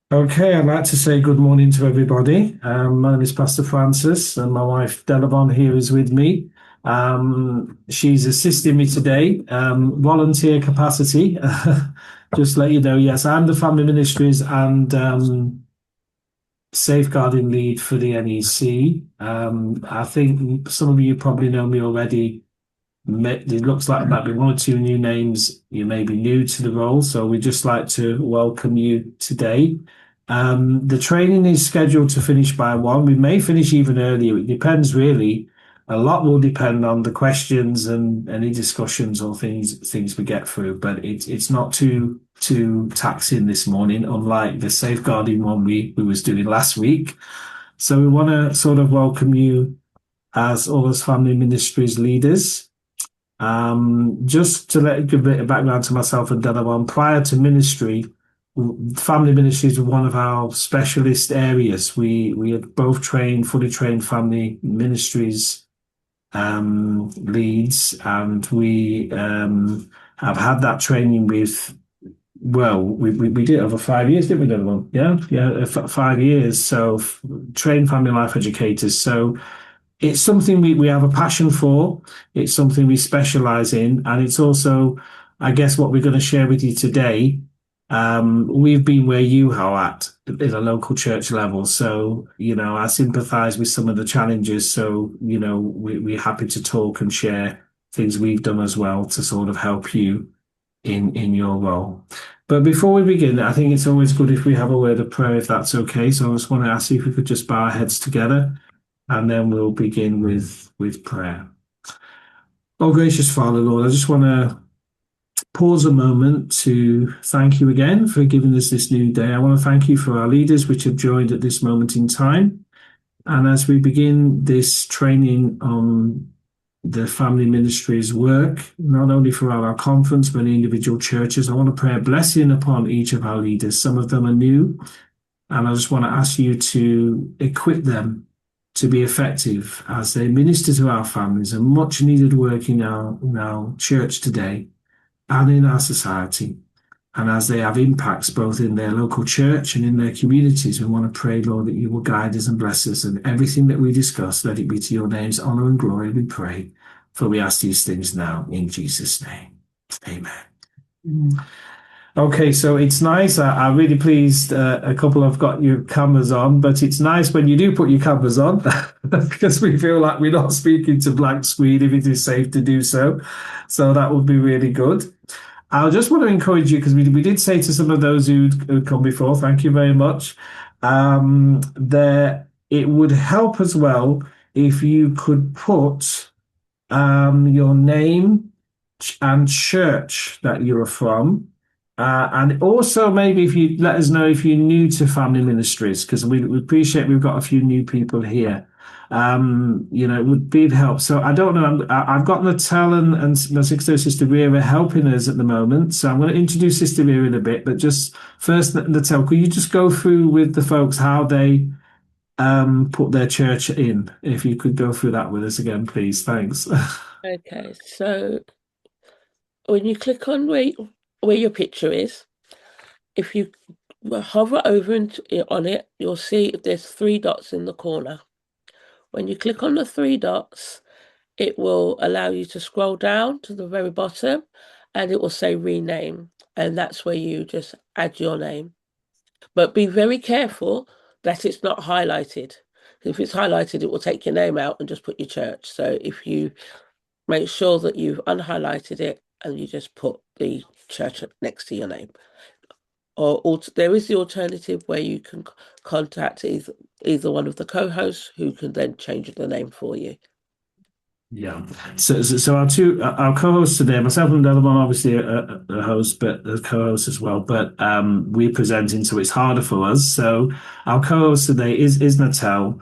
Okay, I'd like to say good morning to everybody. My name is Pastor Francis, and my wife Delabon here is with me. She's assisting me today, volunteer capacity. Just to let you know, yes, I'm the Family Ministries and safeguarding lead for the NEC. I think some of you probably know me already. It looks like there might be one or two new names. You may be new to the role, so we'd just like to welcome you today. The training is scheduled to finish by 1. We may finish even earlier. It depends really. A lot will depend on the questions and any discussions or things we get through. But it's not too taxing this morning, unlike the safeguarding one we was doing last week. So we want to sort of welcome you as all as family ministries leaders. Just to let you give a bit of background to myself and Delawan, prior to ministry, family ministries were one of our specialist areas. We had both fully trained family ministries leads, and we have had that training with. Well, we did it over 5 years, didn't we, Delawan? Yeah, 5 years. So trained family life educators. So it's something we have a passion for. It's something we specialize in. And it's also, I guess, what we're going to share with you today. We've been where you are at a local church level. So, I sympathize with some of the challenges. So, we're happy to talk and share things we've done as well to sort of help you in your role. But before we begin, I think it's always good if we have a word of prayer, if that's okay. So I just want to ask you if we could just bow our heads together and then we'll begin with prayer. Oh, gracious Father, Lord, I just want to pause a moment to thank you again for giving us this new day. I want to thank you for our leaders which have joined at this moment in time. And as we begin this training on the family ministries work, not only for our conference, but individual churches, I want to pray a blessing upon each of our leaders. Some of them are new, and I just want to ask you to equip them to be effective as they minister to our families, and much needed work in our church today and in our society. And as they have impacts both in their local church and in their communities, we want to pray, Lord, that you will guide us and bless us. And everything that we discuss, let it be to your name's honor and glory, we pray. For we ask these things now in Jesus' name. Amen. Okay, so it's nice. I'm really pleased a couple have got your cameras on, but it's nice when you do put your cameras on because we feel like we're not speaking to blank screen if it is safe to do so. So that would be really good. I just want to encourage you because we did say to some of those who'd come before, thank you very much. There, it would help as well if you could put your name and church that you're from. And also maybe if you let us know if you're new to family ministries, because we appreciate we've got a few new people here. It would be of help. So I don't know. I've got Natal and my sister Vera helping us at the moment. So I'm going to introduce Sister Vera in a bit. But just first, Natal, could you just go through with the folks how they put their church in? If you could go through that with us again, please. Thanks. Okay, so when you click on where your picture is, if you hover over on it, you'll see there's 3 dots in the corner. When you click on the 3 dots, it will allow you to scroll down to the very bottom and it will say rename. And that's where you just add your name. But be very careful that it's not highlighted. If it's highlighted, it will take your name out and just put your church. So if you make sure that you've unhighlighted it and you just put the church next to your name. Or there is the alternative where you can contact either one of the co-hosts who can then change the name for you. Yeah. So our co-hosts today, myself and Delabon, obviously a host, but a co-host as well. But we're presenting, so it's harder for us. So our co-host today is Natal,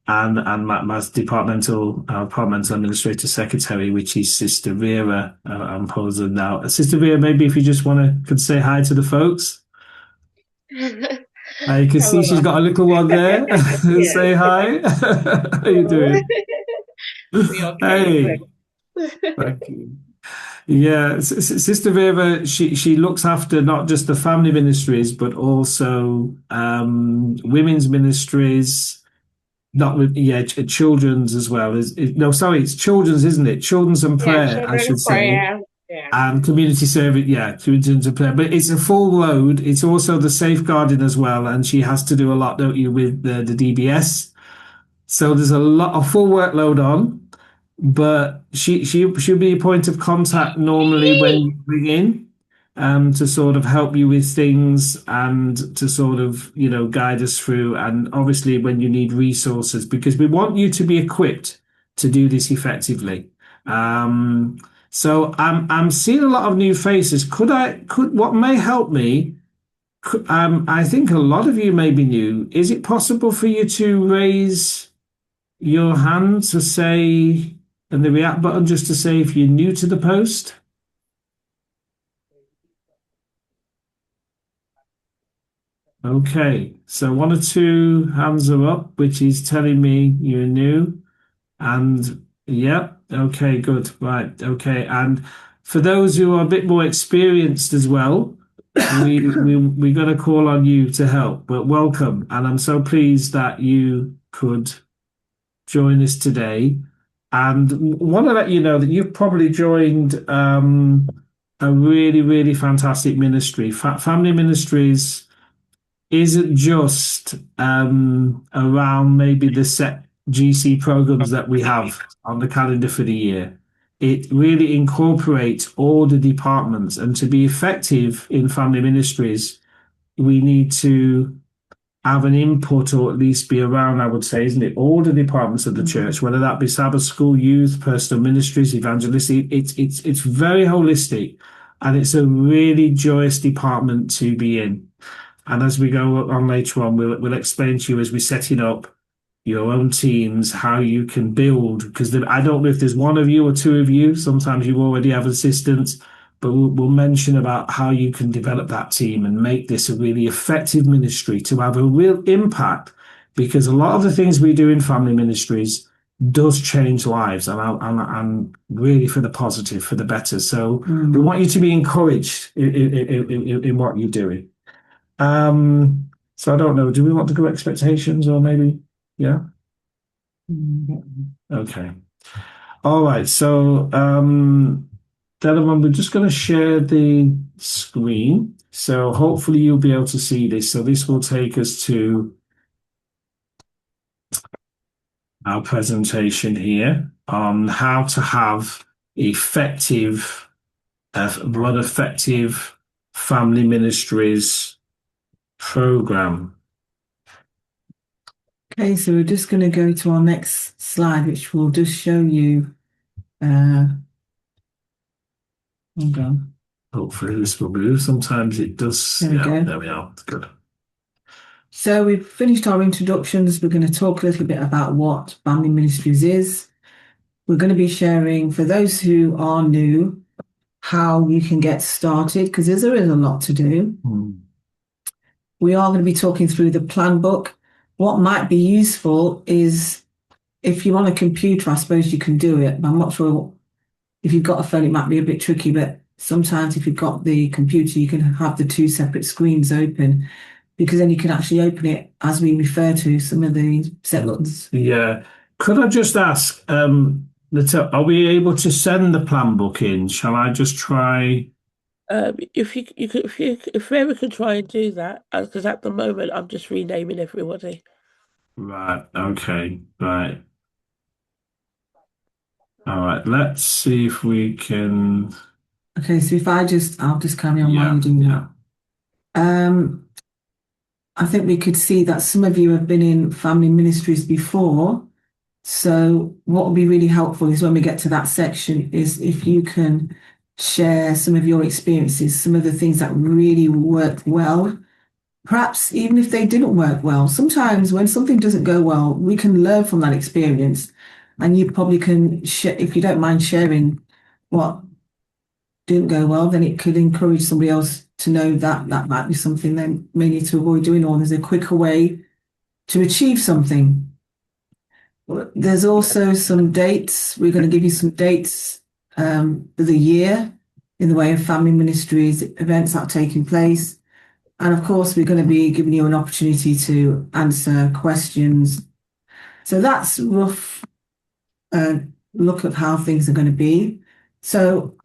and my departmental administrator secretary, which is Sister Vera. I'm posing now. Sister Vera, maybe if you just could say hi to the folks. You can see she's Hello. got a little one there. Yes. Say hi. How you Hello. doing? We okay? Hey. Thank you. Yeah, Sister Vera, she looks after not just the family ministries, but also women's ministries, not with yeah, children's as well. No, sorry, it's children's, isn't it? Children's and Yeah, prayer, I children should in say, prayer. Yeah. and community service. Yeah, children's and prayer, but it's a full load. It's also the safeguarding as well, and she has to do a lot, don't you, with the DBS. So there's a full workload on. But she'll be a point of contact normally when you bring in, to sort of help you with things and to sort of, guide us through. And obviously when you need resources, because we want you to be equipped to do this effectively. So I'm seeing a lot of new faces. What may help me? I think a lot of you may be new. Is it possible for you to raise your hand to say, and the react button just to say if you're new to the post? Okay, so one or two hands are up, which is telling me you're new. And yeah, okay, good. Right, okay. And for those who are a bit more experienced as well, we're going to call on you to help. But welcome, and I'm so pleased that you could join us today. And want to let you know that you've probably joined a really, really fantastic ministry. Family Ministries isn't just around maybe the set GC programs that we have on the calendar for the year. It really incorporates all the departments. And to be effective in family ministries, we need to have an input or at least be around, I would say, isn't it? All the departments of the church, whether that be Sabbath school, youth, personal ministries, evangelistic, it's very holistic and it's a really joyous department to be in. And as we go on later on, we'll explain to you as we're setting up your own teams, how you can build, because I don't know if there's one of you or two of you, sometimes you already have assistants, but we'll mention about how you can develop that team and make this a really effective ministry to have a real impact, because a lot of the things we do in family ministries does change lives and really for the positive, for the better. So we want you to be encouraged in what you're doing. So I don't know, do we want to go expectations or maybe, yeah? Okay. All right. So, gentlemen, we're just going to share the screen. So hopefully you'll be able to see this. So this will take us to our presentation here on how to have effective, blood effective family ministries program. Okay, so we're just going to go to our next slide, which will just show you. Hold on. Hopefully this will move. Sometimes it does. There we go. There we are. Good. So we've finished our introductions. We're going to talk a little bit about what family ministries is. We're going to be sharing, for those who are new, how you can get started, because there is a lot to do. We are going to be talking through the plan book. What might be useful is if you're on a computer, I suppose you can do it, but I'm not sure if you've got a phone, it might be a bit tricky, but sometimes if you've got the computer, you can have the two separate screens open, because then you can actually open it as we refer to some of the sections. Yeah. Could I just ask, are we able to send the plan book in? Shall I just try? If Vera can try and do that, because at the moment I'm just renaming everybody. Right. Okay. Right. All right. Let's see if we can. Okay. So if I'll just carry on while you're doing that. I think we could see that some of you have been in family ministries before. So what would be really helpful is when we get to that section is if you can share some of your experiences, some of the things that really worked well, perhaps even if they didn't work well. Sometimes when something doesn't go well, we can learn from that experience, and you probably can share, if you don't mind sharing what didn't go well, then it could encourage somebody else to know that that might be something they may need to avoid doing, or there's a quicker way to achieve something. There's also some dates. We're going to give you some dates the year in the way of family ministries, events that are taking place. And of course, we're going to be giving you an opportunity to answer questions. So that's a rough look at how things are going to be. So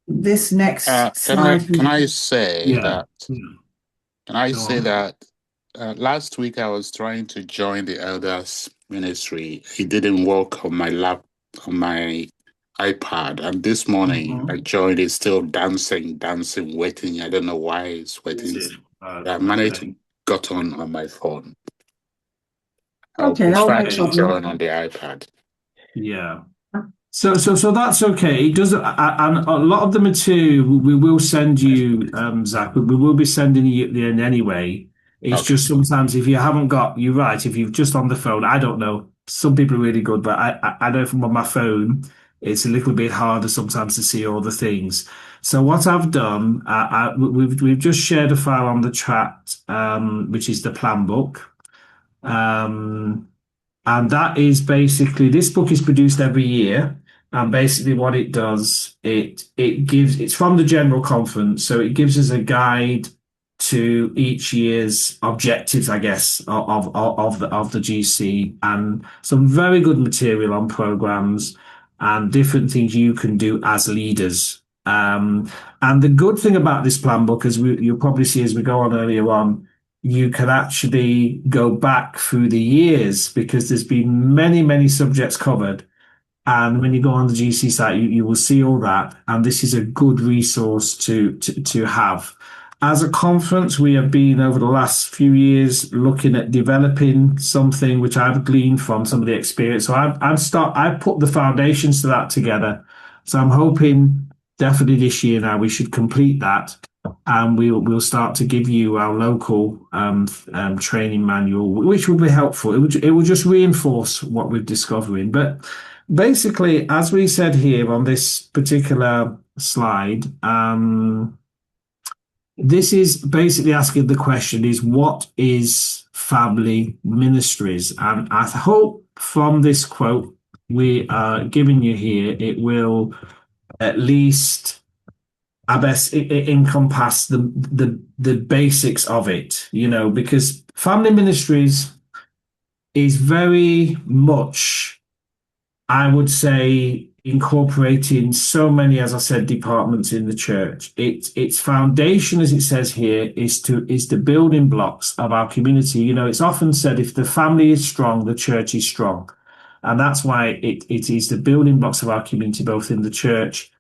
this next slide. Can I say Yeah. that? Yeah. Can I Go say on. that last week I was trying to join the elders ministry. It didn't work on my iPad, and this morning I joined. It's still dancing, waiting. I don't know why it's waiting. I managed to got on my phone. I'll Okay, be no trying to problem. join on the iPad. Yeah. So that's okay. It does, and a lot of the material we will send you, Zach. We will be sending you at the end anyway. It's Okay. just sometimes if you haven't got, you're right. If you've just on the phone, I don't know. Some people are really good, but I know from on my phone, it's a little bit harder sometimes to see all the things. So what I've done, we've just shared a file on the chat, which is the plan book. And that is basically, this book is produced every year. And basically what it does, it's from the general conference. So it gives us a guide to each year's objectives, I guess, of the GC, and some very good material on programs and different things you can do as leaders. And the good thing about this plan book, as you'll probably see as we go on earlier on, you can actually go back through the years because there's been many, many subjects covered. And when you go on the GC site, you will see all that. And this is a good resource to have. As a conference, we have been over the last few years looking at developing something which I've gleaned from some of the experience. So I put the foundations to that together. So I'm hoping definitely this year now we should complete that, and we'll start to give you our local training manual, which will be helpful. It will just reinforce what we're discovering. But basically, as we said here on this particular slide, this is basically asking the question is, what is family ministries? And I hope from this quote we are giving you here, it will at least, I guess, it encompass the basics of it, because family ministries is very much, I would say, incorporating so many, as I said, departments in the church. Its foundation, as it says here, is the building blocks of our community. It's often said if the family is strong, the church is strong. And that's why it is the building blocks of our community, both in the church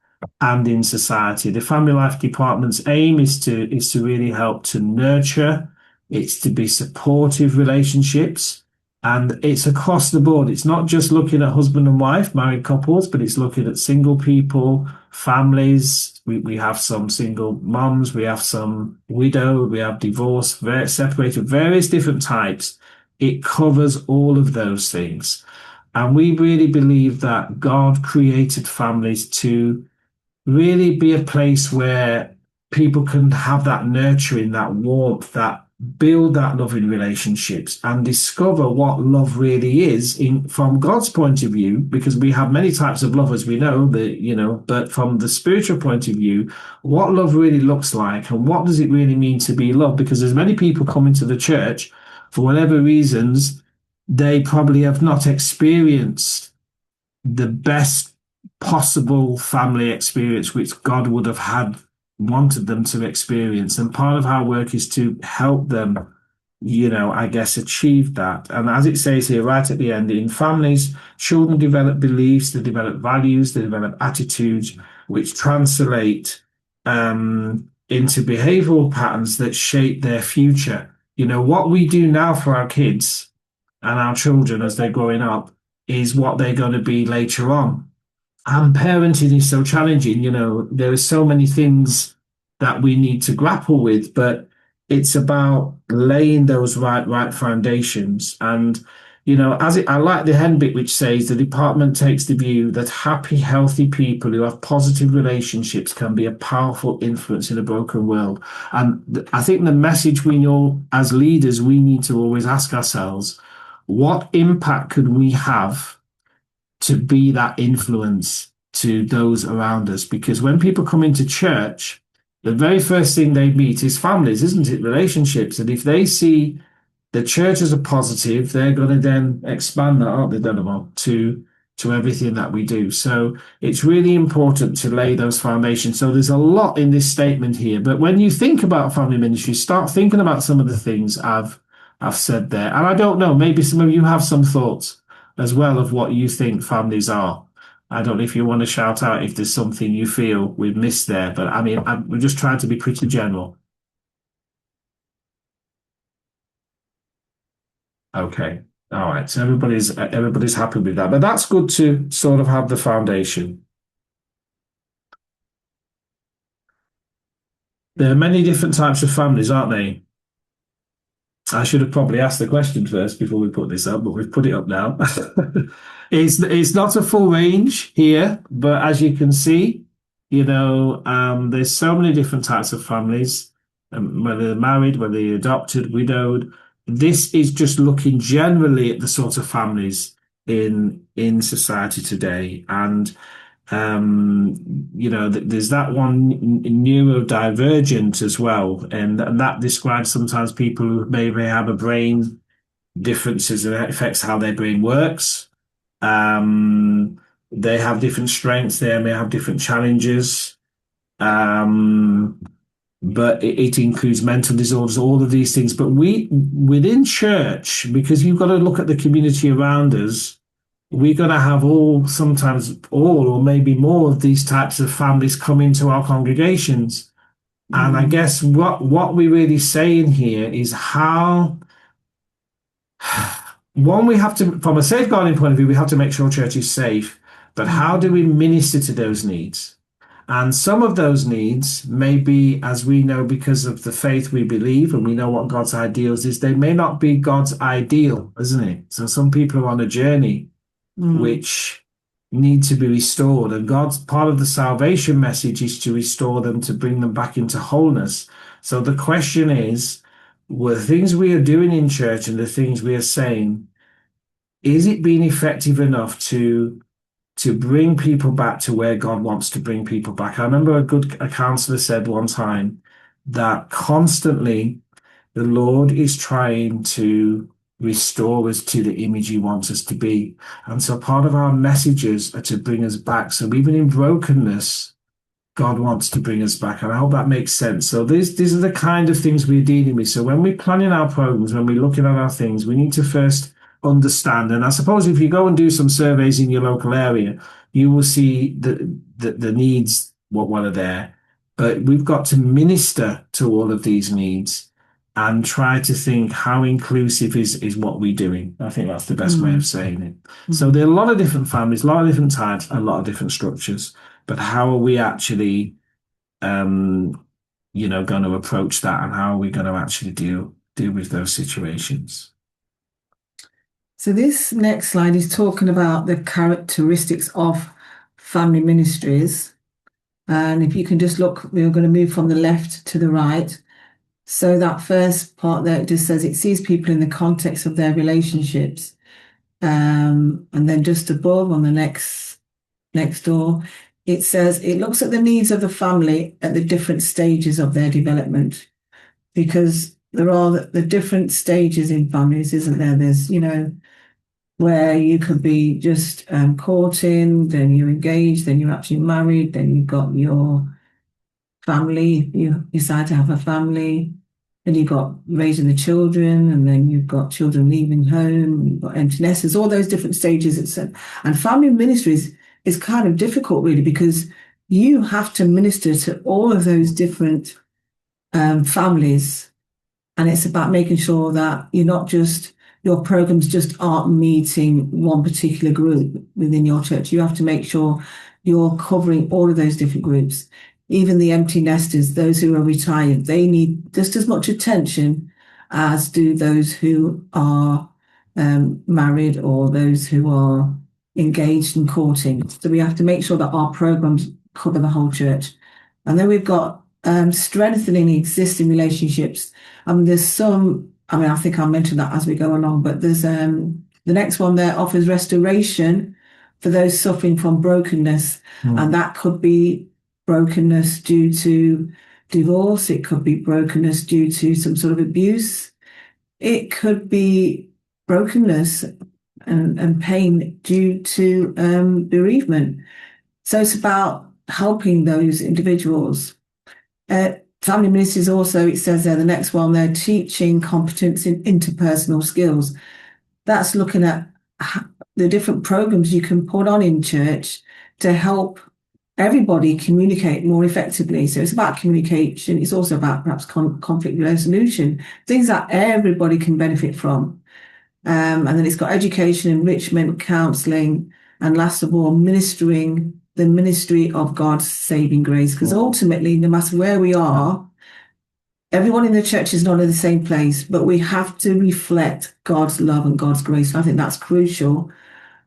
and in society. The family life department's aim is to really help to nurture, it's to be supportive relationships. And it's across the board. It's not just looking at husband and wife, married couples, but it's looking at single people, families. We have some single moms, we have some widowed, we have divorced, separated, various different types. It covers all of those things. And we really believe that God created families to really be a place where people can have that nurturing, that warmth, that build that loving relationships and discover what love really is from God's point of view, because we have many types of love, as we know, but from the spiritual point of view, what love really looks like and what does it really mean to be loved? Because there's many people coming to the church for whatever reasons, they probably have not experienced the best possible family experience which God would have wanted them to experience. And part of our work is to help them, I guess, achieve that. And as it says here, right at the end, in families, children develop beliefs, they develop values, they develop attitudes, which translate into behavioral patterns that shape their future. What we do now for our kids and our children as they're growing up is what they're going to be later on. And parenting is so challenging. There are so many things that we need to grapple with, but it's about laying those right foundations. And, I like the end bit, which says the department takes the view that happy, healthy people who have positive relationships can be a powerful influence in a broken world. And I think the message we know as leaders, we need to always ask ourselves, what impact could we have to be that influence to those around us. Because when people come into church, the very first thing they meet is families, isn't it? Relationships. And if they see the church as a positive, they're going to then expand that, aren't they, Donovan, to everything that we do. So it's really important to lay those foundations. So there's a lot in this statement here. But when you think about family ministry, start thinking about some of the things I've said there. And I don't know, maybe some of you have some thoughts as well of what you think families are. I don't know if you want to shout out if there's something you feel we've missed there, but I mean, we're just trying to be pretty general. Okay. All right. So everybody's happy with that, but that's good to sort of have the foundation. There are many different types of families, aren't they? I should have probably asked the question first before we put this up, but we've put it up now. It's not a full range here, but as you can see, there's so many different types of families, whether they're married, whether they're adopted, widowed. This is just looking generally at the sort of families in society today. And there's that one neurodivergent as well, and that describes sometimes people who maybe have a brain differences and it affects how their brain works. They have different strengths, they may have different challenges. But it includes mental disorders, all of these things. But within church, because you've got to look at the community around us, we're going to have sometimes all, or maybe more of these types of families come into our congregations. And I guess what we're really saying here is how, one, we have to, from a safeguarding point of view, we have to make sure church is safe, but how do we minister to those needs? And some of those needs may be, as we know, because of the faith we believe, and we know what God's ideals is, they may not be God's ideal, isn't it? So some people are on a journey which need to be restored. And God's part of the salvation message is to restore them, to bring them back into wholeness. So the question is, were the things we are doing in church and the things we are saying, is it being effective enough to bring people back to where God wants to bring people back? I remember a counselor said one time that constantly the Lord is trying to restore us to the image he wants us to be. And so part of our messages are to bring us back. So even in brokenness, God wants to bring us back. And I hope that makes sense. So these are the kind of things we're dealing with. So when we're planning our programs, when we're looking at our things, we need to first understand. And I suppose if you go and do some surveys in your local area, you will see the needs, what are there. But we've got to minister to all of these needs and try to think how inclusive is what we're doing. I think that's the best way of saying it. So there are a lot of different families, a lot of different types, a lot of different structures. But how are we actually, going to approach that, and how are we going to actually deal with those situations? So this next slide is talking about the characteristics of family ministries. And if you can just look, we're going to move from the left to the right. So that first part there, it just says it sees people in the context of their relationships. And then just above on the next door, it says it looks at the needs of the family at the different stages of their development. Because there are the different stages in families, isn't there? There's, where you could be just courting, then you're engaged, then you're actually married, then you've got your family, you decide to have a family, then you've got raising the children, and then you've got children leaving home, you've got empty nesters, all those different stages. And family ministries is kind of difficult, really, because you have to minister to all of those different families. And it's about making sure that your programs just aren't meeting one particular group within your church. You have to make sure you're covering all of those different groups. Even the empty nesters, those who are retired, they need just as much attention as do those who are married or those who are engaged in courting. So we have to make sure that our programs cover the whole church. And then we've got strengthening existing relationships. There's some, I think I'll mention that as we go along, but there's the next one there offers restoration for those suffering from brokenness. And that could be brokenness due to divorce. It could be brokenness due to some sort of abuse. It could be brokenness and pain due to bereavement. So it's about helping those individuals. Family Ministries also, it says there, the next one, they're teaching competence in interpersonal skills. That's looking at the different programs you can put on in church to help everybody communicate more effectively. So it's about communication. It's also about perhaps conflict resolution, things that everybody can benefit from. And then it's got education, enrichment, counselling, and last of all, ministering, the ministry of God's saving grace. Because ultimately, no matter where we are, everyone in the church is not in the same place, but we have to reflect God's love and God's grace. And I think that's crucial,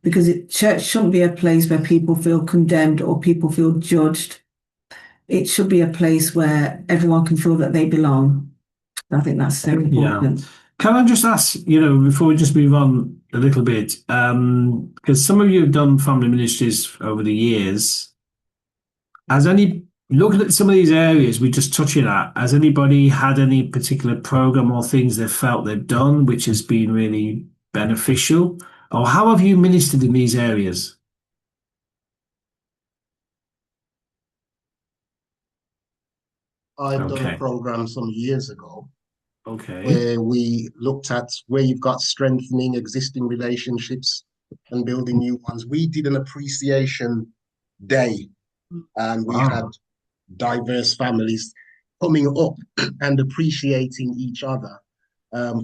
because church shouldn't be a place where people feel condemned or people feel judged. It should be a place where everyone can feel that they belong. I think that's so important. Yeah. Can I just ask, before we just move on a little bit, because some of you have done family ministries over the years, looking at some of these areas we're just touching at, has anybody had any particular program or things they've felt they've done which has been really beneficial? Or how have you ministered in these areas? I've done a program some years ago Okay. where we looked at where you've got strengthening existing relationships and building new ones. We did an appreciation day, and we had diverse families coming up and appreciating each other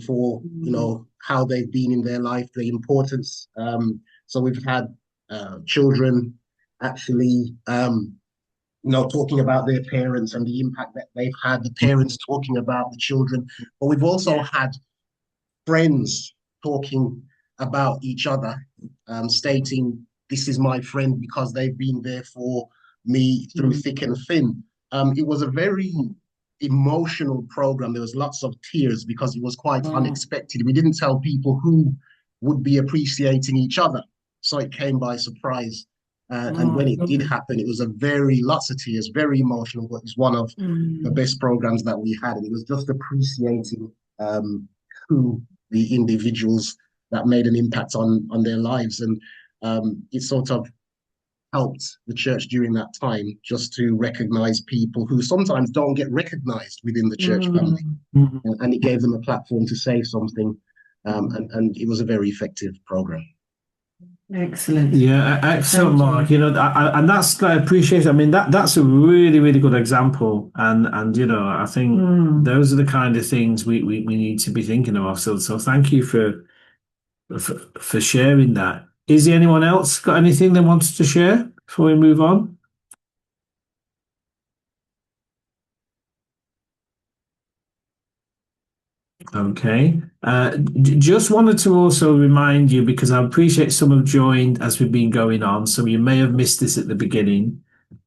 for how they've been in their life, the importance. So we've had children actually talking about their parents and the impact that they've had, the parents talking about the children. But we've also had friends talking about each other, stating, this is my friend because they've been there for me through thick and thin. It was a very emotional program. There was lots of tears because it was quite unexpected. We didn't tell people who would be appreciating each other. So it came by surprise. And when it did happen, it was lots of tears, very emotional, but it's one of the best programs that we had. And it was just appreciating who the individuals that made an impact on their lives. And it sort of helped the church during that time just to recognize people who sometimes don't get recognized within the church family. And it gave them a platform to say something. And it was a very effective program. Excellent. Yeah, excellent, Mark. And that's, I appreciate it. I mean, that's a really, really good example. And I think those are the kind of things we need to be thinking of. So thank you for sharing that. Is there anyone else got anything they wanted to share before we move on? Okay. Just wanted to also remind you, because I appreciate some have joined as we've been going on, so you may have missed this at the beginning.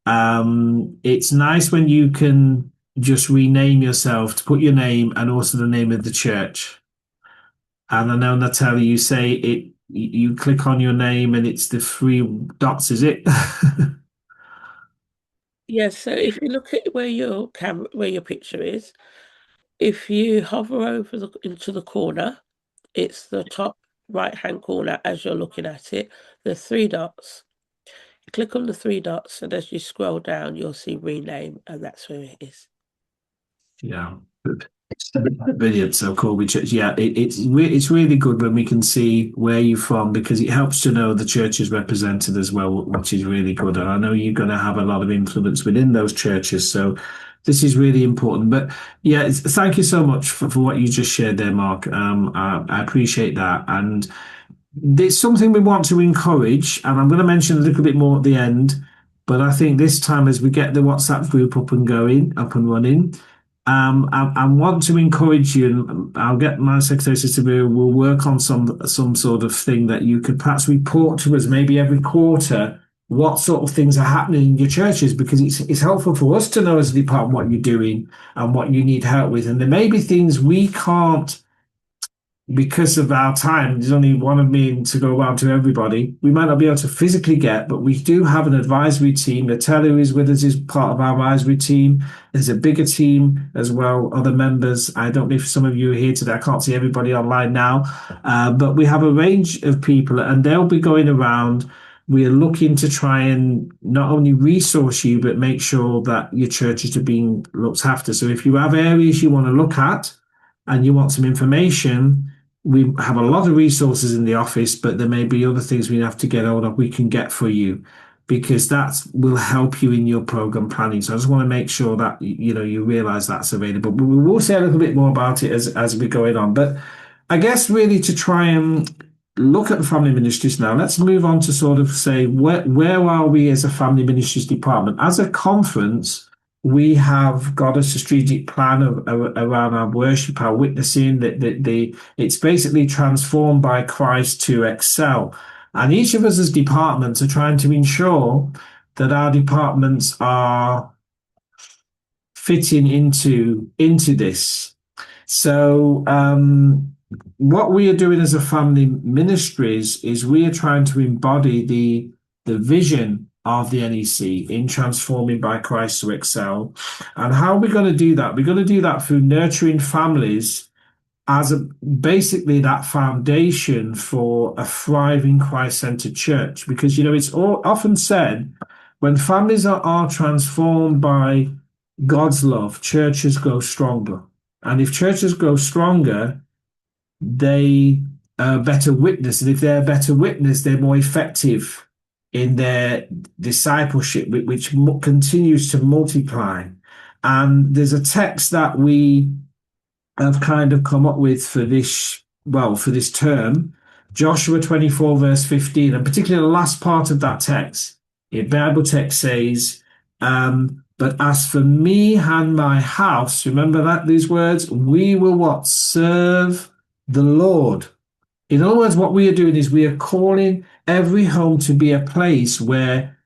It's nice when you can just rename yourself to put your name and also the name of the church. And I know, Natalia, you say you click on your name and it's the 3 dots, is it? Yes, so if you look at where your picture is, if you hover over into the corner, it's the top right-hand corner as you're looking at it, the 3 dots. You click on the 3 dots, and as you scroll down, you'll see rename, and that's where it is. Yeah. Brilliant. So cool. It's really good when we can see where you're from, because it helps to know the church is represented as well, which is really good. And I know you're going to have a lot of influence within those churches, so this is really important. But yeah, thank you so much for what you just shared there, Mark. I appreciate that. And there's something we want to encourage, and I'm going to mention a little bit more at the end, but I think this time, as we get the WhatsApp group up and running, I want to encourage you, and I'll get my secretary to we'll work on some sort of thing that you could perhaps report to us maybe every quarter what sort of things are happening in your churches, because it's helpful for us to know as a department what you're doing and what you need help with. And there may be things we can't because of our time, there's only one of me to go around to everybody. We might not be able to physically get, but we do have an advisory team. Natalia who is with us is part of our advisory team. There's a bigger team as well, other members. I don't know if some of you are here today. I can't see everybody online now, but we have a range of people, and they'll be going around. We're looking to try and not only resource you, but make sure that your churches are being looked after. So if you have areas you want to look at and you want some information, we have a lot of resources in the office, but there may be other things we have to get hold of we can get for you, because that will help you in your program planning. So I just want to make sure that you realize that's available. But we will say a little bit more about it as we're going on. But I guess really to try and look at the family ministries now, let's move on to sort of say where are we as a family ministries department? As a conference, we have got a strategic plan around our worship, our witnessing. It's basically transformed by Christ to excel. And each of us as departments are trying to ensure that our departments are fitting into this. So what we are doing as a family ministries is we are trying to embody the vision of the NEC in transforming by Christ to excel. And how are we going to do that? We're going to do that through nurturing families as basically that foundation for a thriving Christ-centered church. Because, it's often said when families are transformed by God's love, churches grow stronger. And if churches grow stronger, they are better witness. And if they're a better witness, they're more effective in their discipleship, which continues to multiply. And there's a text that we have kind of come up with for this term, Joshua 24, verse 15, and particularly the last part of that text. The Bible text says, but as for me and my house, remember these words, we will what? Serve the Lord. In other words, what we are doing is we are calling every home to be a place where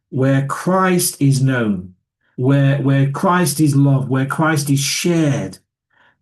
Christ is known, where Christ is loved, where Christ is shared.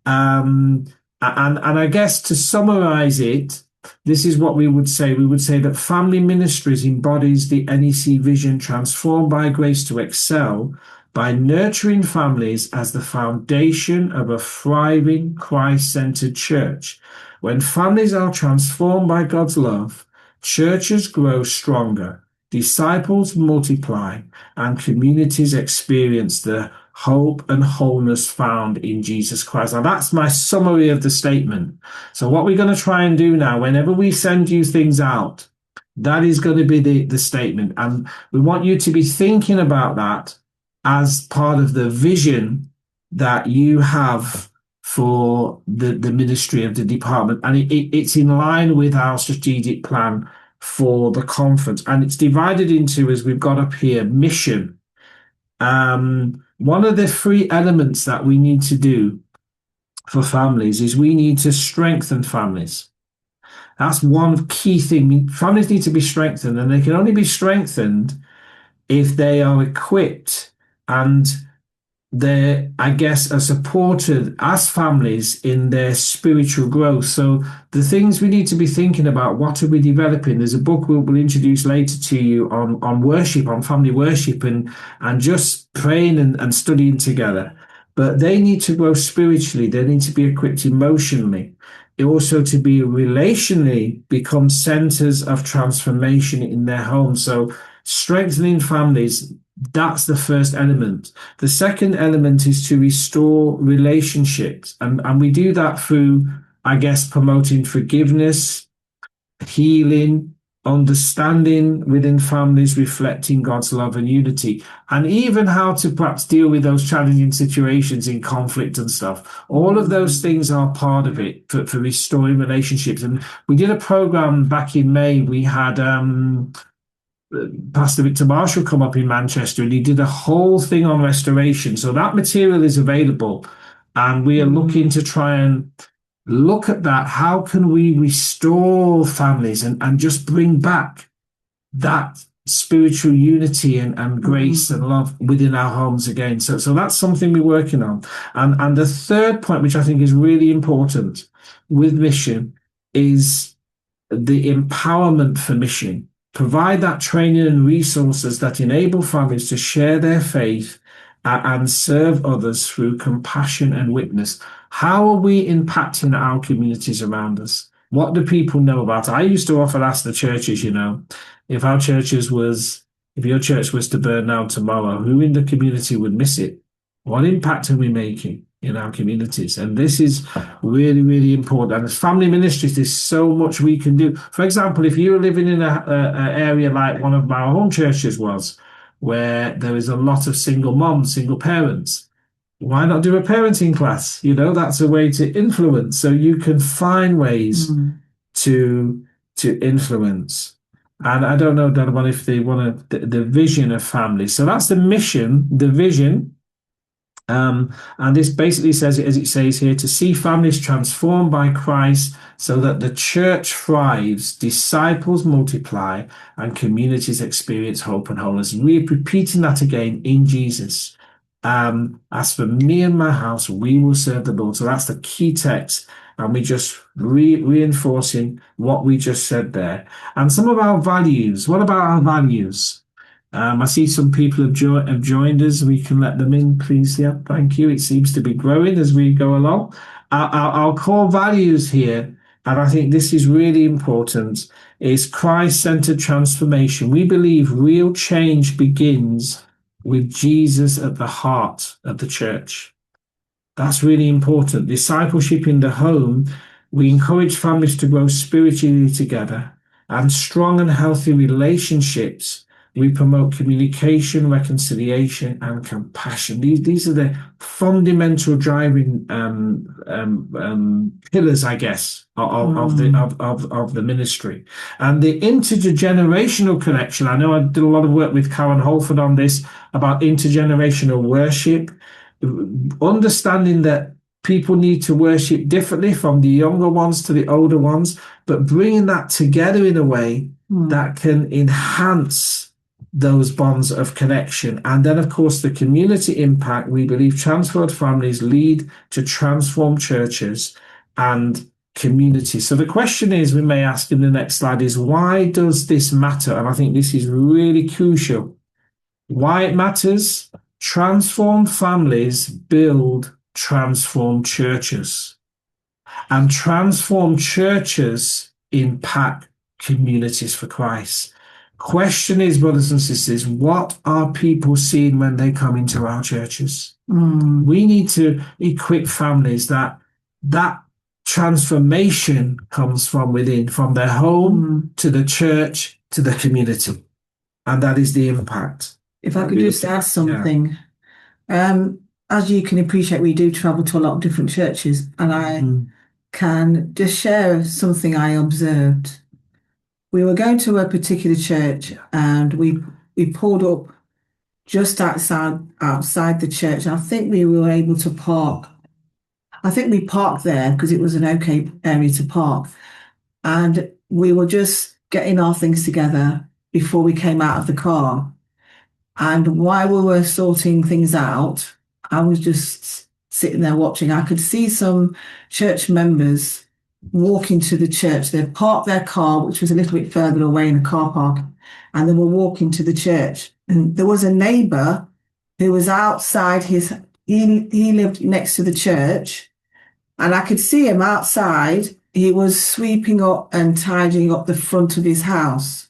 And I guess to summarize it, this is what we would say. We would say that family ministries embodies the NEC vision, transformed by grace to excel, by nurturing families as the foundation of a thriving Christ-centered church. When families are transformed by God's love, churches grow stronger, disciples multiply, and communities experience the hope and wholeness found in Jesus Christ. Now, that's my summary of the statement. So what we're going to try and do now, whenever we send you things out, that is going to be the statement. And we want you to be thinking about that as part of the vision that you have for the ministry of the department. And it's in line with our strategic plan for the conference. And it's divided into, as we've got up here, mission. One of the three elements that we need to do for families is we need to strengthen families. That's one key thing. Families need to be strengthened, and they can only be strengthened if they are equipped and they, I guess, are supported as families in their spiritual growth. So the things we need to be thinking about, what are we developing? There's a book we'll introduce later to you on worship, on family worship, and just praying and studying together. But they need to grow spiritually. They need to be equipped emotionally. Also to be relationally, become centers of transformation in their home. So strengthening families, that's the first element. The second element is to restore relationships. And we do that through, I guess, promoting forgiveness, healing, understanding within families, reflecting God's love and unity, and even how to perhaps deal with those challenging situations in conflict and stuff. All of those things are part of it for restoring relationships. And we did a program back in May. We had Pastor Victor Marshall come up in Manchester, and he did a whole thing on restoration. So that material is available, and we are looking to try and look at that. How can we restore families and just bring back that spiritual unity and grace and love within our homes again? So that's something we're working on. And the third point, which I think is really important with mission, is the empowerment for mission. Provide that training and resources that enable families to share their faith and serve others through compassion and witness. How are we impacting our communities around us? What do people know about it? I used to often ask the churches, if your church was to burn down tomorrow, who in the community would miss it? What impact are we making in our communities? And this is really, really important. And as family ministries, there's so much we can do. For example, if you're living in an area like one of my home churches was, where there is a lot of single moms, single parents, why not do a parenting class? That's a way to influence. So you can find ways to influence. And I don't know, Donovan, if they want the vision of family. So that's the mission, the vision. And this basically says, as it says here, to see families transformed by Christ so that the church thrives, disciples multiply, and communities experience hope and wholeness. And we're repeating that again in Jesus. As for me and my house, we will serve the Lord. So that's the key text. And we just reinforcing what we just said there. And some of our values. What about our values? I see some people have joined us. We can let them in, please. Yeah, thank you. It seems to be growing as we go along. Our core values here, and I think this is really important, is Christ-centered transformation. We believe real change begins with Jesus at the heart of the church. That's really important. Discipleship in the home, we encourage families to grow spiritually together, and strong and healthy relationships. We promote communication, reconciliation, and compassion. These are the fundamental driving pillars, I guess, of the ministry. And the intergenerational connection. I know I did a lot of work with Karen Holford on this about intergenerational worship, understanding that people need to worship differently from the younger ones to the older ones, but bringing that together in a way that can enhance those bonds of connection. And then, of course, the community impact. We believe transformed families lead to transformed churches and communities. So the question is, we may ask in the next slide, is why does this matter? And I think this is really crucial. Why it matters? Transformed families build transformed churches, and transformed churches impact communities for Christ. Question is, brothers and sisters, what are people seeing when they come into our churches? We need to equip families that transformation comes from within, from their home to the church to the community. And that is the impact. If I could just add something. As you can appreciate, we do travel to a lot of different churches, and I can just share something I observed. We were going to a particular church, and we pulled up just outside the church. And I think we were able to park. I think we parked there because it was an okay area to park. And we were just getting our things together before we came out of the car. And while we were sorting things out, I was just sitting there watching. I could see some church members walking to the church. They parked their car, which was a little bit further away in a car park, and they were walking to the church. And there was a neighbour who was outside he lived next to the church, and I could see him outside. He was sweeping up and tidying up the front of his house.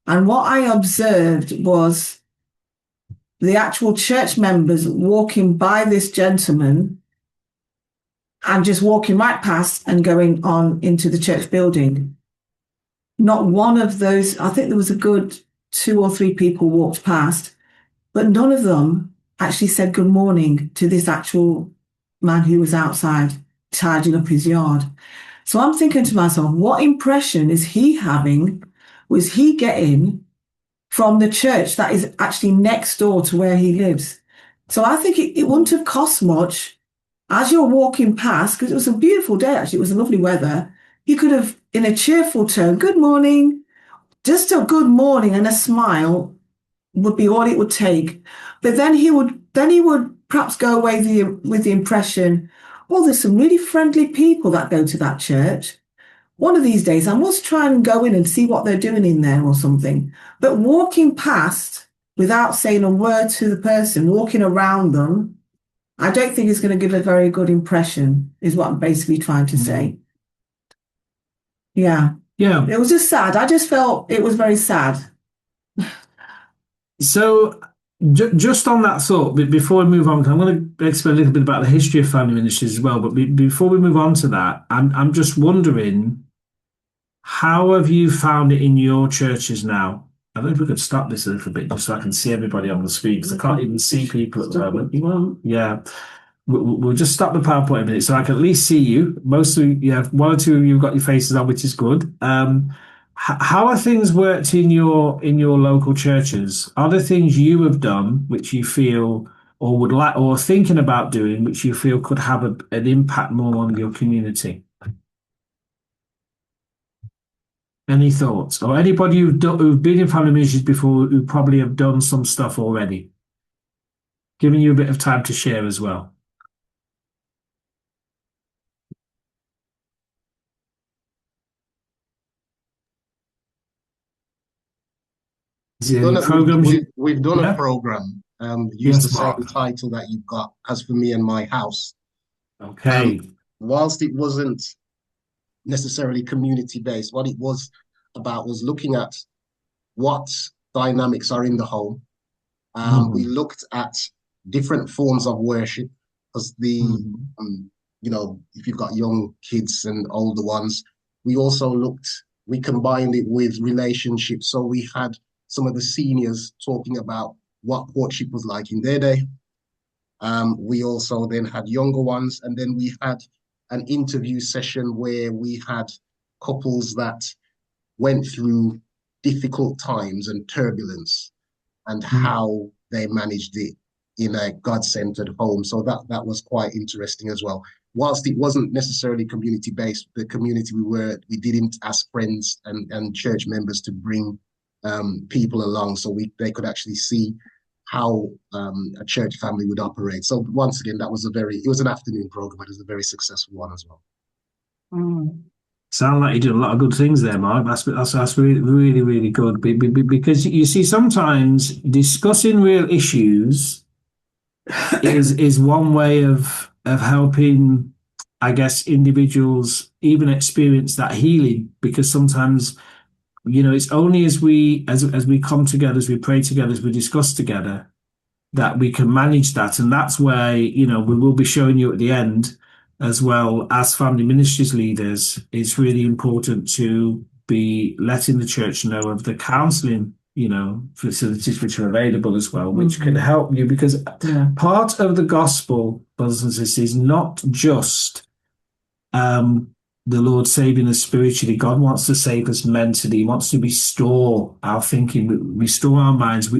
And what I observed was the actual church members walking by this gentleman and just walking right past and going on into the church building. Not one of those, I think there was a good 2 or 3 people walked past, but none of them actually said good morning to this actual man who was outside tidying up his yard. So I'm thinking to myself, what impression is he having? Was he getting from the church that is actually next door to where he lives? So I think it wouldn't have cost much as you're walking past, because it was a beautiful day, actually, it was lovely weather. You could have, in a cheerful tone, good morning, just a good morning and a smile would be all it would take. But then he would perhaps go away with the impression, oh, there's some really friendly people that go to that church. one of these days I must try and go in and see what they're doing in there or something. But walking past without saying a word to the person, walking around them, I don't think it's going to give a very good impression, is what I'm basically trying to say. Yeah. Yeah. It was just sad. I just felt it was very sad. So just on that thought, before we move on, I'm going to explain a little bit about the history of family ministries as well. But before we move on to that, I'm just wondering, how have you found it in your churches now? I don't know if we could stop this a little bit just so I can see everybody on the screen, because I can't even see people at the moment. Yeah. We'll just stop the PowerPoint a minute so I can at least see you. Most of you, one or two of you have got your faces on, which is good. How are things worked in your local churches? Are there things you have done which you feel or would like or thinking about doing which you feel could have an impact more on your community? Any thoughts? Or anybody who've been in family ministries before who probably have done some stuff already? Giving you a bit of time to share as well. We've done a program, used the same title that you've got as for me and my house. Okay. Whilst it wasn't necessarily community-based, what it was about was looking at what dynamics are in the home. We looked at different forms of worship, because if you've got young kids and older ones, we combined it with relationships. So we had some of the seniors talking about what courtship was like in their day. We also then had younger ones, and then we had an interview session where we had couples that went through difficult times and turbulence and how they managed it in a God-centered home. So that was quite interesting as well. Whilst it wasn't necessarily community-based, the community we didn't ask friends and church members to bring people along, so they could actually see how a church family would operate. So once again, it was an afternoon program, but it was a very successful one as well. Sound like you did a lot of good things there, Mark. That's really, really, really good. Because you see, sometimes discussing real issues is one way of helping, I guess, individuals even experience that healing. Because sometimes, it's only as we come together, as we pray together, as we discuss together, that we can manage that. And that's where, we will be showing you at the end, as well as family ministries leaders, it's really important to be letting the church know of the counselling, facilities which are available as well, which can help you, because part of the gospel, brothers and sisters, is not just the Lord saving us spiritually. God wants to save us mentally. He wants to restore our thinking, restore our minds,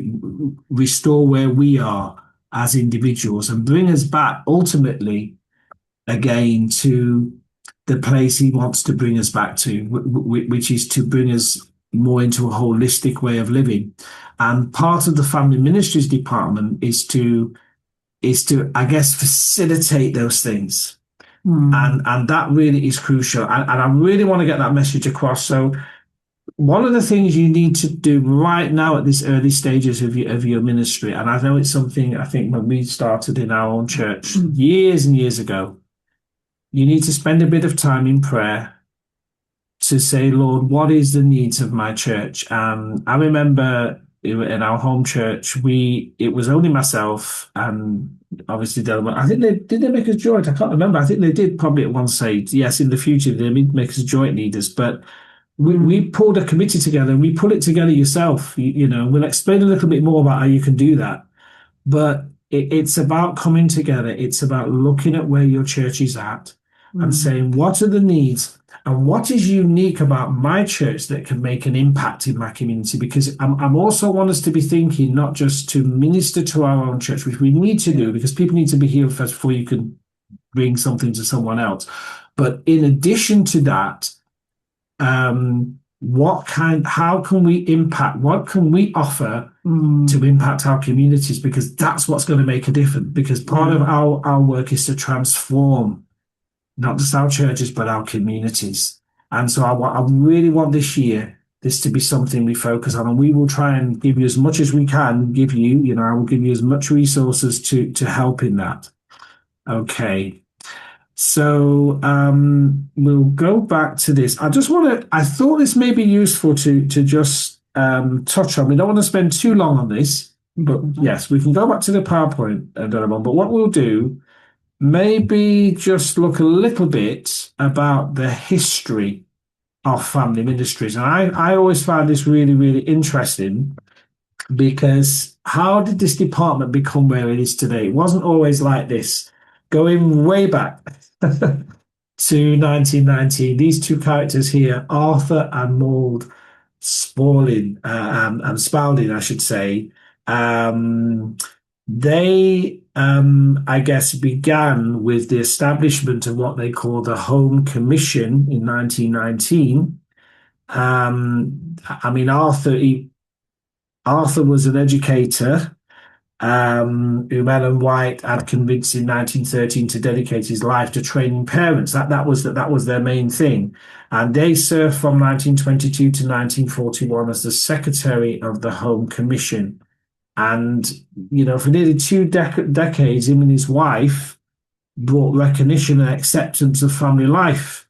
restore where we are as individuals, and bring us back ultimately again to the place he wants to bring us back to, which is to bring us more into a holistic way of living. And part of the family ministries department is to I guess facilitate those things. And that really is crucial. And I really want to get that message across. So one of the things you need to do right now at this early stages of your ministry, and I know it's something I think when we started in our own church years and years ago, you need to spend a bit of time in prayer to say, Lord, what is the needs of my church? I remember in our home church, it was only myself and obviously Delma. I think did they make us joint? I can't remember. I think they did probably at one stage. Yes, in the future they may make us joint leaders, but we pulled a committee together, and we pull it together yourself. We'll explain a little bit more about how you can do that. But it's about coming together. It's about looking at where your church is at and saying, what are the needs and what is unique about my church that can make an impact in my community? Because I'm also want us to be thinking not just to minister to our own church, which we need to do, because people need to be healed first before you can bring something to someone else. But in addition to that, how can we impact? What can we offer to impact our communities? Because that's what's going to make a difference. Because part of our work is to transform not just our churches, but our communities. And so I really want this to be something we focus on, and we will try and give you as much as we can give you. I will give you as much resources to help in that. Okay. So we'll go back to this. I thought this may be useful to just touch on. We don't want to spend too long on this, but yes, we can go back to the PowerPoint, Donovan. But what we'll do, maybe just look a little bit about the history of family ministries. And I always find this really, really interesting, because how did this department become where it is today? It wasn't always like this. Going way back to 1919, these two characters here, Arthur and Maud Spalding, and Spalding, I should say, they, I guess, began with the establishment of what they call the Home Commission in 1919. I mean, Arthur was an educator whom Ellen White had convinced in 1913 to dedicate his life to training parents. That was their main thing. And they served from 1922 to 1941 as the secretary of the Home Commission. And, for nearly two decades, him and his wife brought recognition and acceptance of family life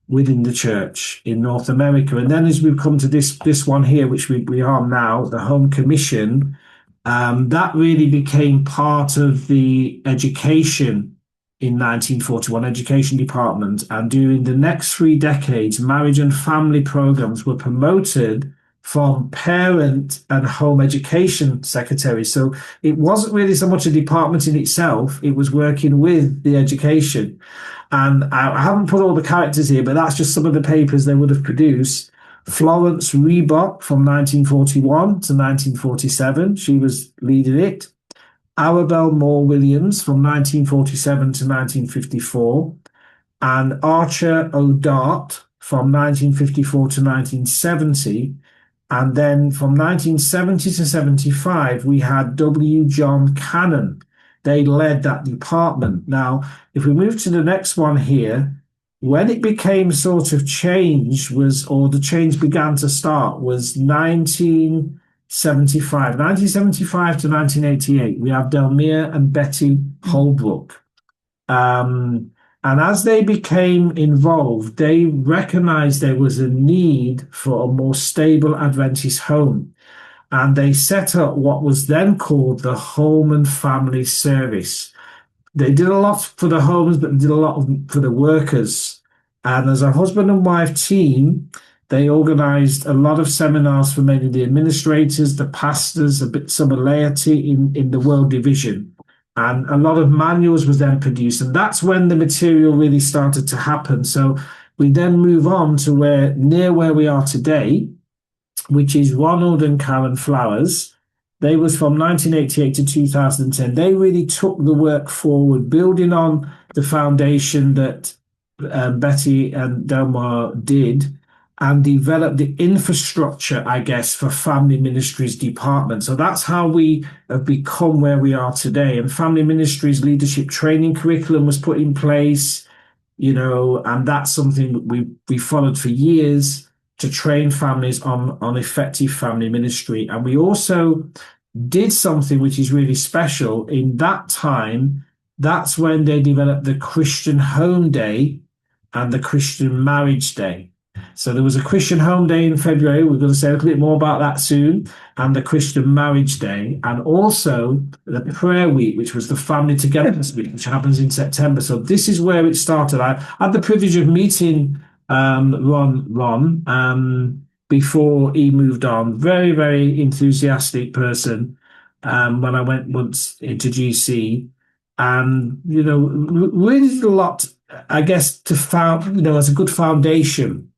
within the church in North America. And then as we've come to this one here, which we are now, the Home Commission, that really became part of the education in 1941, education department. And during the next 3 decades, marriage and family programs were promoted from parent and home education secretary. So it wasn't really so much a department in itself, it was working with the education. And I haven't put all the characters here, but that's just some of the papers they would have produced. Florence Reebok from 1941 to 1947, she was leading it. Arabelle Moore Williams from 1947 to 1954. And Archer O'Dart from 1954 to 1970. And then from 1970 to 75, we had W. John Cannon. They led that department. Now, if we move to the next one here, when it became sort of change the change began to start was 1975. 1975 to 1988, we have Delmere and Betty Holbrook. And as they became involved, they recognized there was a need for a more stable Adventist home. And they set up what was then called the Home and Family Service. They did a lot for the homes, but they did a lot for the workers. And as a husband and wife team, they organized a lot of seminars for many of the administrators, the pastors, some laity in the World Division. And a lot of manuals was then produced. And that's when the material really started to happen. So we then move on to near where we are today, which is Ronald and Karen Flowers. They was from 1988 to 2010. They really took the work forward, building on the foundation that Betty and Delmar did, and developed the infrastructure, I guess, for family ministries department. So that's how we have become where we are today. And family ministries leadership training curriculum was put in place, and that's something we followed for years to train families on effective family ministry. And we also did something which is really special. In that time, that's when they developed the Christian Home Day and the Christian Marriage Day. So there was a Christian Home Day in February. We're going to say a little bit more about that soon. And the Christian Marriage Day. And also the Prayer Week, which was the Family Togetherness Week, which happens in September. So this is where it started. I had the privilege of meeting Ron before he moved on. Very, very enthusiastic person when I went once into GC. And, really did a lot, I guess, to found, as a good foundation.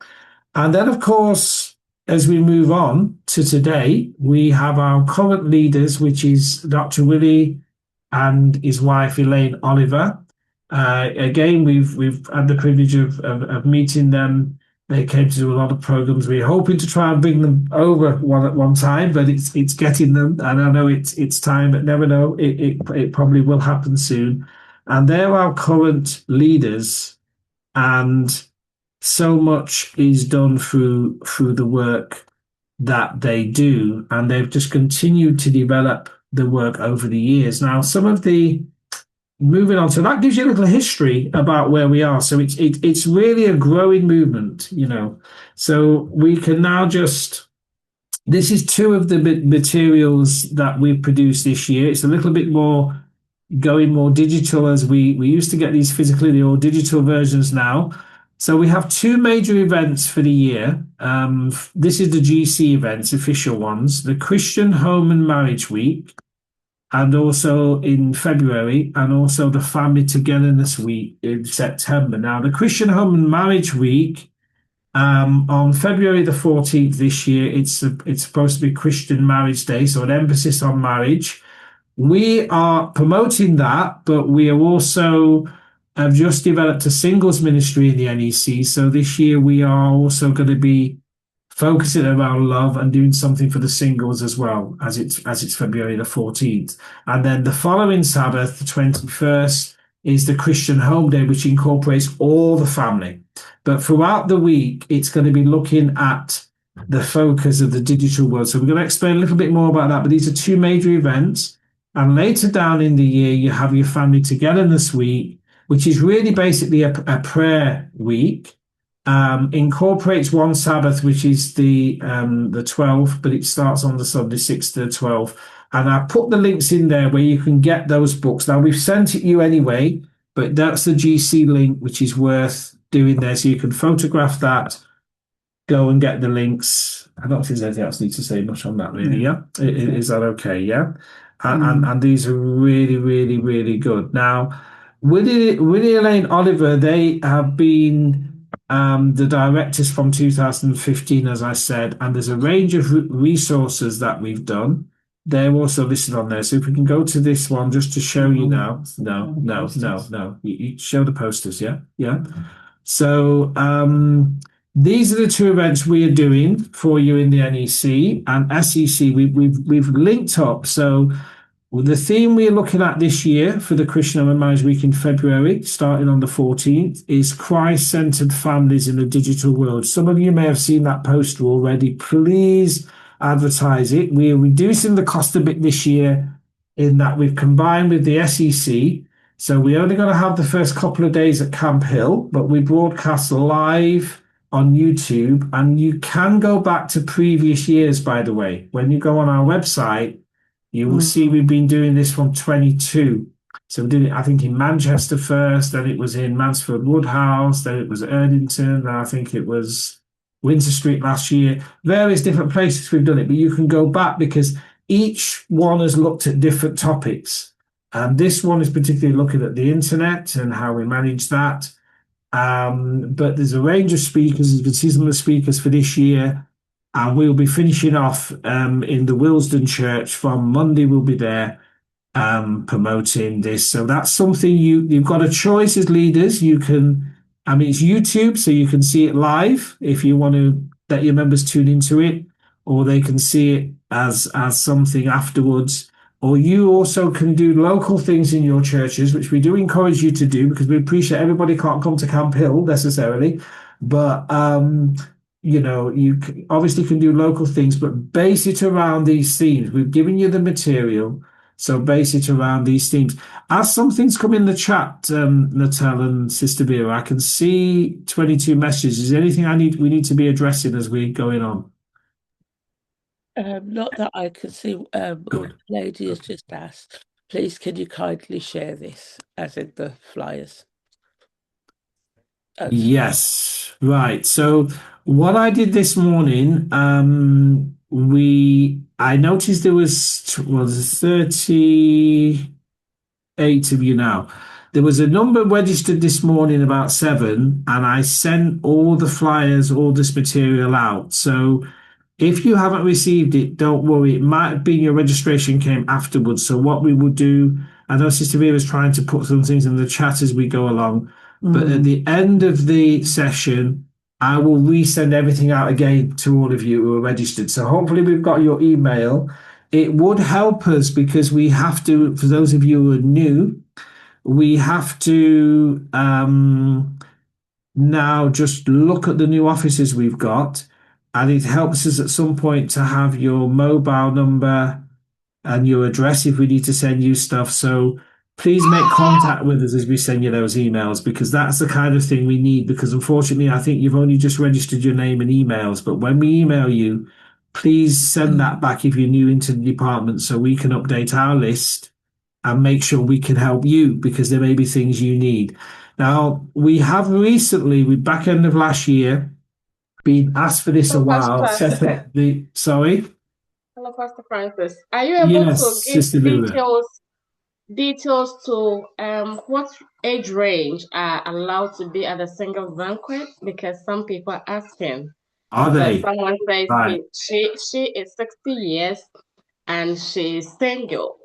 And then, of course, as we move on to today, we have our current leaders, which is Dr. Willie and his wife, Elaine Oliver. Again, we've had the privilege of meeting them. They came to do a lot of programs. We're hoping to try and bring them over one at one time, but it's getting them. And I know it's time, but never know. It probably will happen soon. And they're our current leaders. And so much is done through the work that they do, and they've just continued to develop the work over the years. Now, some of the moving on, so that gives you a little history about where we are. So it's really a growing movement, you know. So we can now just, this is two of the materials that we've produced this year. It's a little bit more going more digital, as we used to get these physically, the all digital versions now. So we have two major events for the year. This is the GC events, official ones, the Christian Home and Marriage Week, and also in February, and also the Family Togetherness Week in September. Now, the Christian Home and Marriage Week, on February the 14th this year, it's supposed to be Christian Marriage Day, so an emphasis on marriage. We are promoting that, but we are also have just developed a singles ministry in the NEC. So this year we are also going to be focusing around love and doing something for the singles as well, as it's February the 14th. And then the following Sabbath, the 21st, is the Christian Home Day, which incorporates all the family. But throughout the week, it's going to be looking at the focus of the digital world. So we're going to explain a little bit more about that, but these are two major events. And later down in the year, you have your Family Togetherness Week, which is really basically a prayer week. Incorporates one Sabbath, which is the 12th, but it starts on the Sunday, 6th to the 12th. And I put the links in there where you can get those books. Now, we've sent it you anyway, but that's the GC link, which is worth doing there. So you can photograph that, go and get the links. I don't think there's anything else I need to say much on that, really. Yeah, is that okay? Yeah, and these are really, really, really good. Now, Willie Elaine Oliver, they have been the directors from 2015, as I said, and there's a range of resources that we've done. They're also listed on there. So if we can go to this one just to show you now. No. You show the posters, yeah? Yeah. So these are the two events we are doing for you in the NEC and SEC. We've linked up. So the theme we're looking at this year for the Christian Home and Marriage Week in February, starting on the 14th, is Christ-centered families in a digital world. Some of you may have seen that poster already. Please advertise it. We're reducing the cost a bit this year in that we've combined with the SEC. So we're only going to have the first couple of days at Camp Hill, but we broadcast live on YouTube. And you can go back to previous years, by the way. When you go on our website, you will see we've been doing this from 22. So we did it, I think, in Manchester first, then it was in Mansfield Woodhouse, then it was Erdington, and I think it was Winter Street last year. Various different places we've done it, but you can go back because each one has looked at different topics. And this one is particularly looking at the internet and how we manage that. But there's a range of speakers. You can see some of the speakers for this year. And we'll be finishing off in the Willesden Church from Monday. We'll be there promoting this. So that's something you've got a choice as leaders. You can, I mean, it's YouTube, so you can see it live if you want to let your members tune into it, or they can see it as something afterwards. Or you also can do local things in your churches, which we do encourage you to do because we appreciate everybody can't come to Camp Hill necessarily, but you know, you obviously can do local things, but base it around these themes. We've given you the material, so base it around these themes. As some things come in the chat, Natal and Sister Vera, I can see 22 messages. Is there anything we need to be addressing as we're going on? Not that I can see. The lady has just asked, please, can you kindly share this, as in the flyers? Okay. Yes, right. So what I did this morning, I noticed there was 38 of you now. There was a number registered this morning about 7, and I sent all the flyers, all this material out. So if you haven't received it, don't worry. It might have been your registration came afterwards. So what we will do, I know Sister Vera is trying to put some things in the chat as we go along, but at the end of the session, I will resend everything out again to all of you who are registered. So hopefully we've got your email. It would help us because we have to, for those of you who are new, we have to now just look at the new offices we've got, and it helps us at some point to have your mobile number and your address if we need to send you stuff. So please make contact with us as we send you those emails, because that's the kind of thing we need. Because unfortunately, I think you've only just registered your name and emails, but when we email you, please send that back if you're new into the department so we can update our list and make sure we can help you, because there may be things you need. Now, we have recently, we back end of last year, been asked for this a while. Sorry? Hello, Pastor Francis. Are you able Yes, to give Sister Lula. details to what age range are allowed to be at a single banquet? Because some people are asking. Are they? Someone says Right. she is 60 years and she's single.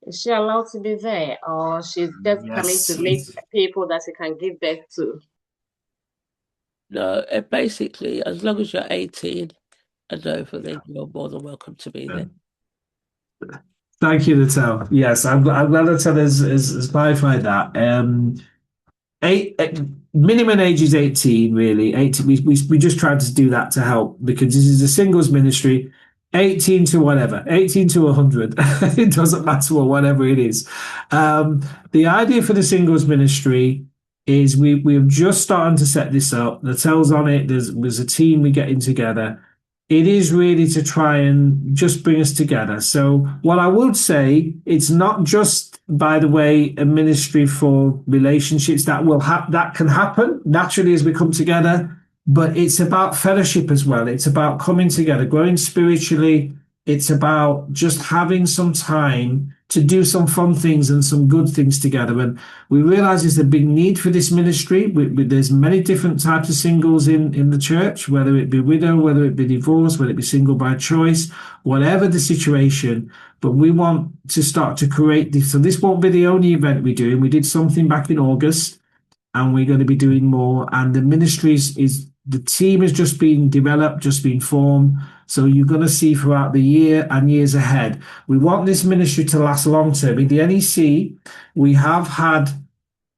Is she allowed to be there, or she's just coming to meet people that she can give birth to? No, basically, as long as you're 18 and over, then you're more than welcome to be there. Thank you, Natal. Yes, I'm glad Natal has clarified that. Minimum age is 18, really. 18. We just tried to do that to help, because this is a singles ministry. 18 to whatever, 18 to 100. It doesn't matter whatever it is. The idea for the singles ministry is we're just starting to set this up. Natal's on it. There's a team we're getting together. It is really to try and just bring us together. So what I would say, it's not just, by the way, a ministry for relationships that can happen naturally as we come together, but it's about fellowship as well. It's about coming together, growing spiritually. It's about just having some time to do some fun things and some good things together. And we realize there's a big need for this ministry. There's many different types of singles in the church, whether it be widow, whether it be divorced, whether it be single by choice, whatever the situation. But we want to start to create this. So this won't be the only event we're doing. We did something back in August, and we're going to be doing more. And the ministries the team has just been developed, just been formed. So you're going to see throughout the year and years ahead. We want this ministry to last long term. In the NEC, we have had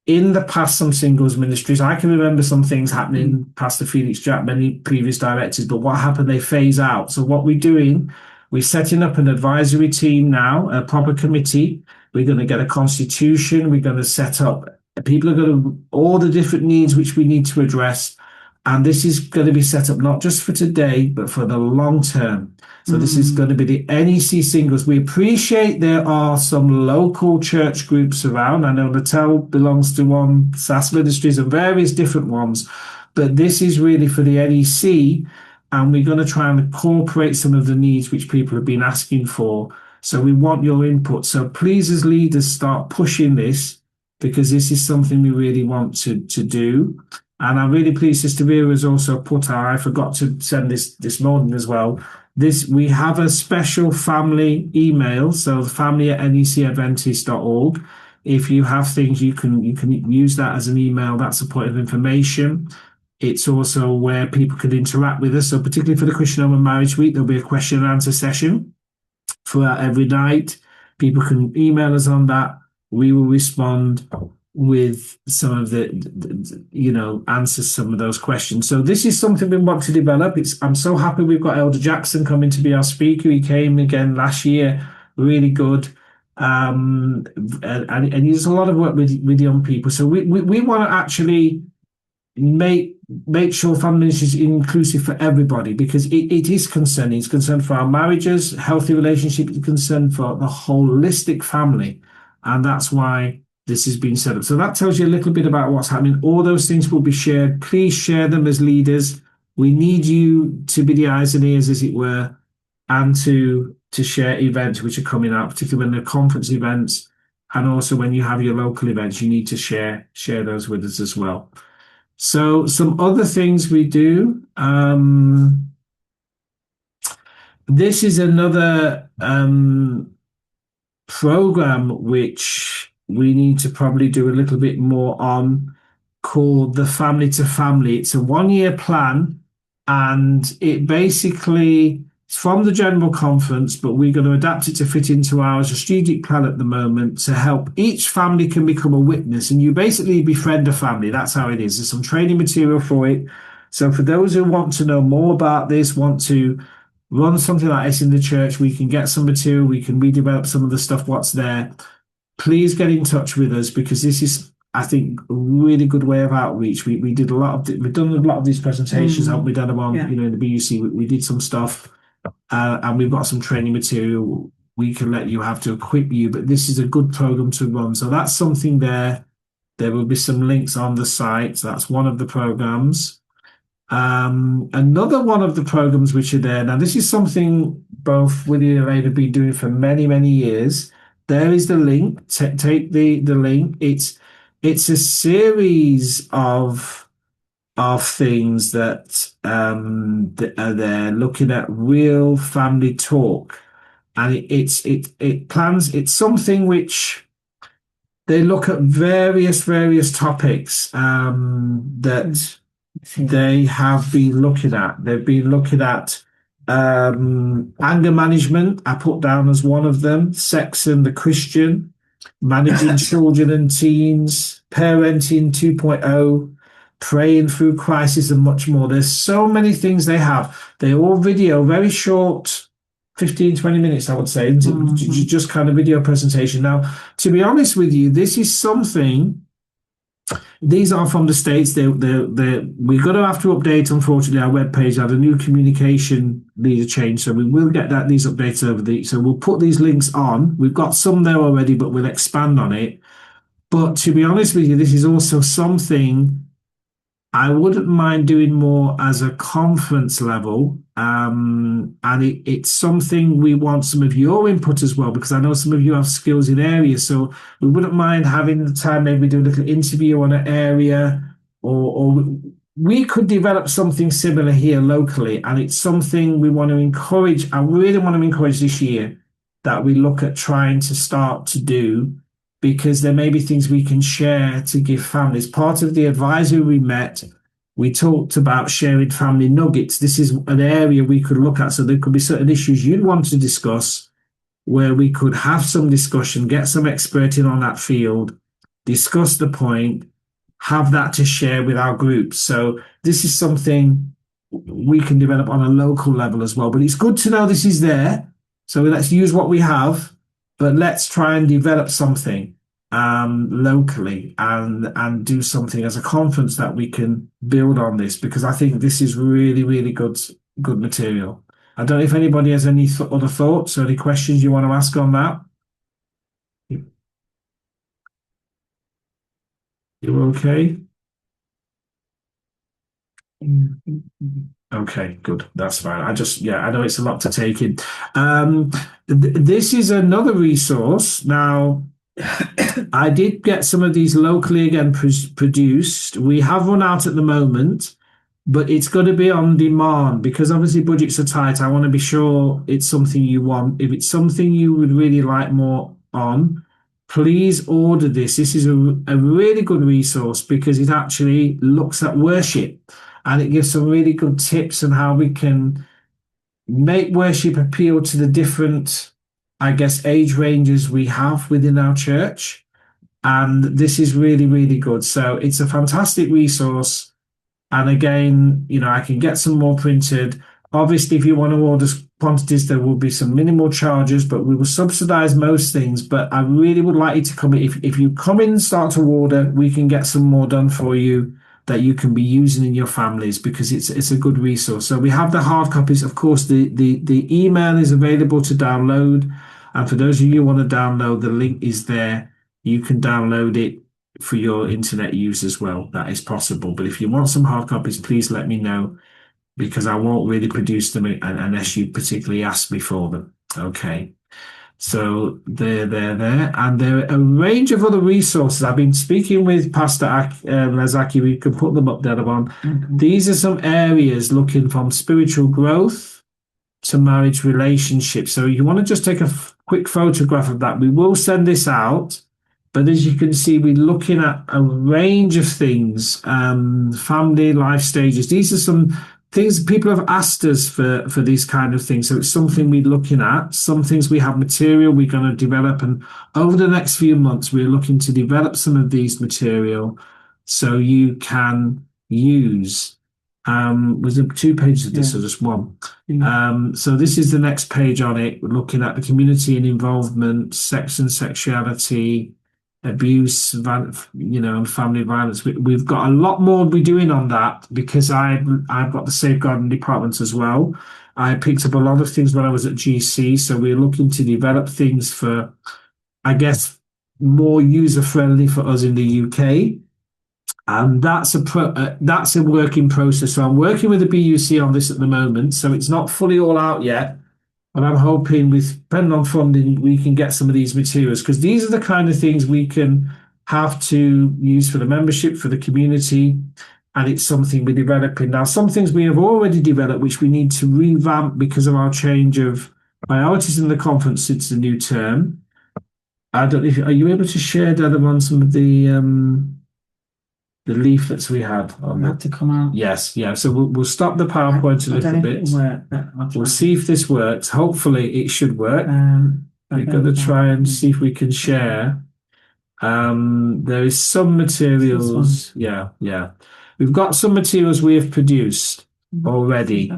in the past some singles ministries. I can remember some things happening, Pastor Felix Jack, many previous directors, but what happened, they phase out. So what we're doing, we're setting up an advisory team now, a proper committee. We're going to get a constitution. We're going to set up, people are going to, all the different needs which we need to address. And this is going to be set up not just for today, but for the long term. So this is going to be the NEC singles. We appreciate there are some local church groups around. I know Natal belongs to one, SAS Ministries, and various different ones. But this is really for the NEC. And we're going to try and incorporate some of the needs which people have been asking for. So we want your input. So please, as leaders, start pushing this, because this is something we really want to do. And I'm really pleased Sister Vera has also put I forgot to send this morning as well. We have a special family email, so family@necadventist.org. If you have things, you can use that as an email. That's a point of information. It's also where people can interact with us. So particularly for the Christian Home and Marriage Week, there'll be a question and answer session throughout every night. People can email us on that. We will respond with some of the answers some of those questions. So this is something we want to develop. I'm so happy we've got Elder Jackson coming to be our speaker. He came again last year, really good. And he does a lot of work with young people. So we want to actually make sure family ministry is inclusive for everybody, because it is concerning. It's concerned for our marriages, healthy relationships, it's concerned for the holistic family. And that's why this has been set up. So that tells you a little bit about what's happening. All those things will be shared. Please share them as leaders. We need you to be the eyes and ears, as it were, and to share events which are coming out, particularly when they're conference events, and also when you have your local events, you need to share those with us as well. So some other things we do. This is another program which we need to probably do a little bit more on, called the Family to Family. It's a 1-year plan, and it basically It's from the General Conference, but we're going to adapt it to fit into our strategic plan at the moment to help each family can become a witness. And you basically befriend a family. That's how it is. There's some training material for it. So for those who want to know more about this, want to run something like this in the church, we can get some material. We can redevelop some of the stuff what's there. Please get in touch with us, because this is, I think, a really good way of outreach. We've done a lot of these presentations. Haven't we done them on, in the BUC? We did some stuff. And we've got some training material we can let you have to equip you, but this is a good program to run. So that's something there. There will be some links on the site. So that's one of the programs. Another one of the programs which are there. Now, this is something both Willie and Elaine have been doing for many, many years. There is the link. Take the link. It's a series of things that are there, looking at real family talk, and it's something which they look at various topics that they have been looking at. They've been looking at anger management. I put down as one of them. Sex and the Christian, managing children and teens, parenting 2.0. Praying through crisis, and much more. There's so many things they have. They're all video, very short, 15, 20 minutes, I would say, just kind of video presentation. Now, to be honest with you, this is something, these are from the States. We're going to have to update, unfortunately, our webpage. I had a new communication leader change, so we will get these updates over so we'll put these links on. We've got some there already, but we'll expand on it. But to be honest with you, this is also something I wouldn't mind doing more as a conference level, and it's something we want some of your input as well, because I know some of you have skills in areas, so we wouldn't mind having the time, maybe do a little interview on an area, or we could develop something similar here locally, and it's something we want to encourage. I really want to encourage this year that we look at trying to start to do, because there may be things we can share to give families. Part of the advisory we met, we talked about sharing family nuggets. This is an area we could look at. So there could be certain issues you'd want to discuss where we could have some discussion, get some expert in on that field, discuss the point, have that to share with our groups. So this is something we can develop on a local level as well. But it's good to know this is there. So let's use what we have, but let's try and develop something locally and do something as a conference that we can build on this, because I think this is really, really good material. I don't know if anybody has any other thoughts or any questions you want to ask on that. You okay? Okay, good. That's fine. I know it's a lot to take in. This is another resource. Now, I did get some of these locally again produced. We have one out at the moment, but it's going to be on demand, because obviously budgets are tight. I want to be sure it's something you want. If it's something you would really like more on, please order this. This is a really good resource, because it actually looks at worship, and it gives some really good tips on how we can make worship appeal to the different, I guess, age ranges we have within our church. And this is really, really good. So it's a fantastic resource. And again, I can get some more printed. Obviously, if you want to order quantities, there will be some minimal charges, but we will subsidize most things. But I really would like you to come in. If you come in and start to order, we can get some more done for you that you can be using in your families, because it's a good resource. So we have the hard copies. Of course, the email is available to download. And for those of you who want to download, the link is there. You can download it for your internet use as well. That is possible. But if you want some hard copies, please let me know, because I won't really produce them unless you particularly ask me for them. Okay. So they're there. And there are a range of other resources. I've been speaking with Pastor Lazaki. We can put them up there on. Mm-hmm. These are some areas looking from spiritual growth to marriage relationships. So you want to just take a quick photograph of that. We will send this out. But as you can see, we're looking at a range of things, family life stages. These are some things people have asked us for these kind of things. So it's something we're looking at. Some things we have material we're going to develop, and over the next few months we're looking to develop some of these material so you can use. Was there 2 pages of this or just one? So this is the next page on it. We're looking at the community and involvement, sex and sexuality, abuse, and family violence. We've got a lot more we're doing on that because I've got the safeguarding department as well. I picked up a lot of things when I was at GC, so we're looking to develop things for, I guess, more user friendly for us in the UK. And that's a work in process. So I'm working with the BUC on this at the moment. So it's not fully all out yet. And I'm hoping, depending on funding, we can get some of these materials, because these are the kind of things we can have to use for the membership, for the community, and it's something we're developing. Now, some things we have already developed, which we need to revamp because of our change of priorities in the conference since the new term. I don't know if, are you able to share, Adam, on some of the leaflets we had on Had to come out. Yes, yeah. So we'll stop the PowerPoint a little bit. We'll see if this works. Hopefully, it should work. We're going to try and see if we can share. There is some materials. Yeah. We've got some materials we have produced already.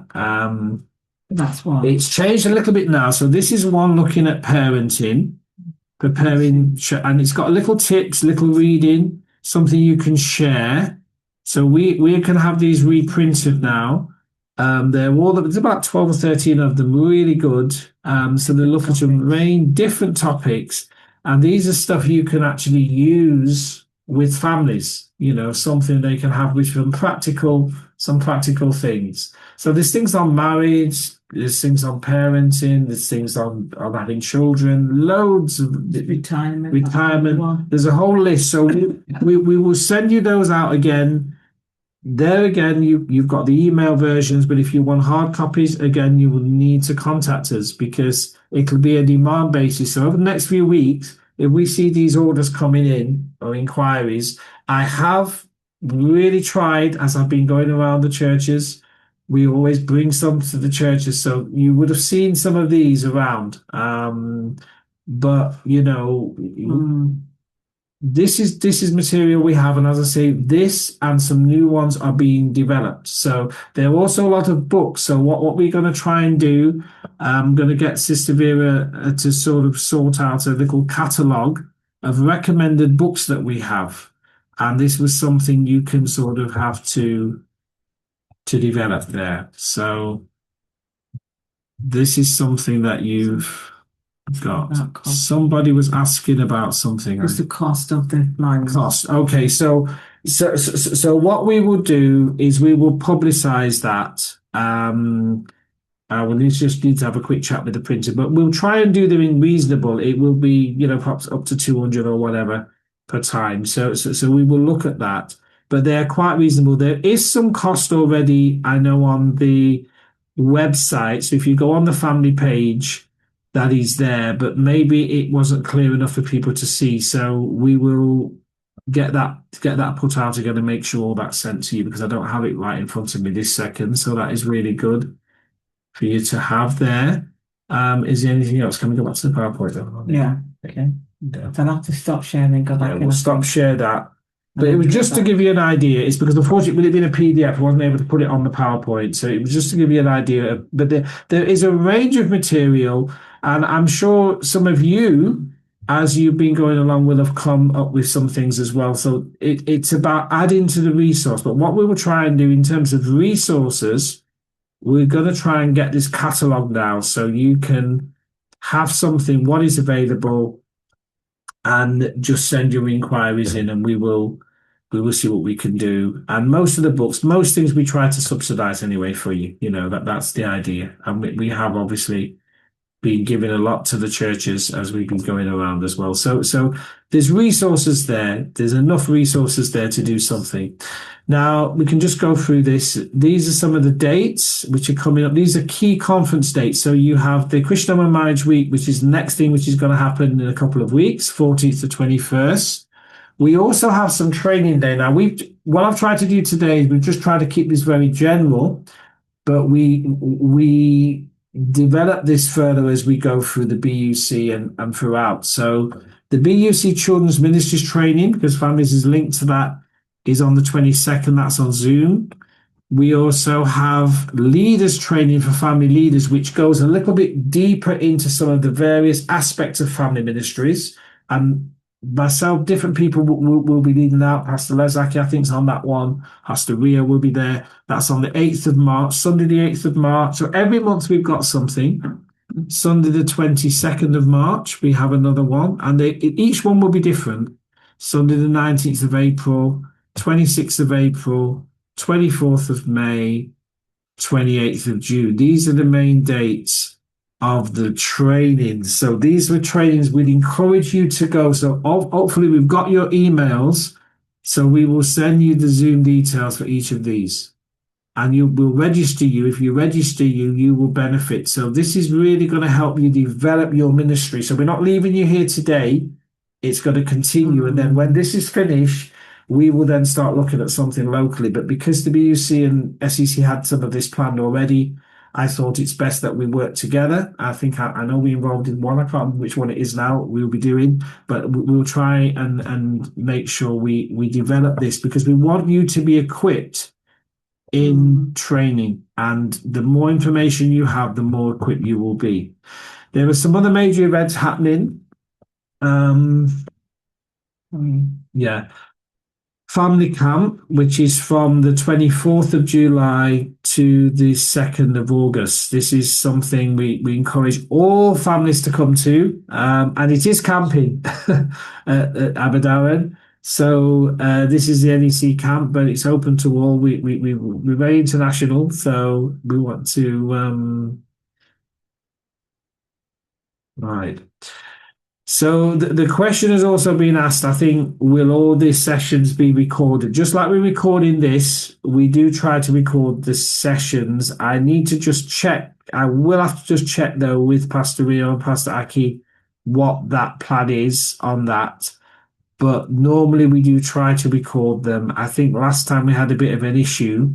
That's one. It's changed a little bit now. So this is one looking at parenting, preparing, and it's got little tips, little reading, something you can share. So we can have these reprinted now. There's about 12 or 13 of them, really good. So they look at a range different topics, and these are stuff you can actually use with families. Something they can have with them, some practical things. So there's things on marriage, there's things on parenting, there's things on having children, loads of retirement. There's a whole list. So we will send you those out again. There again, you've got the email versions, but if you want hard copies, again, you will need to contact us because it'll be a demand basis. So over the next few weeks, if we see these orders coming in or inquiries, I have really tried, as I've been going around the churches, we always bring some to the churches. So you would have seen some of these around. But this is material we have, and as I say, this and some new ones are being developed. So there are also a lot of books. So what we're going to try and do, I'm going to get Sister Vera to sort of sort out a little catalogue of recommended books that we have, and this was something you can sort of have to develop there. So this is something that you've got. Somebody was asking about something. What's the cost of the line? Cost. Okay, so what we will do is we will publicize that. We'll just need to have a quick chat with the printer, but we'll try and do them in reasonable. It will be, perhaps up to 200 or whatever per time. So we will look at that, but they're quite reasonable. There is some cost already, I know, on the website. So if you go on the family page, that is there, but maybe it wasn't clear enough for people to see. So we will get that put out again and make sure that's sent to you, because I don't have it right in front of me this second. So that is really good for you to have there. Is there anything else? Can we go back to the PowerPoint? Yeah. Okay. I'll have to stop sharing and go back. We'll stop share that. But it was just to give you an idea. It's because unfortunately, with it being a PDF, I wasn't able to put it on the PowerPoint. So it was just to give you an idea. But there is a range of material, and I'm sure some of you, as you've been going along, will have come up with some things as well. So it's about adding to the resource. But what we will try and do in terms of resources, we're going to try and get this catalogue now so you can have something, what is available, and just send your inquiries in, and we will see what we can do. And most of the books, most things we try to subsidize anyway for you. That's the idea. And we have obviously been giving a lot to the churches as we've been going around as well. So there's resources there. There's enough resources there to do something. Now we can just go through this. These are some of the dates which are coming up. These are key conference dates. So you have the Christian Home and Marriage Week, which is the next thing, which is going to happen in a couple of weeks, 14th to 21st. We also have some training day. Now what I've tried to do today is we've just tried to keep this very general. but we develop this further as we go through the BUC and throughout. So the BUC Children's Ministries training, because families is linked to that, is on the 22nd. That's on Zoom. We also have leaders training for family leaders, which goes a little bit deeper into some of the various aspects of family ministries. And myself, different people will be leading out. Pastor Lezaki, I think, is on that one. Pastor Ria will be there. That's on the 8th of March, Sunday the 8th of March. So every month we've got something. Sunday the 22nd of March, we have another one. And each one will be different. Sunday the 19th of April, 26th of April, 24th of May, 28th of June. These are the main dates of the trainings. So these were trainings we'd encourage you to go. So hopefully we've got your emails. So we will send you the Zoom details for each of these. And we'll register you. If you register you will benefit. So this is really going to help you develop your ministry. So we're not leaving you here today. It's going to continue. And then when this is finished, we will then start looking at something locally. But because the BUC and SEC had some of this planned already, I thought it's best that we work together. I think I know we're involved in one. I can't remember which one it is now we'll be doing, but we'll try and make sure we develop this, because we want you to be equipped in training. And the more information you have, the more equipped you will be. There are some other major events happening. Family Camp, which is from the 24th of July to the 2nd of August. This is something we encourage all families to come to, and it is camping at Aberdowen. So this is the NEC camp, but it's open to all. We're very international, so we want to right. So the question has also been asked, I think, will all these sessions be recorded? Just like we're recording this, we do try to record the sessions. I need to just check. I will have to just check, though, with Pastor Rio and Pastor Aki, what that plan is on that. But normally we do try to record them. I think last time we had a bit of an issue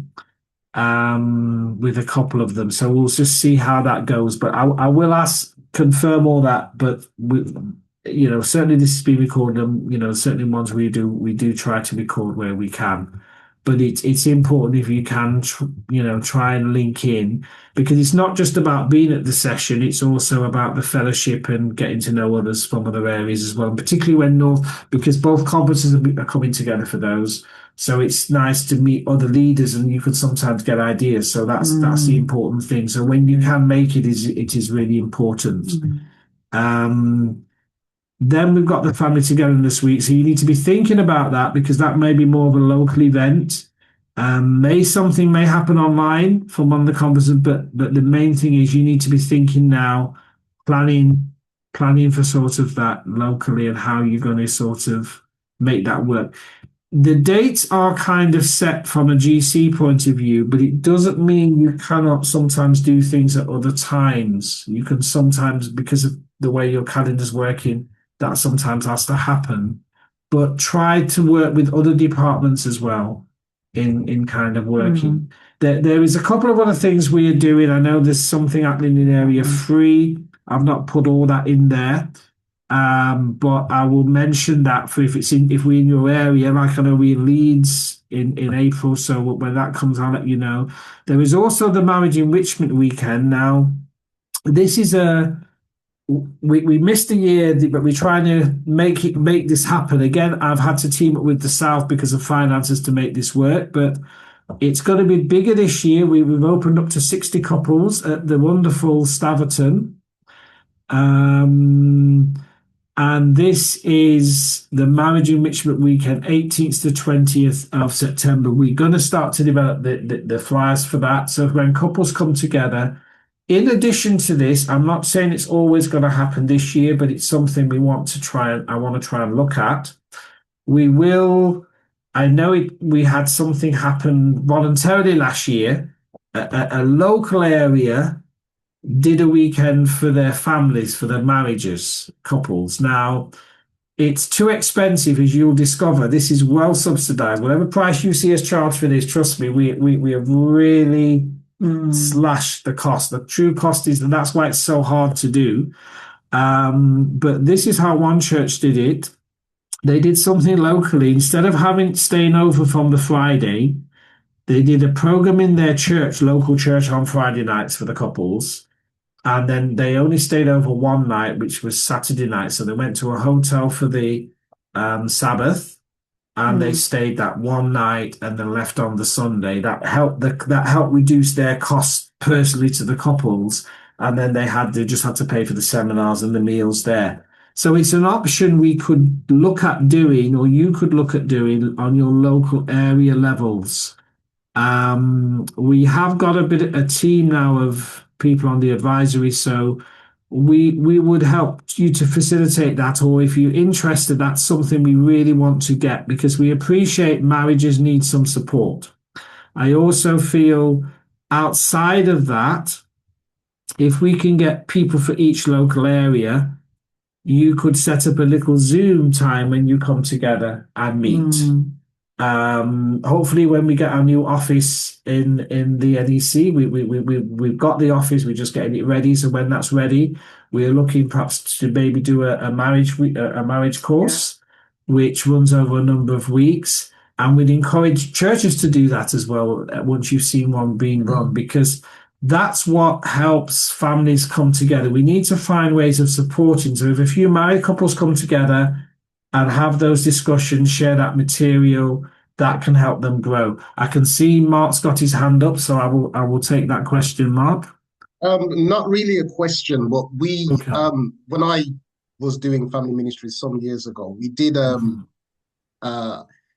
with a couple of them. So we'll just see how that goes. But I will confirm all that, but certainly this has been recorded. Certainly ones we do try to record where we can. But it's important if you can, try and link in, because it's not just about being at the session. It's also about the fellowship and getting to know others from other areas as well. And particularly because both conferences are coming together for those. So it's nice to meet other leaders, and you can sometimes get ideas. So that's the important thing. So when you can make it, it is really important. Then we've got the family together this week. So you need to be thinking about that, because that may be more of a local event. Something may happen online from one of the conferences, but the main thing is you need to be thinking now, planning for sort of that locally and how you're going to sort of make that work. The dates are kind of set from a GC point of view, but it doesn't mean you cannot sometimes do things at other times. You can sometimes, because of the way your calendar's working, that sometimes has to happen. But try to work with other departments as well in kind of working. There is a couple of other things we are doing. I know there's something happening in Area 3. I've not put all that in there. But I will mention that for if we're in your area, like I know we're in Leeds in April, so when that comes, I'll let you know. There is also the Marriage Enrichment Weekend. Now, this is we missed a year, but we're trying to make this happen. Again, I've had to team up with the South because of finances to make this work, but it's going to be bigger this year. We've opened up to 60 couples at the wonderful Staverton. And this is the Marriage Enrichment Weekend, 18th to 20th of September. We're going to start to develop the flyers for that. So when couples come together, in addition to this, I'm not saying it's always going to happen this year, but it's something I want to try and look at. I know we had something happen voluntarily last year. A local area did a weekend for their families, for their marriages, couples. Now, it's too expensive, as you'll discover. This is well subsidized. Whatever price you see us charge for this, trust me, we have really slash the cost. The true cost is, and that's why it's so hard to do. But this is how one church did it. They did something locally. Instead of staying over from the Friday, they did a program in their church, local church, on Friday nights for the couples. And then they only stayed over one night, which was Saturday night. So they went to a hotel for the Sabbath, and they stayed that one night and then left on the Sunday. That helped reduce their costs personally to the couples. And then they just had to pay for the seminars and the meals there. So it's an option we could look at doing, or you could look at doing on your local area levels. We have got a team now of people on the advisory, so we would help you to facilitate that, or if you're interested, that's something we really want to get, because we appreciate marriages need some support. I also feel outside of that, if we can get people for each local area, you could set up a little Zoom time when you come together and meet. Hopefully when we get our new office in the NEC, we've got the office, we're just getting it ready. So when that's ready, we're looking perhaps to maybe do a marriage course, which runs over a number of weeks. And we'd encourage churches to do that as well once you've seen one being run, because that's what helps families come together. We need to find ways of supporting. So if a few married couples come together and have those discussions, share that material, that can help them grow. I can see Mark's got his hand up, so I will take that question, Mark. Not really a question, but when I was doing family ministries some years ago, we did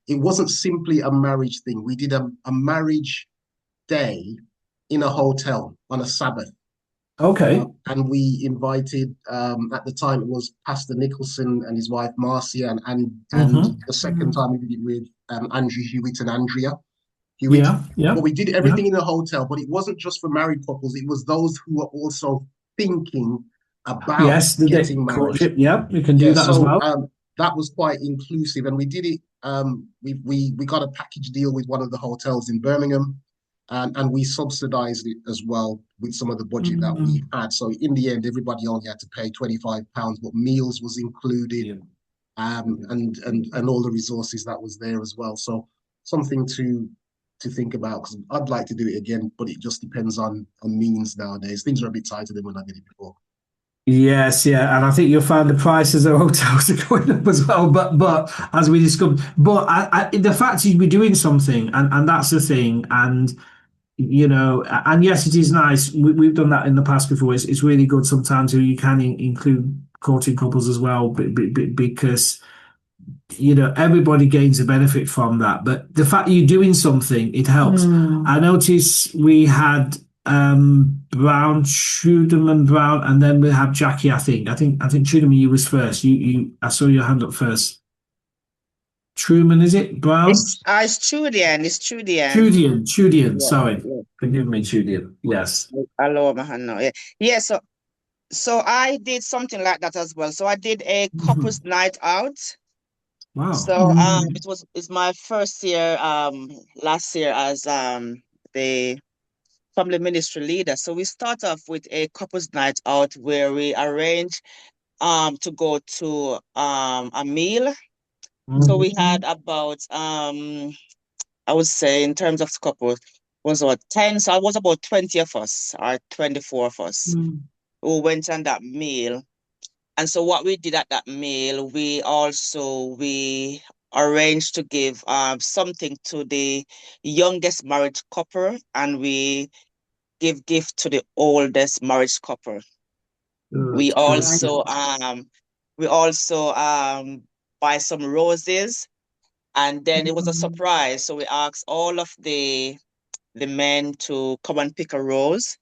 it wasn't simply a marriage thing. We did a marriage day in a hotel on a Sabbath. Okay. And we invited, at the time it was Pastor Nicholson and his wife Marcia, and the second time we did it with Andrew Hewitt and Andrea Hewitt. But we did everything in a hotel, but it wasn't just for married couples. It was those who were also thinking about getting married. Yeah, you can do that as well. That was quite inclusive, and we did it. We got a package deal with one of the hotels in Birmingham. And we subsidized it as well with some of the budget that we had. So in the end, everybody only had to pay £25, but meals was included, and all the resources that was there as well. So something to think about, because I'd like to do it again, but it just depends on means nowadays. Things are a bit tighter than when I did it before. Yes, yeah, and I think you'll find the prices of hotels are going up as well. But as we discovered, the fact is we're doing something, and that's the thing, and. And yes, it is nice. We've done that in the past before. It's really good sometimes you can include courting couples as well, because everybody gains a benefit from that. But the fact that you're doing something, it helps. I noticed we had Brown, Trudeman, Brown, and then we have Jackie. I think Trudeman, you was first. I saw your hand up first. Truman, is it? Brown? It's Trudian. It's Trudian. Trudian. Sorry. Forgive me, Trudian. Yes. Hello, Mahano. Yeah. So I did something like that as well. So I did a couples night out. Wow. So it's my first year, last year as the family ministry leader. So we start off with a couples night out where we arrange to go to a meal. So we had about I would say in terms of couples was about 10, so it was about 20 of us or 24 of us who went on that meal. And so what we did at that meal, we arranged to give something to the youngest married couple, and we give gift to the oldest married couple. We also buy some roses, and then it was a surprise. So we asked all of the men to come and pick a rose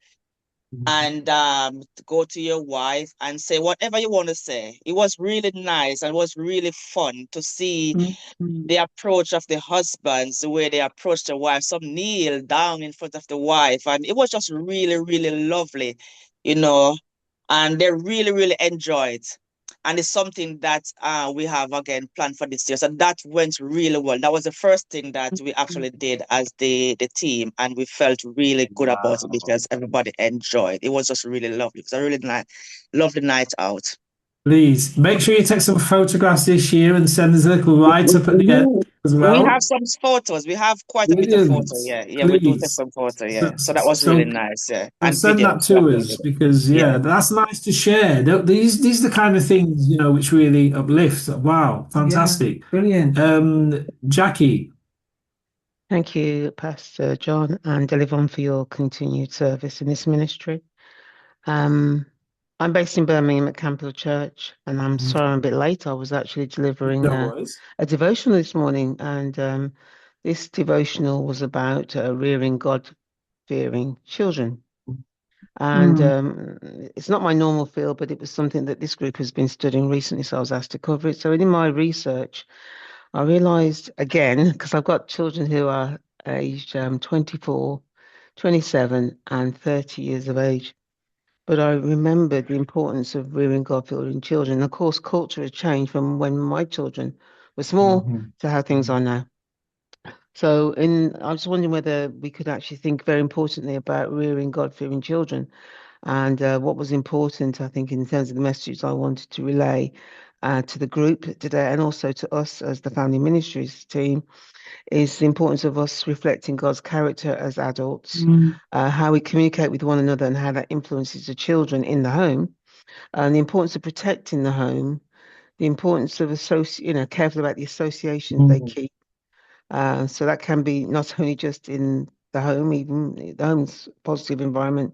and go to your wife and say whatever you want to say. It was really nice, and it was really fun to see the approach of the husbands, the way they approached the wife. Some kneel down in front of the wife, and it was just really, really lovely, and they really, really enjoyed it. And it's something that we have again planned for this year. So that went really well. That was the first thing that we actually did as the team, and we felt really good about it because everybody enjoyed. It was just really lovely. It was a really lovely night out. Please make sure you take some photographs this year and send us a little write-up at the end as well. We have some photos. We have quite a bit of photo. Yeah, we do take some photo. Yeah, so that was really nice. Yeah, and send that to us because that's nice to share. These are the kind of things which really uplift. Wow, fantastic, brilliant. Jackie. Thank you, Pastor John and Delivon, for your continued service in this ministry. I'm based in Birmingham at Campbell Church, and I'm sorry I'm a bit late. I was actually delivering a devotional this morning, and this devotional was about rearing God-fearing children. And it's not my normal field, but it was something that this group has been studying recently, so I was asked to cover it. So in my research, I realised again, because I've got children who are aged 24, 27 and 30 years of age. But I remembered the importance of rearing God-fearing children. Of course, culture has changed from when my children were small to how things are now. So I was wondering whether we could actually think very importantly about rearing God-fearing children. And what was important, I think, in terms of the messages I wanted to relay to the group today and also to us as the Family Ministries team is the importance of us reflecting God's character as adults, how we communicate with one another and how that influences the children in the home, and the importance of protecting the home, the importance of careful about the associations they keep. So that can be not only just in the home, even the home's positive environment,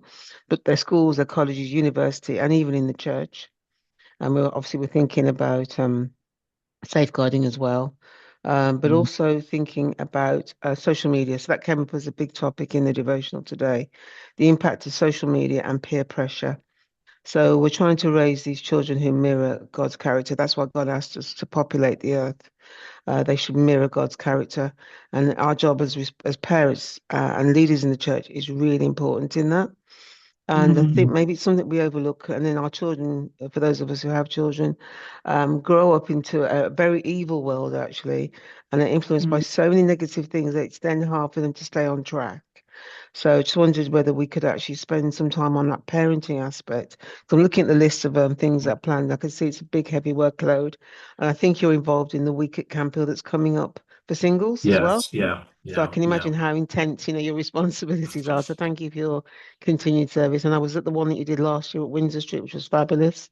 but their schools, their colleges, university, and even in the church. And we're thinking about safeguarding as well. But also thinking about social media. So that came up as a big topic in the devotional today, the impact of social media and peer pressure. So we're trying to raise these children who mirror God's character. That's why God asked us to populate the earth. They should mirror God's character. And our job as parents and leaders in the church is really important in that. And I think maybe it's something we overlook. And then our children, for those of us who have children, grow up into a very evil world, actually, and are influenced by so many negative things that it's then hard for them to stay on track. So I just wondered whether we could actually spend some time on that parenting aspect. So I'm looking at the list of things that are planned. I can see it's a big, heavy workload. And I think you're involved in the week at Camp Hill that's coming up for singles as well. So I can imagine how intense, your responsibilities are. So thank you for your continued service. And I was at the one that you did last year at Windsor Street, which was fabulous.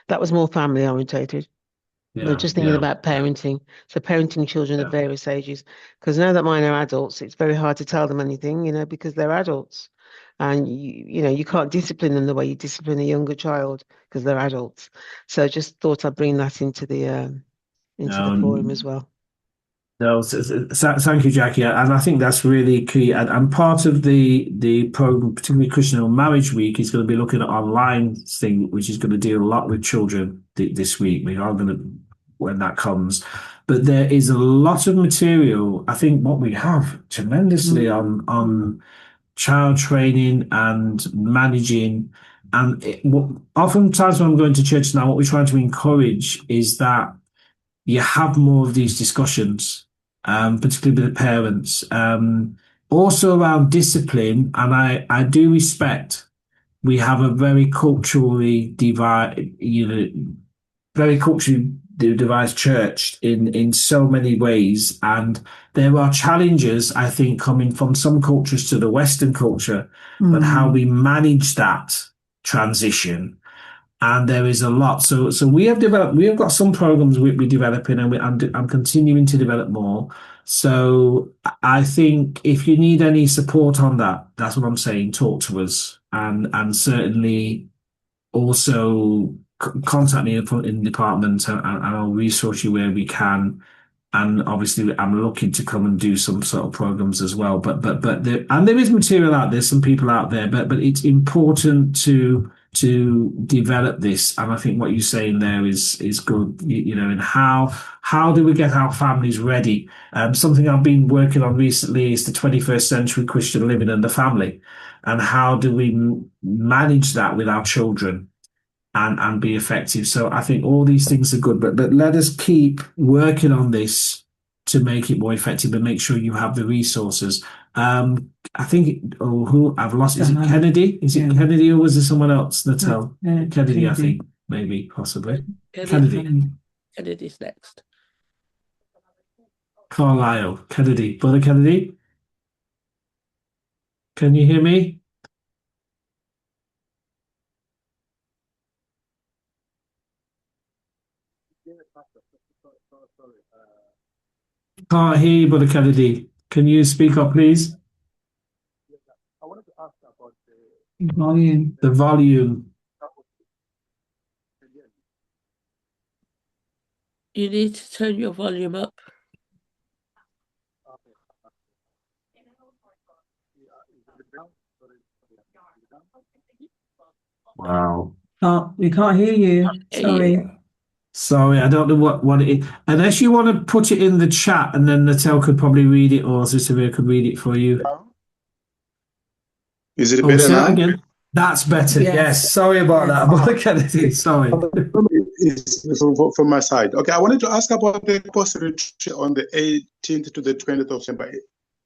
That was more family orientated. Just thinking about parenting. So parenting children at various ages. Because now that mine are adults, it's very hard to tell them anything, because they're adults. And, you can't discipline them the way you discipline a younger child because they're adults. So I just thought I'd bring that into the forum as well. No, thank you, Jackie, and I think that's really key. And part of the program, particularly Christian Marriage Week, is going to be looking at online thing, which is going to deal a lot with children this week. We are going to when that comes, but there is a lot of material. I think what we have tremendously on child training and managing, and oftentimes when I'm going to church now, what we're trying to encourage is that you have more of these discussions. Particularly with the parents, also around discipline. And I do respect we have a very culturally devised church in so many ways. And there are challenges, I think, coming from some cultures to the Western culture, but how we manage that transition. And there is a lot. So we have got some programs we're developing, and I'm continuing to develop more. So I think if you need any support on that, that's what I'm saying. Talk to us, and certainly also contact me in the department, and I'll resource you where we can. And obviously, I'm looking to come and do some sort of programs as well. But there is material out there, some people out there, but it's important to develop this. And I think what you're saying there is good, and how do we get our families ready? Something I've been working on recently is the 21st century Christian living and the family, and how do we manage that with our children? and be effective. So I think all these things are good, but let us keep working on this to make it more effective and make sure you have the resources. I think, who I've lost, is it Kennedy? Is it Kennedy, or was there someone else? Natal? Kennedy, I think, maybe, possibly. Kennedy. Kennedy's next. Carlisle, Kennedy. Brother Kennedy? Can you hear me? Can't hear you, Brother Kennedy. Can you speak up, please? I wanted to ask about the volume. The volume. You need to turn your volume up. Wow. Oh, we can't hear you. Sorry. Sorry, I don't know what it is. Unless you want to put it in the chat, and then Natel could probably read it, or Sister could read it for you. Is it better now? Again. That's better. Yes. Sorry about that. Brother Kennedy. Sorry. From my side. Okay, I wanted to ask about the post retreat on the 18th to the 20th of September.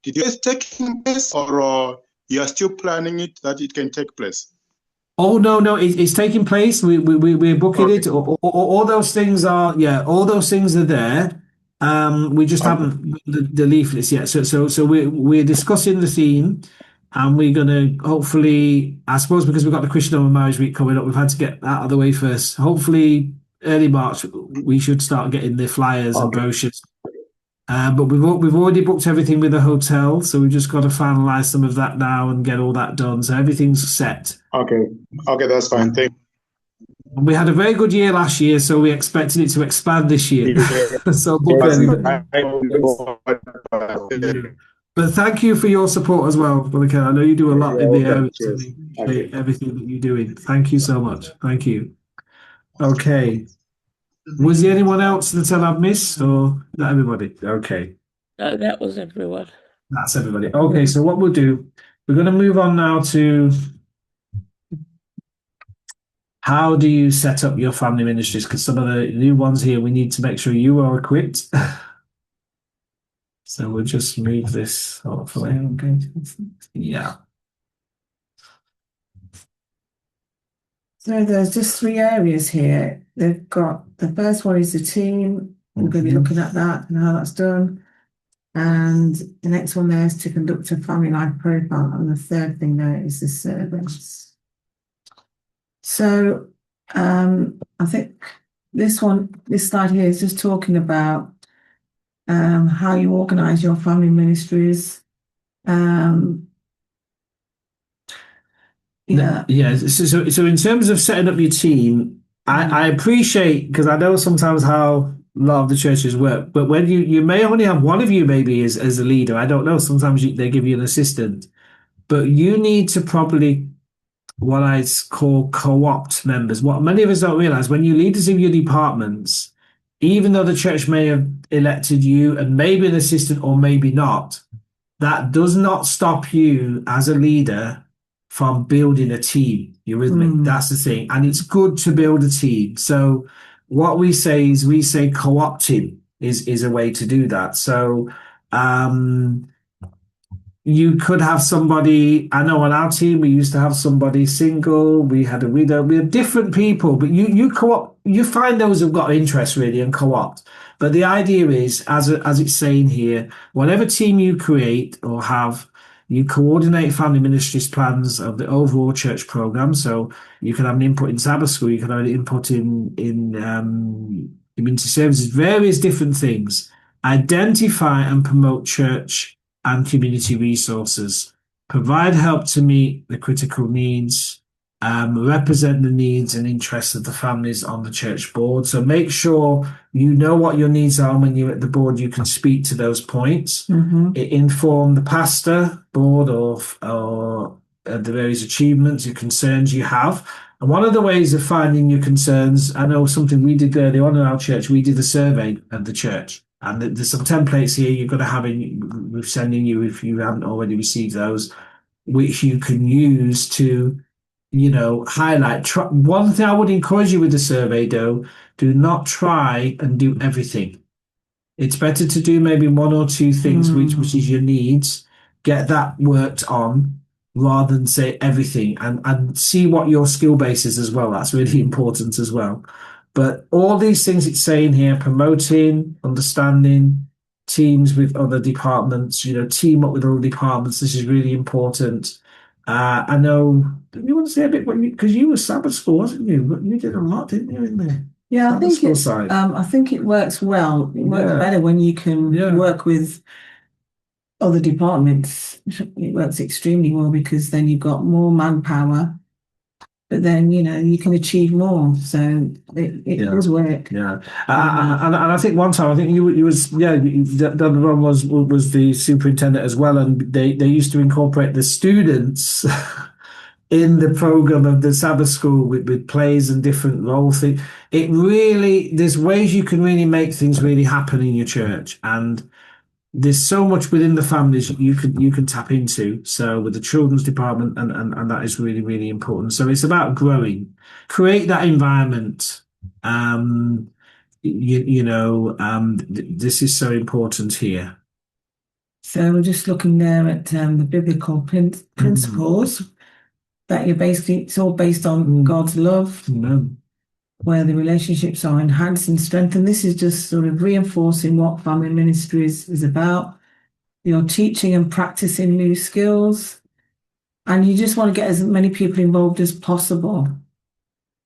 Did you guys taking place, or you are still planning it that it can take place? Oh no, it's taking place. We're booking it. All those things are all those things are there. We just haven't the leaflets yet. So we're discussing the theme, and we're gonna hopefully, I suppose, because we've got the Christian Home and Marriage Week coming up, we've had to get that out of the way first. Hopefully, early March we should start getting the flyers and brochures. But we've already booked everything with the hotel, so we've just got to finalize some of that now and get all that done. So everything's set. Okay, that's fine. Thank you. And we had a very good year last year, so we expected it to expand this year. So book everybody. But thank you for your support as well, Brother Ken. I know you do a lot in the area to everything that you're doing. Thank you so much. Thank you. Okay. Was there anyone else that I've missed, or is that everybody? Okay. No, that was everyone. That's everybody. Okay, so what we'll do, we're going to move on now to how do you set up your family ministries? Because some of the new ones here, we need to make sure you are equipped. So we'll just move this, hopefully. Yeah. So there's just 3 areas here. They've got, the first one is the team. We're going to be looking at that and how that's done. And the next one there is to conduct a family life profile. And the third thing there is the servants. So I think this slide here is just talking about how you organize your family ministries. So in terms of setting up your team, I appreciate, because I know sometimes how a lot of the churches work, but when you may only have one of you maybe as a leader. I don't know. Sometimes they give you an assistant, but you need to probably what I call co-opt members. What many of us don't realize, when you leaders of your departments, even though the church may have elected you and maybe an assistant or maybe not, that does not stop you as a leader from building a team. You're with me? That's the thing. And it's good to build a team. So what we say is co-opting is a way to do that. So you could have somebody, I know on our team, we used to have somebody single, we had a widow, we had different people, but you co-opt, you find those who've got interest really and co-opt. But the idea is, as it's saying here, whatever team you create or have, you coordinate family ministries plans of the overall church program. So you can have an input in Sabbath school, you can have an input in community services, various different things. Identify and promote church and community resources, provide help to meet the critical needs, represent the needs and interests of the families on the church board. So make sure you know what your needs are. When you're at the board, you can speak to those points. Inform the pastor, board, or the various achievements or concerns you have. And one of the ways of finding your concerns, I know something we did early on in our church, we did a survey of the church. And there's some templates here you've got to have we're sending you if you haven't already received those, which you can use to highlight. One thing I would encourage you with the survey, though, do not try and do everything. It's better to do maybe one or two things, which is your needs, get that worked on, rather than say everything, and see what your skill base is as well. That's really important as well. But all these things it's saying here, promoting, understanding, teams with other departments, team up with other departments. This is really important. I know, you want to say a bit, because you were Sabbath school, wasn't you? But you did a lot, didn't you, in there? Yeah, I think it works well. It works better when you can work with other departments. It works extremely well because then you've got more manpower, but then you can achieve more. So it does work. Yeah, and I think one time, I think you was the other one was the superintendent as well, and they used to incorporate the students in the program of the Sabbath school with plays and different role things. It really, there's ways you can really make things really happen in your church, and there's so much within the families you can tap into. So with the children's department, and that is really, really important. So it's about growing, create that environment. This is so important here. So we're just looking there at the biblical principles. That it's all based on God's love, where the relationships are enhanced and strengthened. This is just sort of reinforcing what family ministries is about. You're teaching and practicing new skills, and you just want to get as many people involved as possible.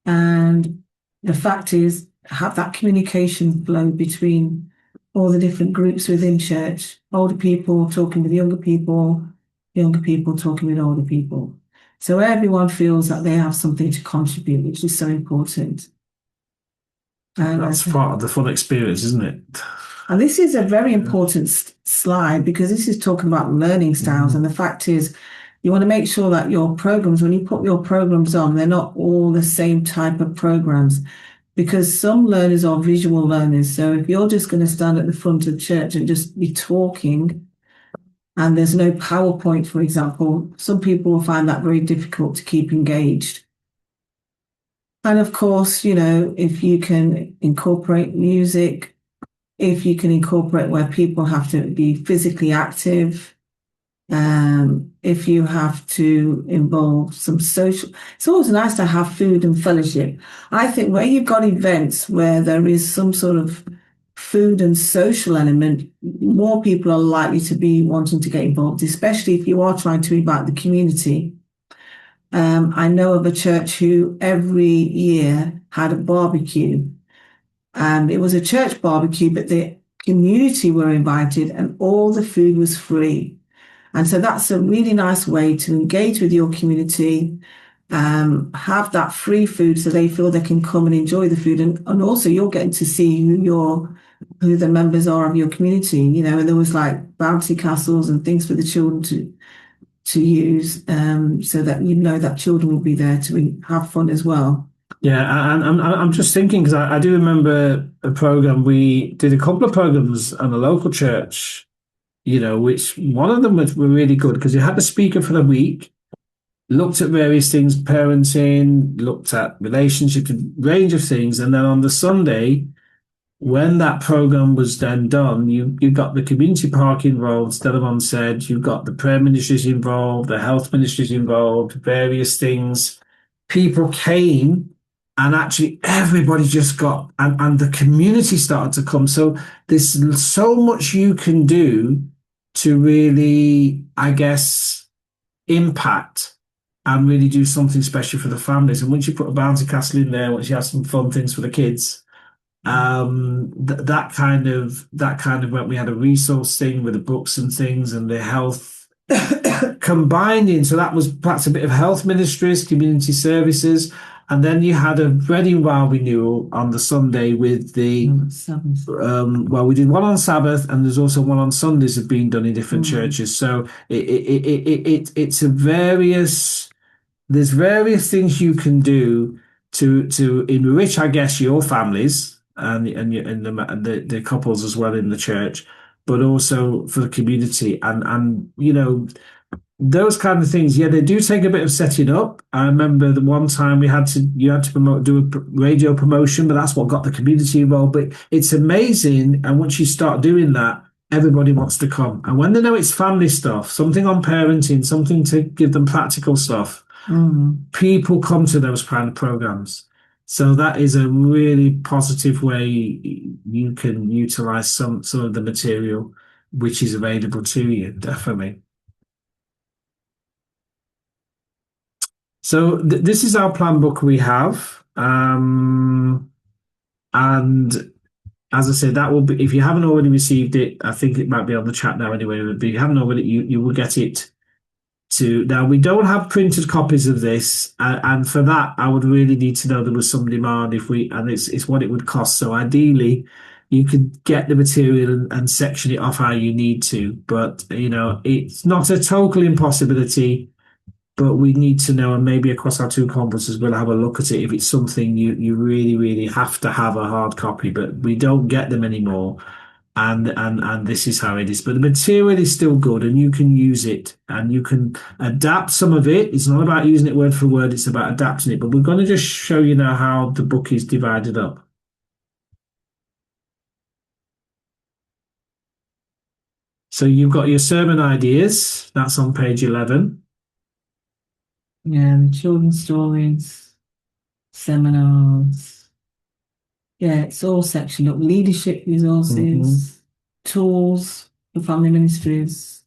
And the fact is, have that communication flow between all the different groups within church, older people talking with younger people talking with older people. So everyone feels that they have something to contribute, which is so important. And that's part of the fun experience, isn't it? And this is a very important slide because this is talking about learning styles. And the fact is, you want to make sure that your programs, when you put your programs on, they're not all the same type of programs, because some learners are visual learners. So if you're just going to stand at the front of church and just be talking, and there's no PowerPoint, for example, some people will find that very difficult to keep engaged. And of course, if you can incorporate music, if you can incorporate where people have to be physically active, if you have to involve some social, it's always nice to have food and fellowship. I think where you've got events where there is some sort of food and social element, more people are likely to be wanting to get involved, especially if you are trying to invite the community. I know of a church who every year had a barbecue, and it was a church barbecue, but the community were invited and all the food was free. And so that's a really nice way to engage with your community, have that free food so they feel they can come and enjoy the food. And also you're getting to see who the members are of your community, and there was like bouncy castles and things for the children to use, so that that children will be there to have fun as well. Yeah, and I'm just thinking, because I do remember a program, we did a couple of programs on a local church, which one of them were really good because you had the speaker for the week, looked at various things, parenting, looked at relationships, a range of things, and then on the Sunday, when that program was then done, you got the community park involved, Stellamon said, you got the prayer ministries involved, the health ministries involved, various things. People came, and actually everybody just got, and the community started to come. So there's so much you can do to really, I guess, impact and really do something special for the families. And once you put a bouncy castle in there, once you have some fun things for the kids, that kind of when we had a resource thing with the books and things and the health combining. So that was perhaps a bit of health ministries, community services, and then you had a wedding vow renewal on the Sunday with the we did one on Sabbath, and there's also one on Sundays have been done in different churches. So it's there's various things you can do to enrich, I guess, your families and the couples as well in the church, but also for the community. And those kind of things, yeah, they do take a bit of setting up. I remember the one time you had to do a radio promotion, but that's what got the community involved. But it's amazing, and once you start doing that, everybody wants to come. And when they know it's family stuff, something on parenting, something to give them practical stuff, people come to those kind of programs. So that is a really positive way you can utilize some of the material which is available to you, definitely. So this is our plan book we have. And as I said, that will be, if you haven't already received it, I think it might be on the chat now anyway, but if you haven't already, you will get it to, now we don't have printed copies of this. And for that, I would really need to know there was some demand and it's what it would cost. So ideally, you could get the material and section it off how you need to, but it's not a total impossibility. But we need to know, and maybe across our two conferences, we'll have a look at it if it's something you really, really have to have a hard copy, but we don't get them anymore. And this is how it is. But the material is still good and you can use it and you can adapt some of it. It's not about using it word for word, it's about adapting it. But we're going to just show you now how the book is divided up. So you've got your sermon ideas, that's on page 11. Yeah, the children's stories, seminars. Yeah, it's all sectioned up. Leadership resources, tools for family ministries,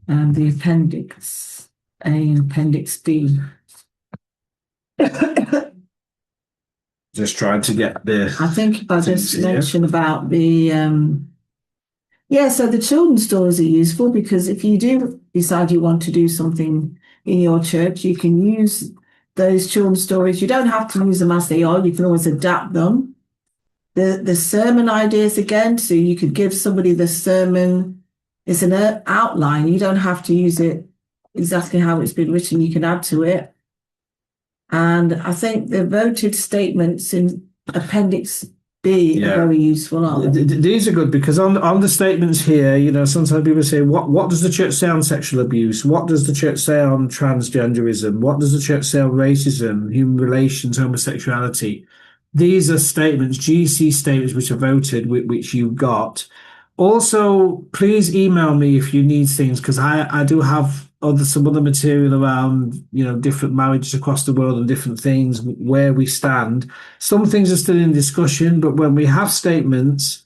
and the appendix A and appendix B. Just trying to get the... I think if I just mention about the... so the children's stories are useful because if you do decide you want to do something in your church, you can use those children's stories. You don't have to use them as they are. You can always adapt them. The sermon ideas again, so you could give somebody the sermon. It's an outline. You don't have to use it exactly how it's been written. You can add to it. And I think the voted statements in Appendix B are very useful, aren't they? These are good because on the statements here, sometimes people say, what does the church say on sexual abuse? What does the church say on transgenderism? What does the church say on racism, human relations, homosexuality? These are statements, GC statements, which are voted, which you got. Also, please email me if you need things because I do have some other material around, different marriages across the world and different things, where we stand. Some things are still in discussion, but when we have statements,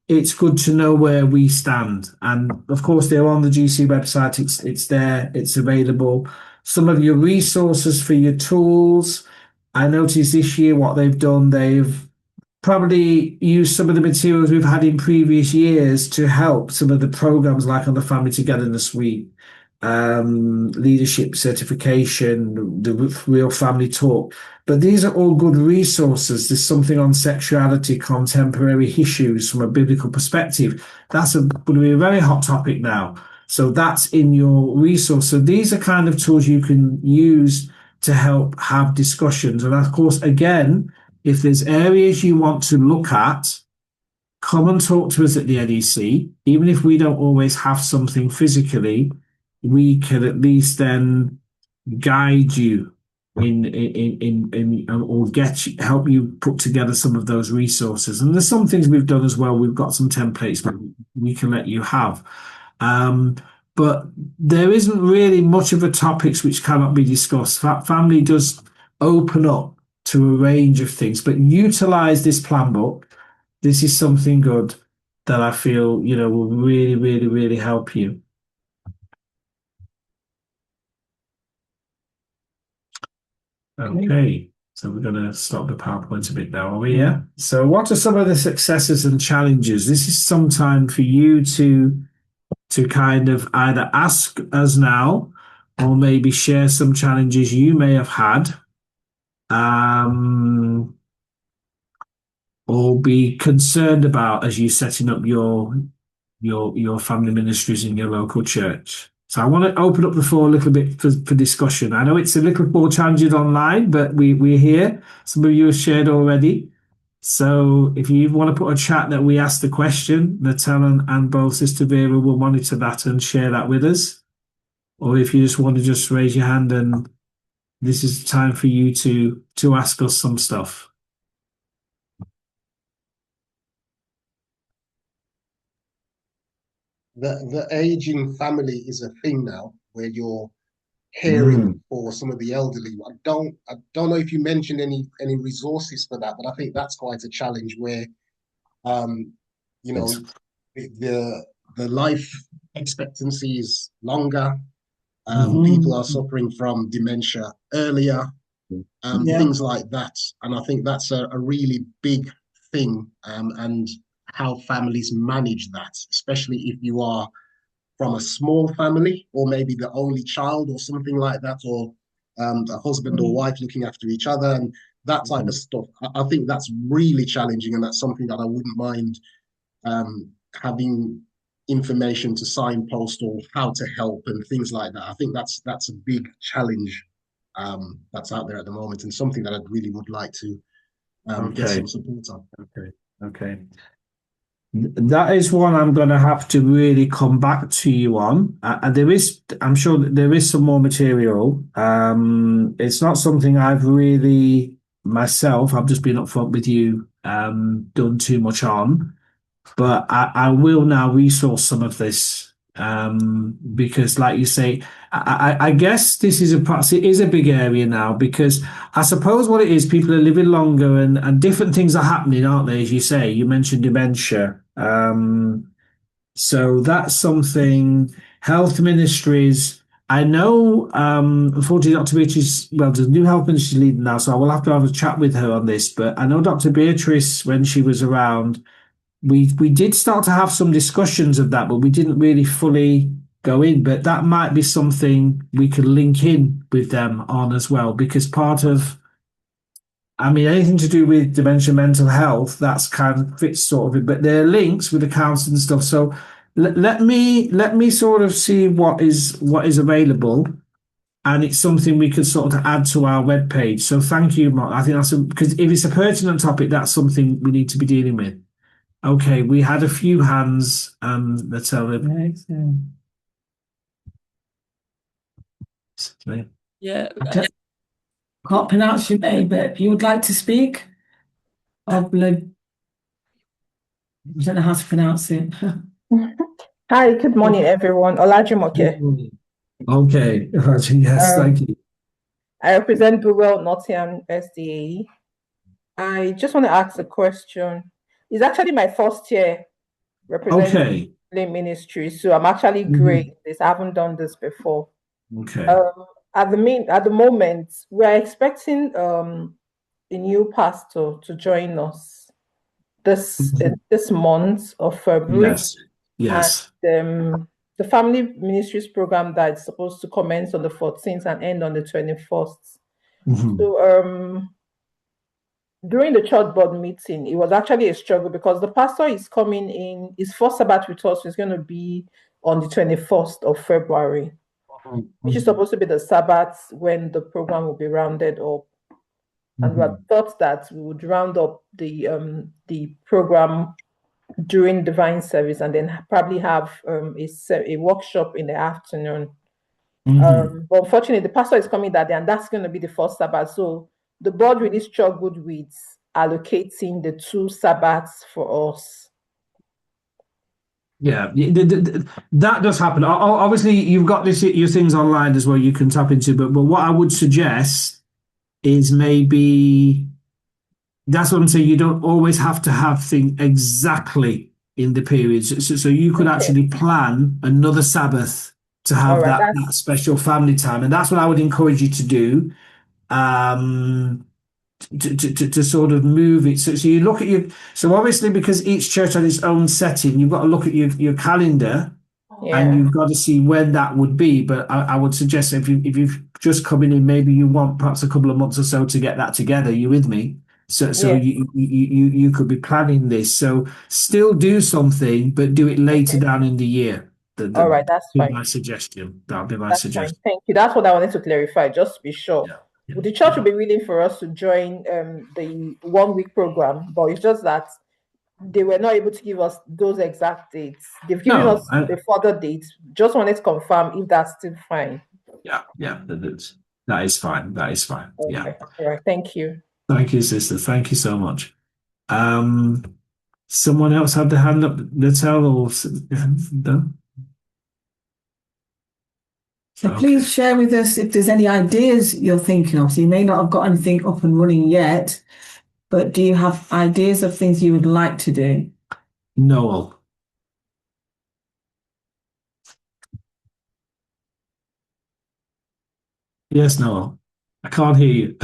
it's good to know where we stand. And of course, they're on the GC website. It's there. It's available. Some of your resources for your tools. I noticed this year what they've done. They've probably used some of the materials we've had in previous years to help some of the programs like on the Family Togetherness Week, leadership certification, the Real Family Talk. But these are all good resources. There's something on sexuality, contemporary issues from a biblical perspective. That's going to be a very hot topic now. So that's in your resource. So these are kind of tools you can use to help have discussions. And of course, again, if there's areas you want to look at, come and talk to us at the NEC. Even if we don't always have something physically, we can at least then guide you in or help you put together some of those resources. And there's some things we've done as well. We've got some templates that we can let you have. But there isn't really much of a topics which cannot be discussed. Family does open up to a range of things, but utilize this plan book. This is something good that I feel, will really, really, really help you. Okay, so we're going to stop the PowerPoint a bit now, are we? Yeah. So what are some of the successes and challenges? This is some time for you to kind of either ask us now or maybe share some challenges you may have had, or be concerned about as you're setting up your family ministries in your local church. So I want to open up the floor a little bit for discussion. I know it's a little more challenging online, but we're here. Some of you have shared already. So if you want to put a chat that we asked the question, Natal and both Sister Vera will monitor that and share that with us. or if you just want to just raise your hand and this is time for you to ask us some stuff. The aging family is a thing now where you're caring for some of the elderly. I don't know if you mentioned any resources for that, but I think that's quite a challenge where you know the life expectancy is longer. People are suffering from dementia earlier, things like that. And I think that's a really big thing, and how families manage that, especially if you are from a small family or maybe the only child or something like that, or a husband or wife looking after each other and that type of stuff. I think that's really challenging, and that's something that I wouldn't mind having information to signpost or how to help and things like that. I think that's a big challenge that's out there at the moment, and something that I really would like to get some support on. Okay. That is one I'm going to have to really come back to you on. And I'm sure that there is some more material. It's not something I've really myself, I've just been upfront with you, done too much on. But I will now resource some of this, because like you say, I guess this is it is a big area now, because I suppose what it is, people are living longer and different things are happening, aren't they? As you say, you mentioned dementia. So that's something, health ministries. I know, unfortunately, Dr. Beatrice, well, there's a new health ministry leader now, so I will have to have a chat with her on this. But I know Dr. Beatrice, when she was around, we did start to have some discussions of that, but we didn't really fully go in. But that might be something we could link in with them on as well, because part of, I mean, anything to do with dementia, mental health, that's kind of fits sort of it. But there are links with the counselling and stuff. So let me sort of see what is available. And it's something we could sort of add to our webpage. So thank you, Mark. I think that's because if it's a pertinent topic, that's something we need to be dealing with. Okay, we had a few hands. Let's have it. Yeah. Can't pronounce your name, but if you would like to speak, I don't know how to pronounce it. Hi, good morning, everyone. Olajumoke. Okay, yes, thank you. I represent Burwell Nottingham SDA. I just want to ask a question. It's actually my first year representing ministry, so I'm actually great at this. I haven't done this before. Okay. At the moment, we're expecting a new pastor to join us this month of February. Yes. And the family ministries program that is supposed to commence on the 14th and end on the 21st. So during the church board meeting, it was actually a struggle because the pastor is coming in, his first Sabbath with us is going to be on the 21st of February, which is supposed to be the Sabbath when the program will be rounded up. And we had thought that we would round up the program during divine service and then probably have a workshop in the afternoon. But unfortunately, the pastor is coming that day, and that's going to be the first Sabbath. So the board really struggled with allocating the 2 Sabbaths for us. Yeah, that does happen. Obviously, you've got your things online as well you can tap into, but what I would suggest is maybe, that's what I'm saying, you don't always have to have things exactly in the periods. So you could actually plan another Sabbath to have that special family time. And that's what I would encourage you to do, to sort of move it. So you look at so obviously because each church has its own setting, you've got to look at your calendar. And you've got to see when that would be. But I would suggest if you've just come in, maybe you want perhaps a couple of months or so to get that together. You with me? So you could be planning this. So still do something, but do it later down in the year. All right, that's fine. My suggestion. That'll be my suggestion. Fine. Thank you. That's what I wanted to clarify, just to be sure. The church will be willing for us to join the 1 week program, but it's just that they were not able to give us those exact dates. They've given us the further dates. Just wanted to confirm if that's still fine. Yeah, that is fine. That is fine. Okay. Yeah. All right. Thank you. Thank you, sister. Thank you so much. Someone else had the hand up, Natal, or no? So please share with us if there's any ideas you're thinking of. So you may not have got anything up and running yet, but do you have ideas of things you would like to do? Noel. Yes, Noel. I can't hear you.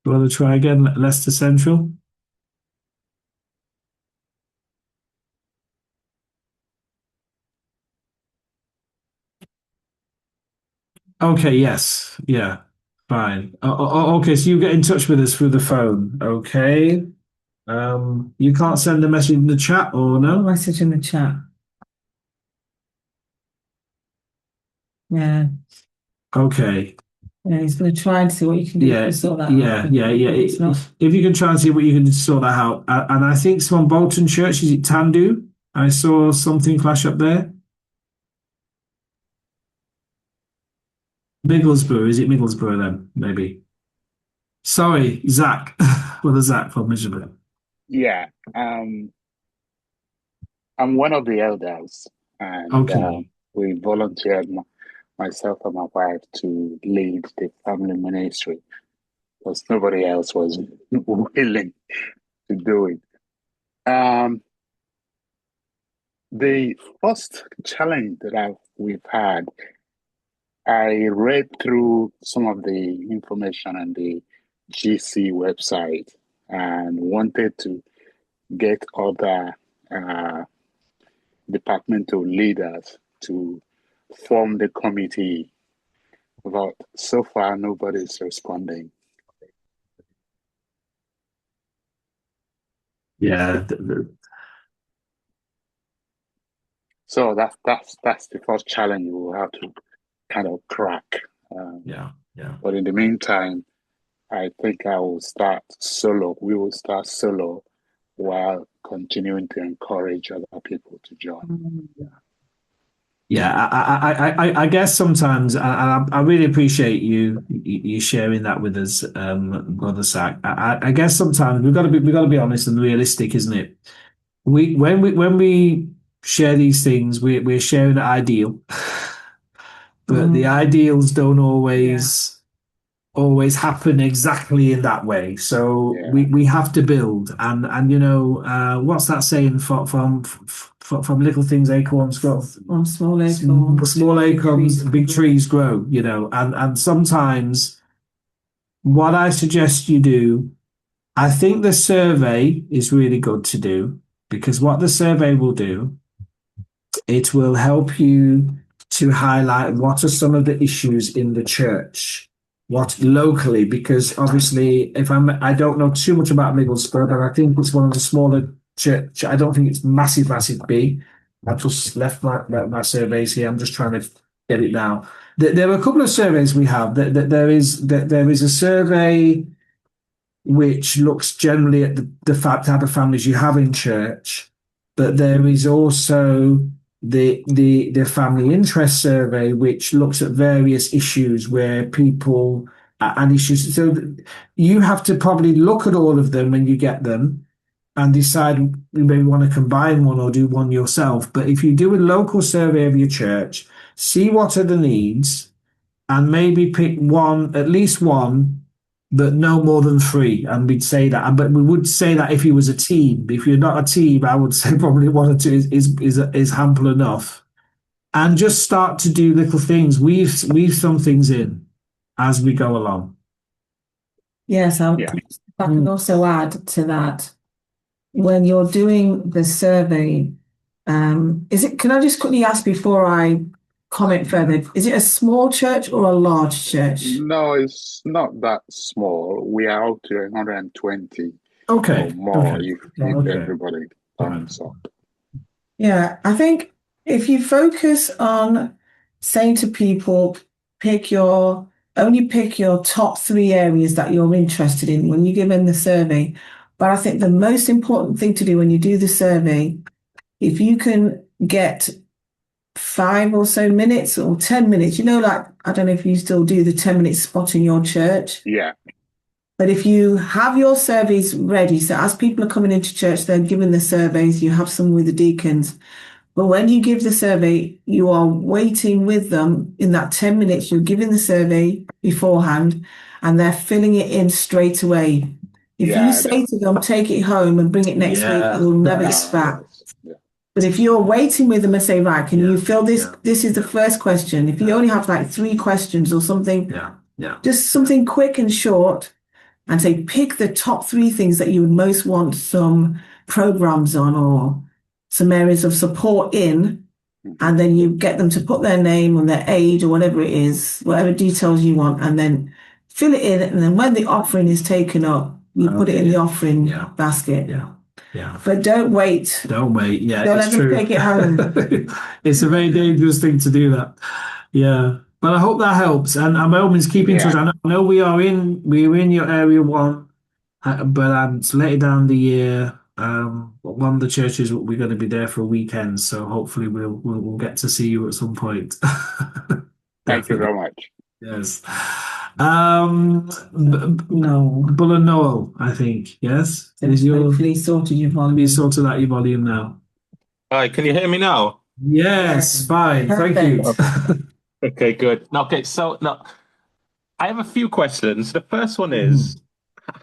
You want to try again, Leicester Central? Okay, yes. Yeah, fine. Okay, so you get in touch with us through the phone. Okay. You can't send a message in the chat or no? A message in the chat. Yeah. Okay. Yeah, he's going to try and see what you can do to sort that out. Yeah. If you can try and see what you can do to sort that out. And I think someone Bolton Church, is it Tandu? I saw something flash up there. Middlesbrough, is it Middlesbrough then? Maybe. Sorry, Zach. Well, Zach from Middlesbrough. Yeah. I'm one of the elders, and we volunteered, myself and my wife, to lead the family ministry because nobody else was willing to do it. The first challenge that we've had, I read through some of the information on the GC website and wanted to get other departmental leaders to form the committee, but so far nobody's responding. Yeah. So that's the first challenge we will have to kind of crack. Yeah. But in the meantime, I think I will start solo. We will start solo while continuing to encourage other people to join. Yeah, I guess sometimes, and I really appreciate you sharing that with us, Brother Sack. I guess sometimes we've got to be honest and realistic, isn't it? When we share these things, we're sharing an ideal, but the ideals don't always happen exactly in that way. So we have to build, and what's that saying from little things acorns grow, on small acorns big trees grow. And sometimes what I suggest you do, I think the survey is really good to do, because what the survey will do, it will help you to highlight what are some of the issues in the church, what locally, because obviously I don't know too much about Middlesbrough, but I think it's one of the smaller church. I don't think it's massive big. I've just left my surveys here. I'm just trying to get it now. There are a couple of surveys we have. There is a survey which looks generally at the type of families you have in church, but there is also the family interest survey, which looks at various issues where people and issues. So you have to probably look at all of them when you get them and decide you maybe want to combine one or do one yourself. But if you do a local survey of your church, see what are the needs, and maybe pick one, at least one, but no more than three. And we'd say that, but we would say that if you was a team. If you're not a team, I would say probably one or two is ample enough. And just start to do little things. Weave some things in as we go along. Yes, I can also add to that. When you're doing the survey, can I just quickly ask before I comment further, is it a small church or a large church? No, it's not that small. We are up to 120 or more if everybody thumbs up. Yeah, I think if you focus on saying to people, only pick your top 3 areas that you're interested in when you give them the survey. But I think the most important thing to do when you do the survey, if you can get 5 or so minutes or 10 minutes, like, I don't know if you still do the 10-minute spot in your church. Yeah. But if you have your surveys ready, so as people are coming into church, they're given the surveys, you have some with the deacons. But when you give the survey, you are waiting with them in that 10 minutes. You're giving the survey beforehand and they're filling it in straight away. If you say to them, take it home and bring it next week, you'll never get back. But if you're waiting with them and say, right, can you fill this? This is the first question. If you only have like 3 questions or something, just something quick and short, and say, pick the top 3 things that you would most want some programs on or some areas of support in, and then you get them to put their name and their age or whatever it is, whatever details you want, and then fill it in. And then when the offering is taken up, you put it in the offering basket. Yeah. But don't wait. Don't wait. Yeah, don't it's let them true. take it home. It's a very dangerous thing to do that. Yeah. But I hope that helps. And by all means, keep in touch. I know we're in your area 1, but it's later down the year. One of the churches we're going to be there for a weekend, so hopefully we'll get to see you at some point. Thank you very much. Yes. No, Bull and Noel, I think. Yes. Hopefully sorted your volume. You sorted out your volume now. Hi, can you hear me now? Yes, fine. Perfect. Thank you. Okay, good. Okay, so now I have a few questions. The first one is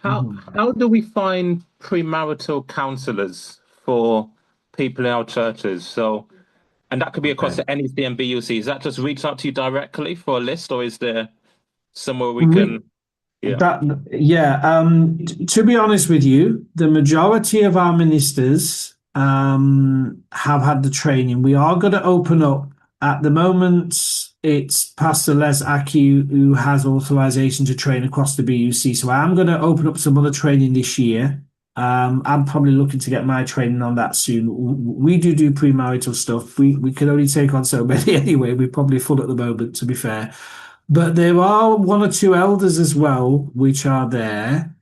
how do we find premarital counselors for people in our churches? So, and that could be across the NEC and BUC. Is that just reach out to you directly for a list, or is there somewhere we can? To be honest with you, the majority of our ministers have had the training. We are going to open up. At the moment, it's Pastor Les Aki who has authorization to train across the BUC. So I'm going to open up some other training this year. I'm probably looking to get my training on that soon. We do premarital stuff. We can only take on so many anyway. We're probably full at the moment, to be fair. But there are 1 or 2 elders as well, which are there.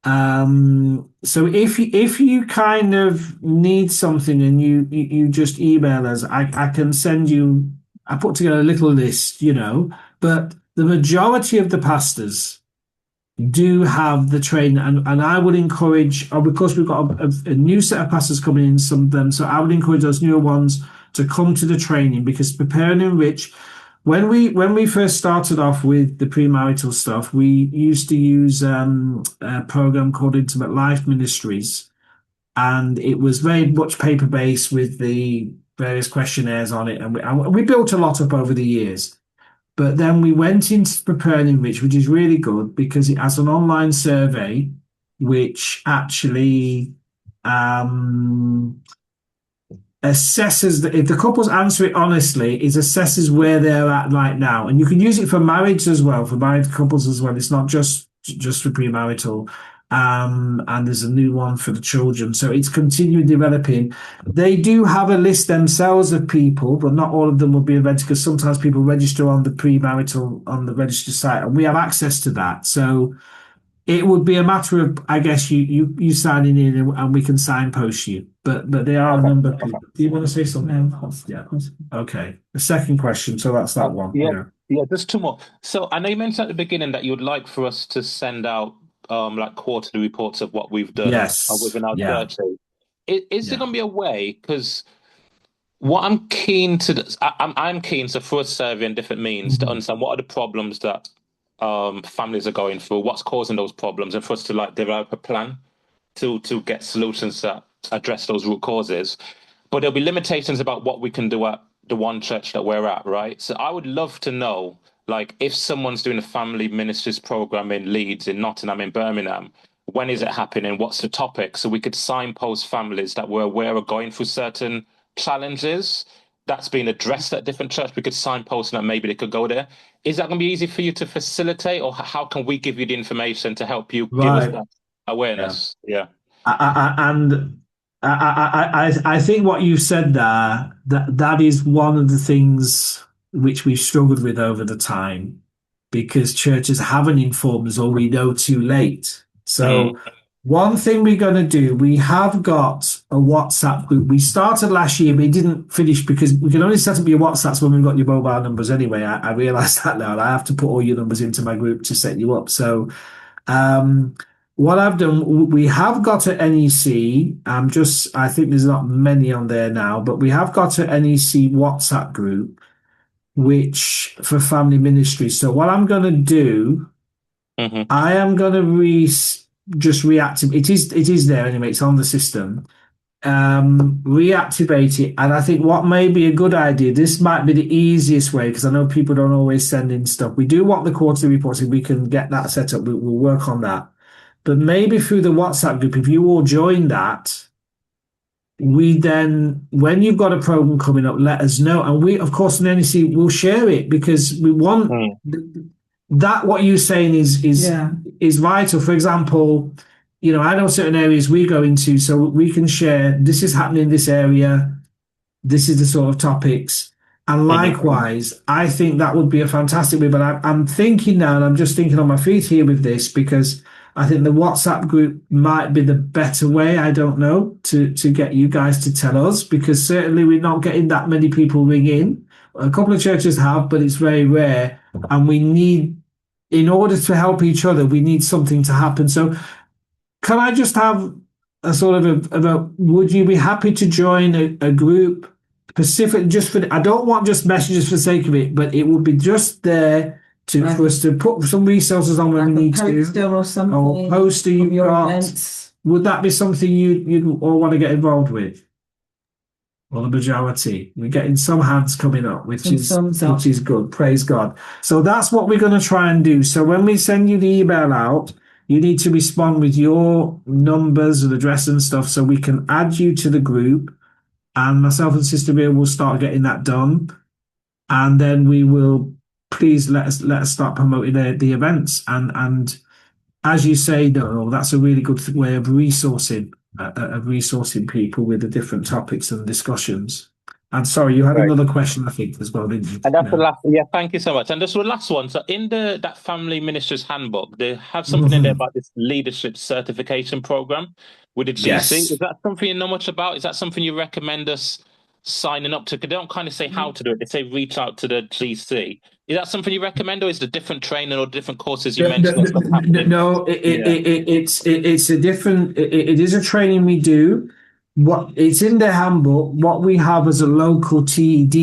So if you kind of need something and you just email us, I can send you. I put together a little list, but the majority of the pastors do have the training, and I would encourage, because we've got a new set of pastors coming in, some of them, so I would encourage those newer ones to come to the training, because Prepare and Enrich. When we first started off with the premarital stuff, we used to use a program called Intimate Life Ministries, and it was very much paper-based with the various questionnaires on it, and we built a lot up over the years. But then we went into Prepare and Enrich, which is really good because it has an online survey, which actually assesses if the couples answer it honestly, it assesses where they're at right now, and you can use it for marriage as well, for married couples as well. It's not just for premarital. And there's a new one for the children, so it's continuing developing. They do have a list themselves of people, but not all of them will be registered, because sometimes people register on the premarital on the registered site, and we have access to that. So it would be a matter of, I guess, you signing in, and we can signpost you. But there are a number of people. Do you want to say something? Yeah. Okay. The second question. So that's that one. Yeah. There's 2 more. So I know you mentioned at the beginning that you would like for us to send out like quarterly reports of what we've done within our church. Is there going to be a way? Because what I'm keen to, I'm keen to, for a survey and different means, to understand what are the problems that families are going through, what's causing those problems, and for us to like develop a plan to get solutions that address those root causes. But there'll be limitations about what we can do at the one church that we're at, right? So I would love to know, like, if someone's doing a family ministries program in Leeds, in Nottingham, in Birmingham, when is it happening? What's the topic? So we could signpost families that we're aware are going through certain challenges that's being addressed at different church. We could signpost and that maybe they could go there. Is that going to be easy for you to facilitate, or how can we give you the information to help you give us that awareness? Yeah. I think what you said there, that is one of the things which we've struggled with over the time because churches haven't informed us or we know too late. So one thing we're going to do, we have got a WhatsApp group. We started last year, but it didn't finish because we can only set up your WhatsApps when we've got your mobile numbers anyway. I realize that now. I have to put all your numbers into my group to set you up. So what I've done, we have got an NEC. I think there's not many on there now, but we have got an NEC WhatsApp group, which for family ministry. So what I'm going to do, I am going to just reactivate. It is there anyway. It's on the system. Reactivate it. And I think what may be a good idea, this might be the easiest way because I know people don't always send in stuff. We do want the quarterly reports. If we can get that set up, we'll work on that. But maybe through the WhatsApp group, if you all join that, we then, when you've got a program coming up, let us know. And we, of course, in NEC, will share it because we want that. What you're saying is vital. For example, I know certain areas we go into, so we can share, this is happening in this area. This is the sort of topics. And likewise, I think that would be a fantastic way. But I'm thinking now, and I'm just thinking on my feet here with this, because I think the WhatsApp group might be the better way, I don't know, to get you guys to tell us, because certainly we're not getting that many people ring in. A couple of churches have, but it's very rare. And we need, in order to help each other, we need something to happen. So can I just have a sort of would you be happy to join a group specific just for, I don't want just messages for the sake of it, but it would be just there for us to put some resources on when we need to, or something, or poster you've got. Events. Would that be something you'd all want to get involved with? Well, the majority. We're getting some hands coming up, which is good. Praise God. So that's what we're going to try and do. So when we send you the email out, you need to respond with your numbers and address and stuff so we can add you to the group. And myself and Sister Mia will start getting that done. And then we will, please let us start promoting the events. And as you say, no, that's a really good way of resourcing people with the different topics and discussions. And sorry, you had another question, I think, as well, didn't you? And that's the last. Yeah, thank you so much. And just the last one. So in that Family Ministers Handbook, they have something in there about this leadership certification program with the GC. Yes. Is that something you know much about? Is that something you recommend us signing up to? Because they don't kind of say how to do it. They say reach out to the GC. Is that something you recommend, or is it different training or different courses you mentioned? No, it's a different. It is a training we do. What it's in the handbook. What we have as a local TED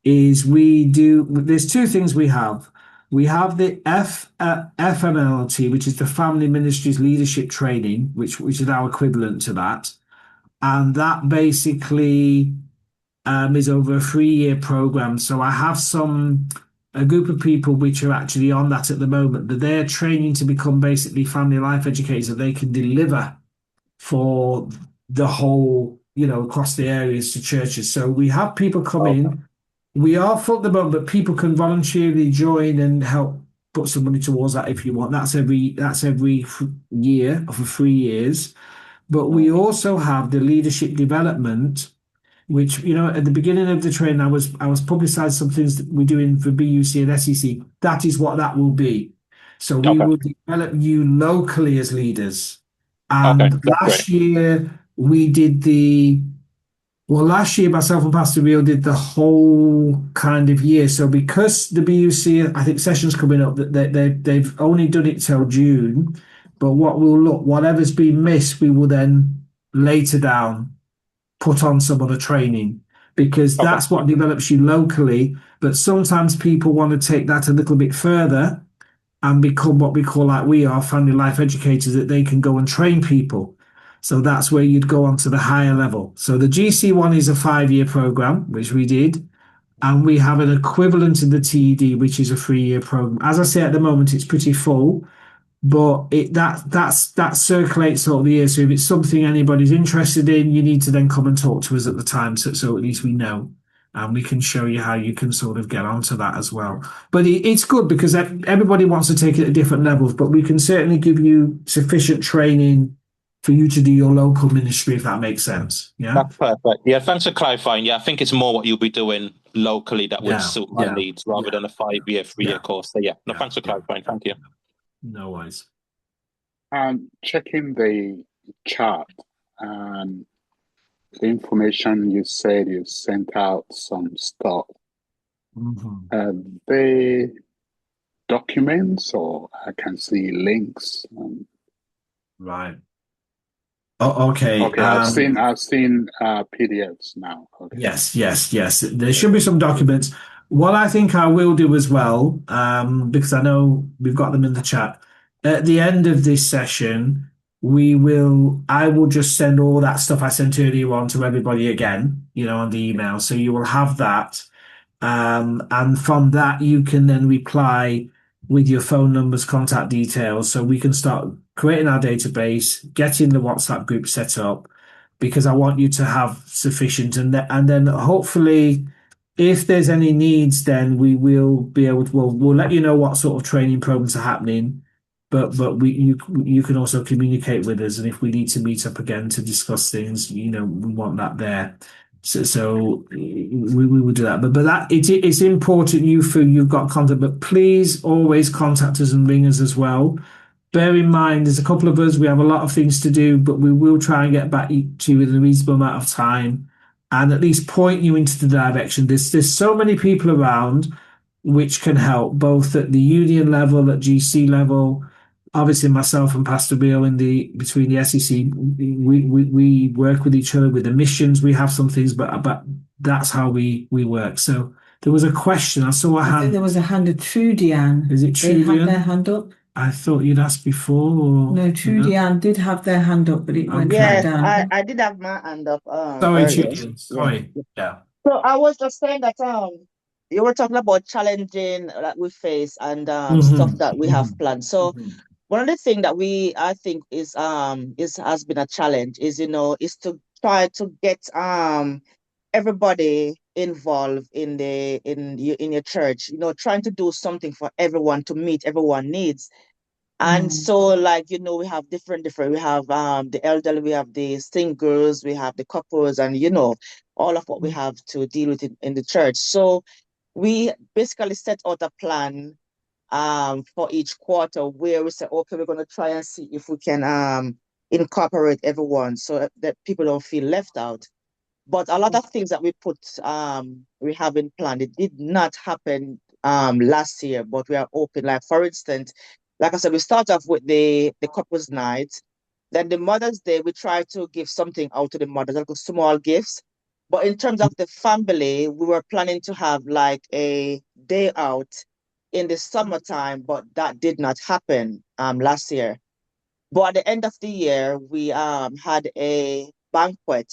is we do. There's two things we have. We have the FMLT, which is the Family Ministries Leadership Training, which is our equivalent to that, and that basically is over a 3-year program. So I have a group of people which are actually on that at the moment, that they're training to become basically family life educators that they can deliver for the whole, across the areas to churches. So we have people come in. We are full at the moment, but people can voluntarily join and help put some money towards that if you want. That's every year for 3 years. But we also have the leadership development, which, at the beginning of the training, I was publicizing some things that we're doing for BUC and SEC. That is what that will be. So we will develop you locally as leaders. And last year we did last year myself and Pastor Rio did the whole kind of year. So because the BUC, I think session's coming up, they've only done it till June. But whatever's been missed, we will then later down put on some other training, because that's what develops you locally. But sometimes people want to take that a little bit further and become what we call, like we are, family life educators, that they can go and train people. So that's where you'd go on to the higher level. So the GC one is a 5-year program, which we did. And we have an equivalent in the TED, which is a 3-year program. As I say, at the moment, it's pretty full. But that circulates all the year. So if it's something anybody's interested in, you need to then come and talk to us at the time, so at least we know, and we can show you how you can sort of get onto that as well. But it's good because everybody wants to take it at different levels, but we can certainly give you sufficient training for you to do your local ministry, if that makes sense. Yeah. That's perfect. Yeah, thanks for clarifying. Yeah, I think it's more what you'll be doing locally that would suit my needs rather than a 5-year, 3-year course. So no, thanks for clarifying. Thank you. No worries. Checking the chart and the information you said you sent out some stuff. The documents, or I can see links. Right. Oh, okay. Okay, I've seen PDFs now. Okay. Yes. There should be some documents. What I think I will do as well, because I know we've got them in the chat. At the end of this session, I will just send all that stuff I sent earlier on to everybody again, on the email. So you will have that. And from that, you can then reply with your phone numbers, contact details, so we can start creating our database, getting the WhatsApp group set up, because I want you to have sufficient. And then hopefully, if there's any needs, then we will be able to, we'll let you know what sort of training programs are happening. But you can also communicate with us, and if we need to meet up again to discuss things, we want that there. So we will do that. But that it's important you've got contact. But please always contact us and ring us as well. Bear in mind, there's a couple of us. We have a lot of things to do, but we will try and get back to you in a reasonable amount of time, and at least point you into the direction. There's so many people around which can help, both at the union level, at GC level. Obviously, myself and Pastor Bill between the SEC, we work with each other with the missions. We have some things, but that's how we work. So there was a question. I saw a hand. I think there was a hand of Trudy Ann. Is it Trudy Ann? They had their hand up. I thought you'd asked before. No, Trudy Ann did have their hand up, but it went back down. I did have my hand up. Sorry, Trudy. Sorry. Yeah. So I was just saying that you were talking about challenging that we face and stuff that we have planned. So one of the things that I think has been a challenge is to try to get everybody involved in your church, trying to do something for everyone to meet everyone's needs. And so we have different, we have the elderly, we have the singles, we have the couples, and all of what we have to deal with in the church. So we basically set out a plan for each quarter where we say, okay, we're going to try and see if we can incorporate everyone so that people don't feel left out. But a lot of things that we have in plan, it did not happen last year, but we are open. Like, for instance, like I said, we start off with the couples night. Then the Mother's Day, we try to give something out to the mothers, like small gifts. But in terms of the family, we were planning to have like a day out in the summertime, but that did not happen last year. But at the end of the year, we had a banquet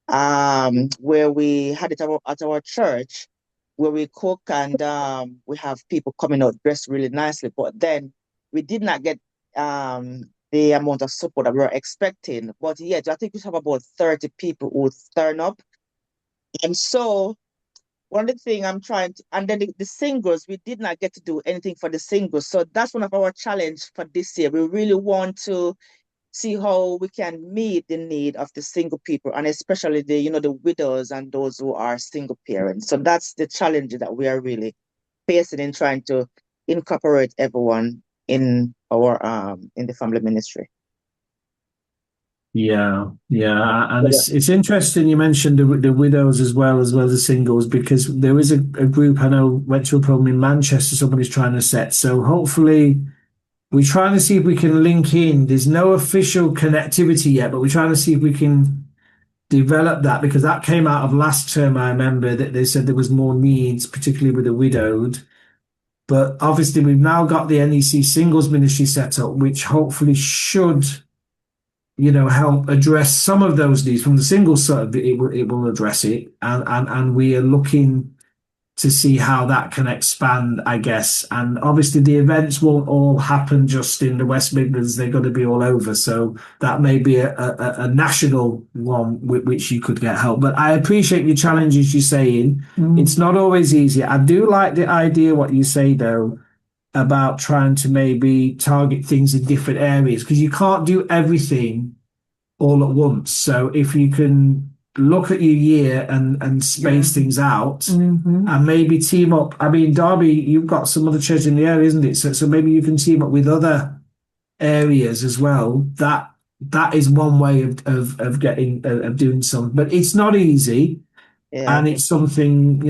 where we had it at our church, where we cook and we have people coming out dressed really nicely. But then we did not get the amount of support that we were expecting. But yet, I think we have about 30 people who turn up. And so one of the things I'm trying to, and then the singles, we did not get to do anything for the singles. So that's one of our challenge for this year. We really want to see how we can meet the need of the single people, and especially the widows and those who are single parents. So that's the challenge that we are really facing in trying to incorporate everyone in our in the family ministry. Yeah, and it's interesting you mentioned the widows as well as the singles, because there is a group I know went to a program in Manchester somebody's trying to set. So hopefully we're trying to see if we can link in. There's no official connectivity yet, but we're trying to see if we can develop that, because that came out of last term. I remember that they said there was more needs, particularly with the widowed. But obviously we've now got the NEC singles ministry set up, which hopefully should help address some of those needs from the single side. It will address it, and we are looking to see how that can expand, I guess. And obviously the events won't all happen just in the West Midlands; they're going to be all over. So that may be a national one with which you could get help. But I appreciate your challenges you're saying. It's not always easy. I do like the idea what you say though, about trying to maybe target things in different areas, because you can't do everything all at once. So if you can look at your year and space things out and maybe team up. I mean, Derby, you've got some other church in the area, isn't it? So maybe you can team up with other areas as well. That is one way of getting of doing something, but it's not easy. Yeah. And it's something,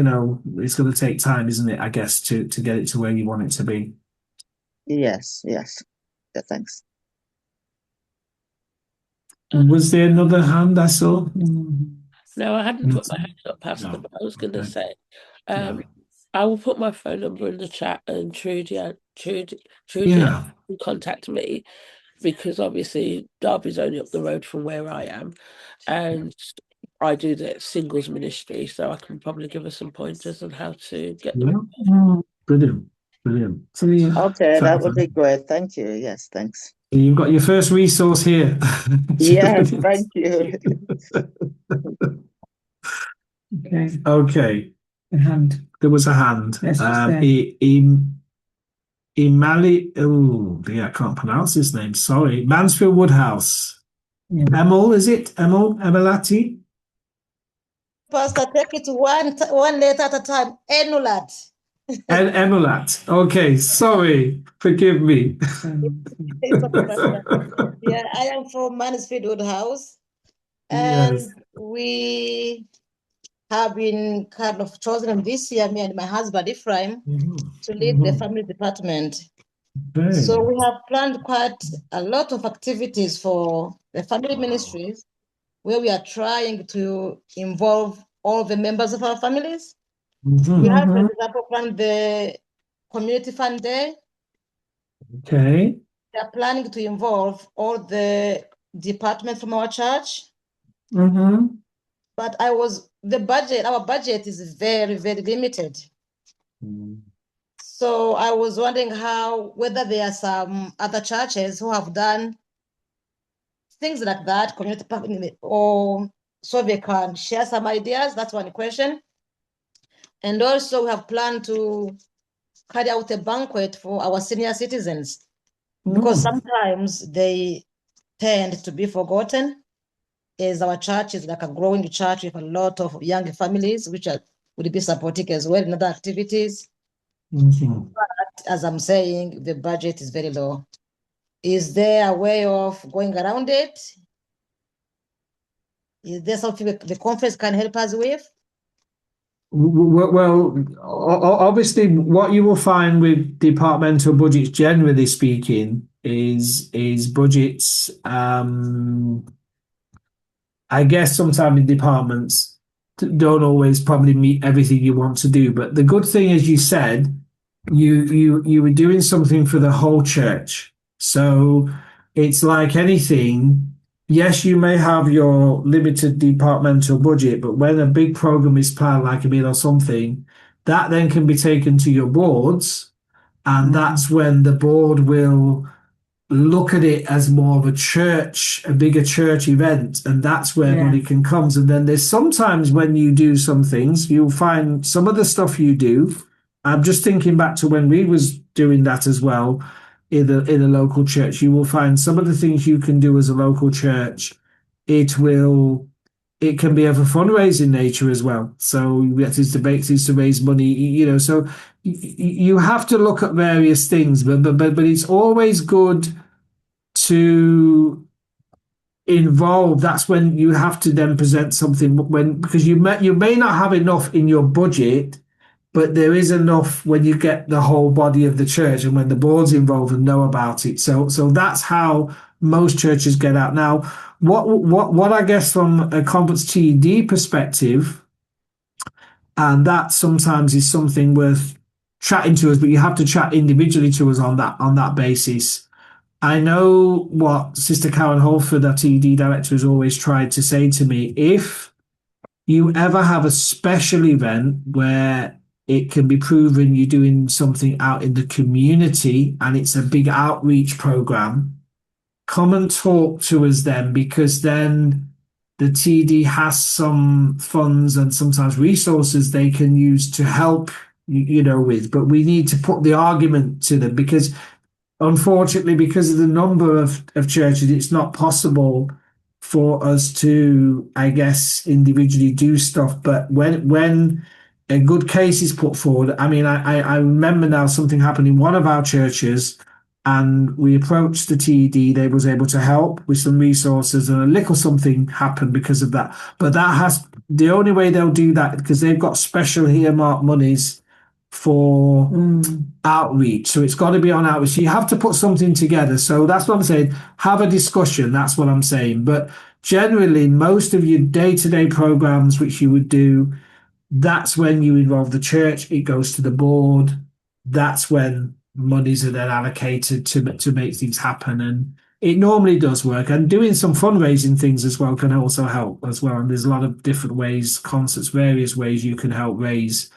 it's going to take time, isn't it? I guess to get it to where you want it to be. Yes. Yeah, thanks. Was there another hand I saw? No, I hadn't put my hand up, Pastor, but I was going to say, I will put my phone number in the chat, and Trudy can contact me, because obviously Derby's only up the road from where I am, and I do the singles ministry, so I can probably give her some pointers on how to get them. Brilliant. Okay, that would be great. Thank you. Yes, thanks. You've got your first resource here. Yes, thank you. Okay. A hand. There was a hand. Imali. Oh, I can't pronounce his name. Sorry. Mansfield Woodhouse. Emil, is it? Emilati? Pastor, take it one letter at a time. Enulat. And Emulat. Okay, sorry. Forgive me. Yeah, I am from Mansfield Woodhouse. And we have been kind of chosen this year, me and my husband Ephraim, to lead the family department. So we have planned quite a lot of activities for the family ministries, where we are trying to involve all the members of our families. We have, for example, planned the Community Fund Day. Okay. We are planning to involve all the departments from our church. But our budget is very, very limited. So I was wondering whether there are some other churches who have done things like that, community partner, or so they can share some ideas. That's one question. And also we have planned to carry out a banquet for our senior citizens, because sometimes they tend to be forgotten, as our church is like a growing church with a lot of young families, which would be supporting as well in other activities. But as I'm saying, the budget is very low. Is there a way of going around it? Is there something the conference can help us with? Well, obviously, what you will find with departmental budgets, generally speaking, is budgets. I guess sometimes in departments don't always probably meet everything you want to do. But the good thing, as you said, you were doing something for the whole church. So it's like anything. Yes, you may have your limited departmental budget, but when a big program is planned, like a meal or something, that then can be taken to your boards, and that's when the board will look at it as more of a bigger church event, and that's where money can come. And then there's sometimes when you do some things, you'll find some of the stuff you do. I'm just thinking back to when we was doing that as well. In a local church, you will find some of the things you can do as a local church. It can be of a fundraising nature as well. So that is to raise money, so you have to look at various things, but it's always good to involve. That's when you have to then present something, because you may not have enough in your budget, but there is enough when you get the whole body of the church and when the board's involved and know about it. So that's how most churches get out. Now, what I guess from a conference TED perspective, and that sometimes is something worth chatting to us, but you have to chat individually to us on that basis. I know what Sister Karen Holford, our TED director, has always tried to say to me: if you ever have a special event where it can be proven you're doing something out in the community and it's a big outreach program, come and talk to us then, because then the TD has some funds and sometimes resources they can use to help with. But we need to put the argument to them, because unfortunately, because of the number of churches, it's not possible for us to, I guess, individually do stuff. But when a good case is put forward, I mean, I remember now something happened in one of our churches, and we approached the TED. They was able to help with some resources, and a little something happened because of that. But that has the only way they'll do that, because they've got special earmarked monies for outreach. So it's got to be on outreach. So you have to put something together. So that's what I'm saying. Have a discussion. That's what I'm saying. But generally, most of your day-to-day programs, which you would do, that's when you involve the church. It goes to the board. That's when monies are then allocated to make things happen. And it normally does work. And doing some fundraising things as well can also help as well. And there's a lot of different ways, concerts, various ways you can help raise.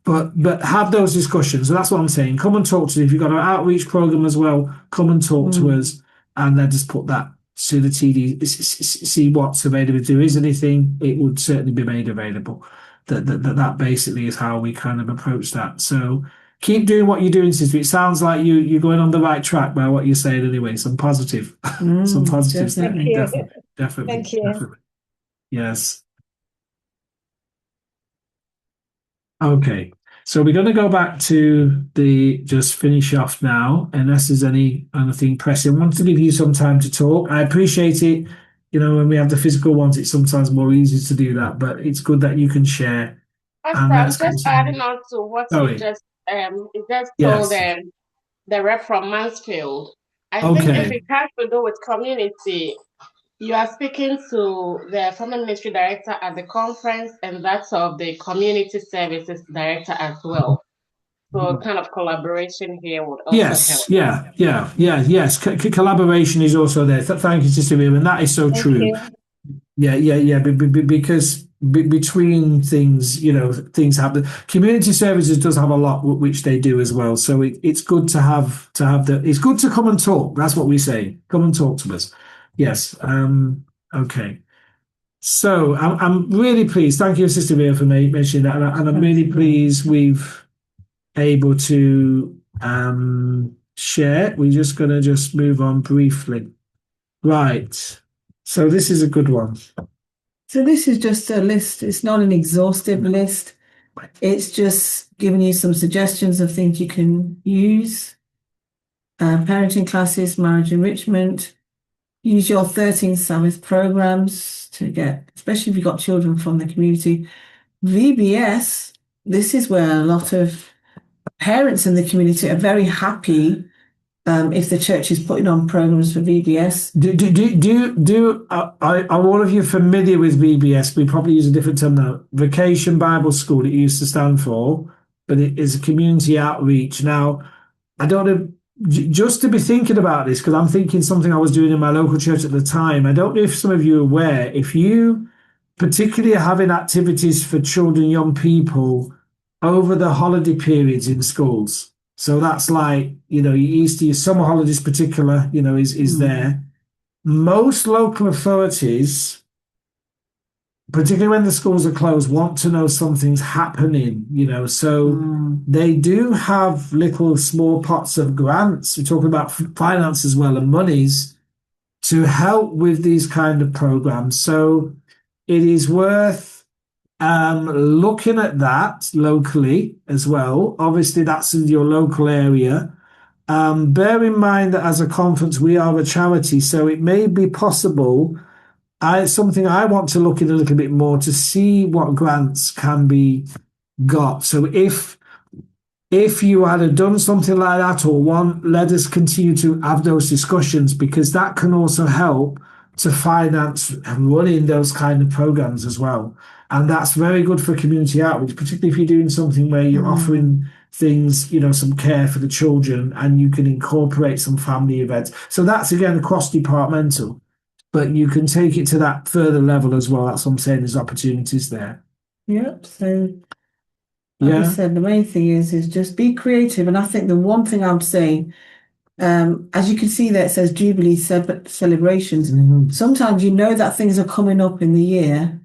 But have those discussions. So that's what I'm saying. Come and talk to us. If you've got an outreach program as well, come and talk to us, and then just put that to the TD, see what's available. If there is anything, it would certainly be made available. That basically is how we kind of approach that. So keep doing what you're doing, sister. It sounds like you're going on the right track by what you're saying anyway. Some positive, some positive. Definitely. Definitely. Thank you. Definitely. Yes. Okay. So we're going to go back to just finish off now, unless there's anything pressing. I want to give you some time to talk. I appreciate it. You know, when we have the physical ones, it's sometimes more easy to do that, but it's good that you can share. I'm just adding on to what you just told the rep from Mansfield. I think if it has to do with community, you are speaking to the Family Ministry Director at the conference, and that's of the Community Services Director as well. So kind of collaboration here would also help. Yes. Collaboration is also there. Thank you, Sister Miriam, and that is so true. Yeah. Because between things, things happen. Community services does have a lot which they do as well. So it's good to have it's good to come and talk. That's what we say. Come and talk to us. Yes. Okay. So I'm really pleased. Thank you, Sister Miriam, for mentioning that, and I'm really pleased we've able to share. We're just going to move on briefly. Right. So this is a good one. So this is just a list. It's not an exhaustive list. It's just giving you some suggestions of things you can use. Parenting classes, marriage enrichment. Use your 13 Sabbath programs to get, especially if you've got children from the community. VBS, this is where a lot of parents in the community are very happy if the church is putting on programs for VBS. Are all of you familiar with VBS? We probably use a different term now. Vacation Bible School, it used to stand for, but it is a community outreach. Now, I don't know, just to be thinking about this, because I'm thinking something I was doing in my local church at the time. I don't know if some of you are aware, if you particularly are having activities for children, young people, over the holiday periods in schools. So that's like, your Easter, your summer holidays particular, is there. Most local authorities, particularly when the schools are closed, want to know something's happening, so they do have little small pots of grants. We're talking about finance as well and monies to help with these kind of programs. So it is worth looking at that locally as well. Obviously, that's in your local area. Bear in mind that as a conference, we are a charity, so it may be possible. It's something I want to look in a little bit more to see what grants can be got. So if you had done something like that or let us continue to have those discussions, because that can also help to finance running those kind of programs as well. And that's very good for community outreach, particularly if you're doing something where you're offering things, some care for the children, and you can incorporate some family events. So that's, again, cross-departmental, but you can take it to that further level as well. That's what I'm saying, there's opportunities there. Yep. So, like I said, the main thing is just be creative. And I think the one thing I would say, as you can see there, it says Jubilee celebrations. Sometimes that things are coming up in the year.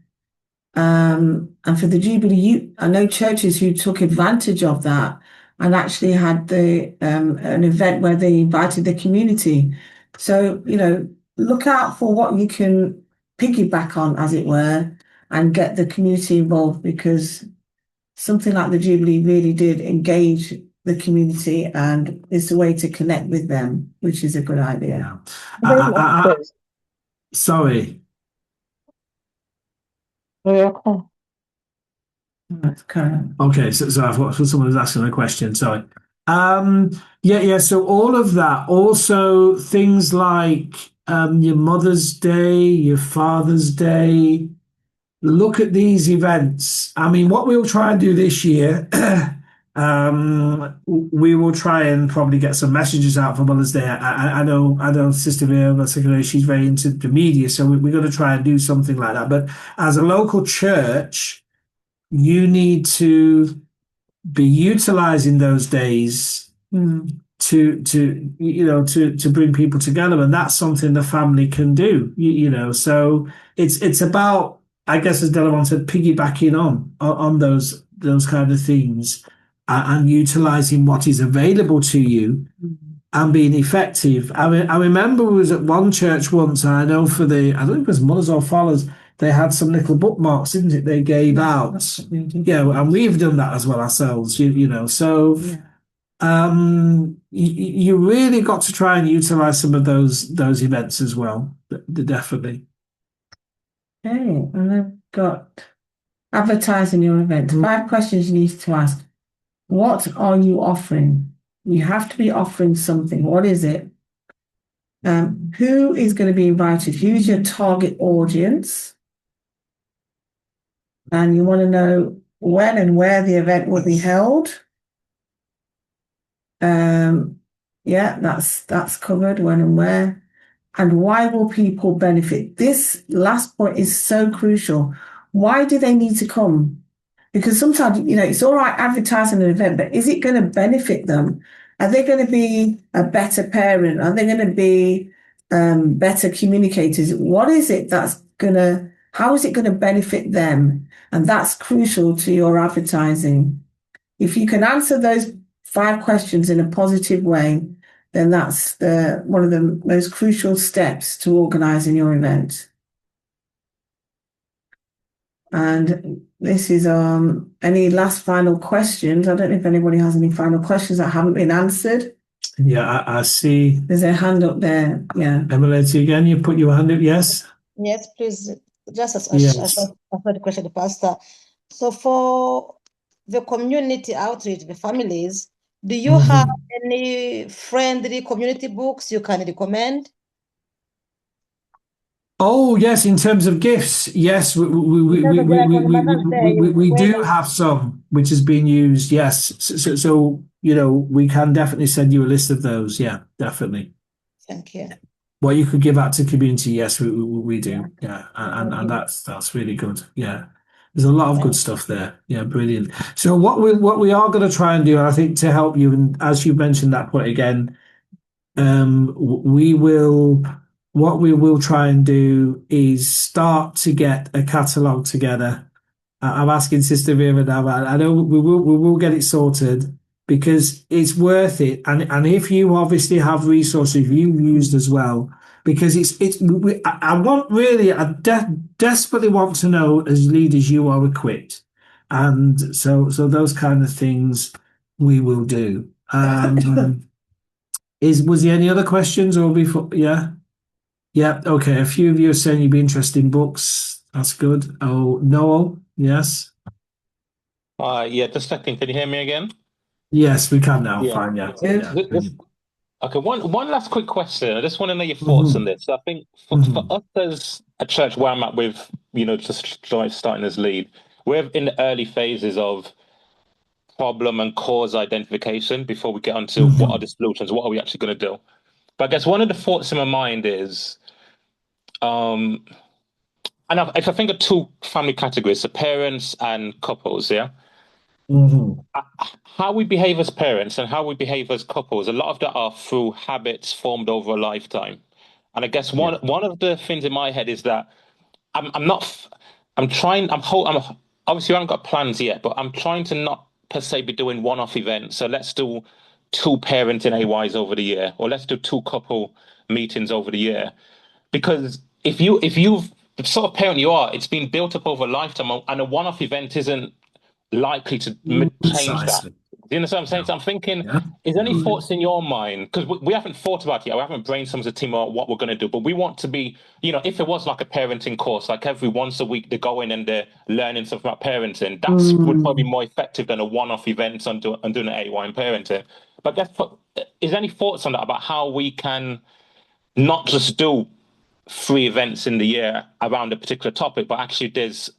And for the Jubilee, I know churches who took advantage of that and actually had an event where they invited the community. So, look out for what you can piggyback on, as it were, and get the community involved, because something like the Jubilee really did engage the community and it's a way to connect with them, which is a good idea. Sorry. Okay, so I thought someone was asking a question. Sorry. Yeah. So all of that, also things like your Mother's Day, your Father's Day. Look at these events. I mean, what we'll try and do this year, we will try and probably get some messages out for Mother's Day. I know Sister Vera, she's very into the media, so we're going to try and do something like that. But as a local church, you need to be utilizing those days to bring people together, and that's something the family can do. So it's about, I guess, as Delawan said, piggybacking on those kind of things, and utilizing what is available to you and being effective. I remember we was at one church once, and I know I don't think it was Mothers or Fathers, they had some little bookmarks, didn't it? They gave out. Yeah, and we've done that as well ourselves, so you really got to try and utilize some of those events as well. Definitely. Okay, and I've got advertising your event. 5 questions you need to ask. What are you offering? You have to be offering something. What is it? Who is going to be invited? Who's your target audience? And you want to know when and where the event will be held. Yeah, that's covered, when and where. And why will people benefit? This last point is so crucial. Why do they need to come? Because sometimes, it's all right advertising an event, but is it going to benefit them? Are they going to be a better parent? Are they going to be better communicators? What is it how is it going to benefit them? And that's crucial to your advertising. If you can answer those 5 questions in a positive way, then that's one of the most crucial steps to organising your event. And this is any last final questions. I don't know if anybody has any final questions that haven't been answered. Yeah, I see. There's a hand up there. Yeah. Emily, again, you put your hand up, yes? Yes, please. Just as the question, Pastor. So for the community outreach, the families, do you have any friendly community books you can recommend? Oh yes, in terms of gifts, yes, we do have some which has been used. Yes, so we can definitely send you a list of those. Yeah, definitely. Thank you. What you could give out to community, yes, we do. Yeah, and that's really good. Yeah. There's a lot of good stuff there. Yeah, brilliant. So what we are going to try and do, and I think to help you, and as you mentioned that point again, what we will try and do is start to get a catalogue together. I'm asking Sister Vera now, but I know we will get it sorted, because it's worth it. And if you obviously have resources you've used as well, because I desperately want to know, as leaders, you are equipped. And so those kind of things we will do. Was there any other questions or before? Yeah. Yeah. Okay. A few of you are saying you'd be interested in books. That's good. Oh, Noel. Yes. Yeah. Just a second. Can you hear me again? Yes, we can now. Yeah. Fine. Yeah. Okay. One last quick question. I just want to know your thoughts on this. I think for us as a church where I'm at with, just starting as lead, we're in the early phases of problem and cause identification before we get onto what are the solutions, what are we actually going to do. But I guess one of the thoughts in my mind is, and if I think of 2 family categories, so parents and couples, yeah? How we behave as parents and how we behave as couples, a lot of that are through habits formed over a lifetime. And I guess one of the things in my head is that obviously I haven't got plans yet, but I'm trying to not per se be doing one-off events. So let's do 2 parenting AYs over the year, or let's do 2 couple meetings over the year. Because if you've the sort of parent you are, it's been built up over a lifetime, and a one-off event isn't likely to change that. Do you understand what I'm saying? So I'm thinking, is there any thoughts in your mind? Because we haven't thought about it yet. We haven't brainstormed as a team about what we're going to do, but we want to be, if it was like a parenting course, like every once a week they go in and they're learning stuff about parenting, that's would probably be more effective than a one-off event on doing an AY in parenting. But is there any thoughts on that about how we can not just do 3 events in the year around a particular topic, but actually there's,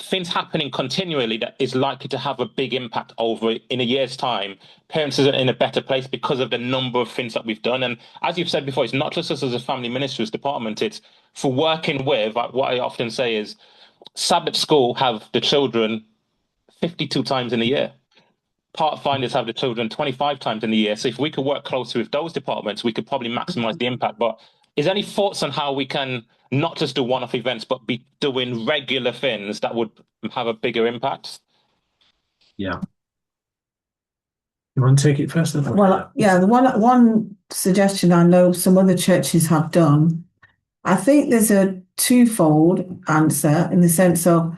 things happening continually that is likely to have a big impact over in a year's time. Parents are in a better place because of the number of things that we've done. And as you've said before, it's not just us as a family ministries department, it's for working with, what I often say is, Sabbath school have the children 52 times in a year. Part finders have the children 25 times in a year. So if we could work closely with those departments, we could probably maximize the impact. But is there any thoughts on how we can not just do one-off events, but be doing regular things that would have a bigger impact? Yeah. You want to take it first? Well, yeah, the one suggestion I know some other churches have done, I think there's a twofold answer in the sense of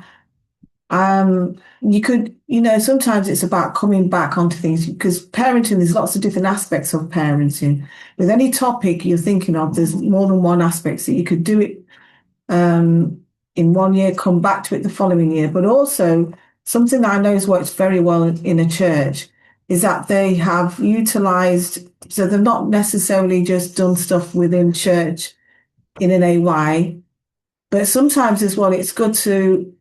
you could, sometimes it's about coming back onto things because parenting, there's lots of different aspects of parenting. With any topic you're thinking of, there's more than one aspect. So you could do it in one year, come back to it the following year. But also something that I know has worked very well in a church is that they have utilized, so they've not necessarily just done stuff within church in an AY, but sometimes as well, it's good to,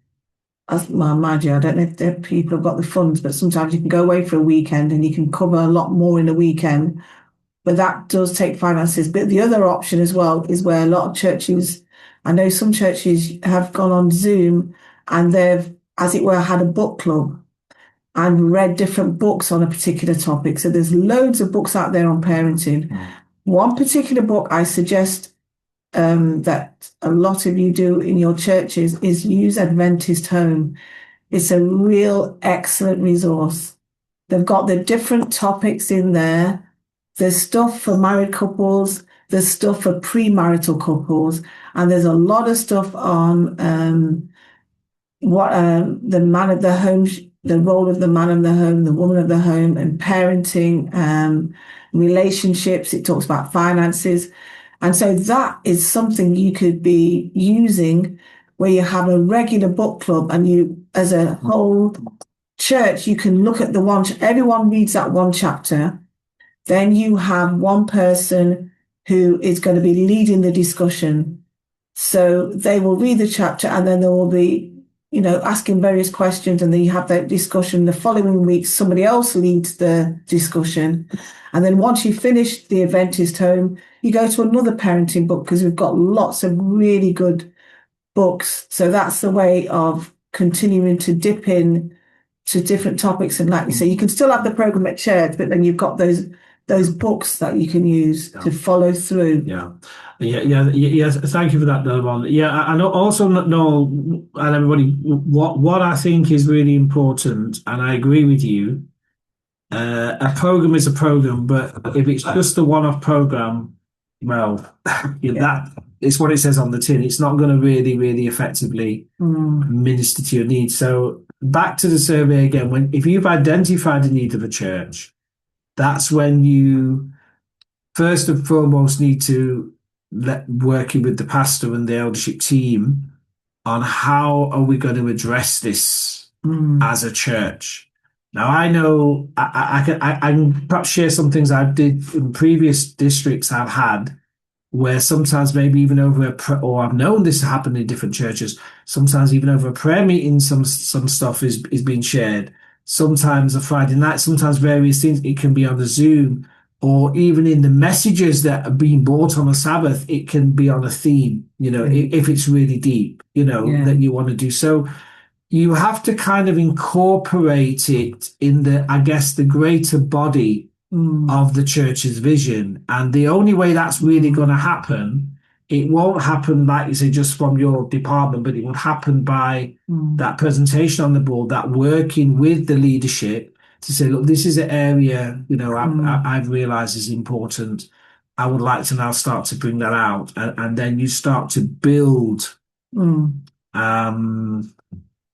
mind you, I don't know if people have got the funds, but sometimes you can go away for a weekend and you can cover a lot more in a weekend, but that does take finances. But the other option as well is where a lot of churches, I know some churches have gone on Zoom and they've, as it were, had a book club and read different books on a particular topic. So there's loads of books out there on parenting. One particular book I suggest that a lot of you do in your churches is use Adventist Home. It's a real excellent resource. They've got the different topics in there. There's stuff for married couples, there's stuff for premarital couples, and there's a lot of stuff on what the man of the home, the role of the man of the home, the woman of the home, and parenting, relationships. It talks about finances. And so that is something you could be using where you have a regular book club and you, as a whole church, you can look at everyone reads that one chapter. Then you have one person who is going to be leading the discussion. So they will read the chapter and then there will be, asking various questions, and then you have that discussion. The following week, somebody else leads the discussion. And then once you finish the Adventist Home, you go to another parenting book because we've got lots of really good books. So that's the way of continuing to dip in to different topics. And like you say, you can still have the program at church, but then you've got those books that you can use to follow through. Yes. Thank you for that, Delvon. Yeah, I know also know, and everybody, what I think is really important, and I agree with you. A program is a program, but if it's just a one-off program, well, that it's what it says on the tin. It's not going to really, really effectively minister to your needs. So back to the survey again. If you've identified the need of a church, that's when you first and foremost need to working with the pastor and the eldership team on how are we going to address this as a church. Now, I know I can perhaps share some things I did in previous districts I've had where sometimes maybe even over or I've known this happened in different churches, sometimes even over a prayer meeting, some stuff is being shared. Sometimes a Friday night, sometimes various things. It can be on the Zoom or even in the messages that are being brought on a Sabbath, it can be on a theme, if it's really deep, that you want to do. So you have to kind of incorporate it in the greater body of the church's vision. And the only way that's really going to happen, it won't happen, like you say, just from your department, but it will happen by that presentation on the board, that working with the leadership to say, look, this is an area, I've realized is important. I would like to now start to bring that out, and then you start to build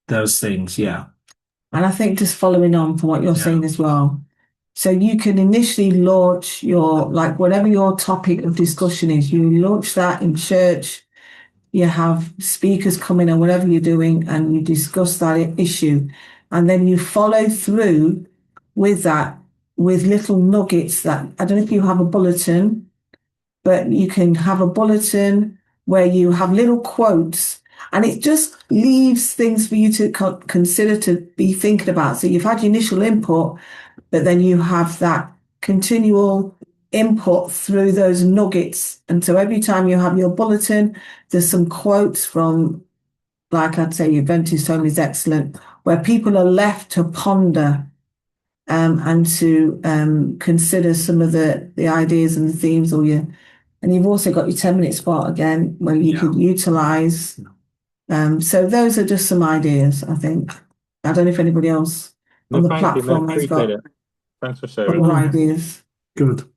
those things. Yeah. And I think just following on from what you're saying as well. So you can initially launch your, like, whatever your topic of discussion is, you launch that in church, you have speakers coming or whatever you're doing, and you discuss that issue. And then you follow through with that, with little nuggets that, I don't know if you have a bulletin, but you can have a bulletin where you have little quotes, and it just leaves things for you to consider, to be thinking about. So you've had your initial input, but then you have that continual input through those nuggets. And so every time you have your bulletin, there's some quotes from, like I'd say, Adventist Home is Excellent, where people are left to ponder and to consider some of the ideas and the themes. And you've also got your 10-minute spot again, where you could utilize. So those are just some ideas, I think. I don't know if anybody else on the platform has got Thanks for sharing. other ideas. Good.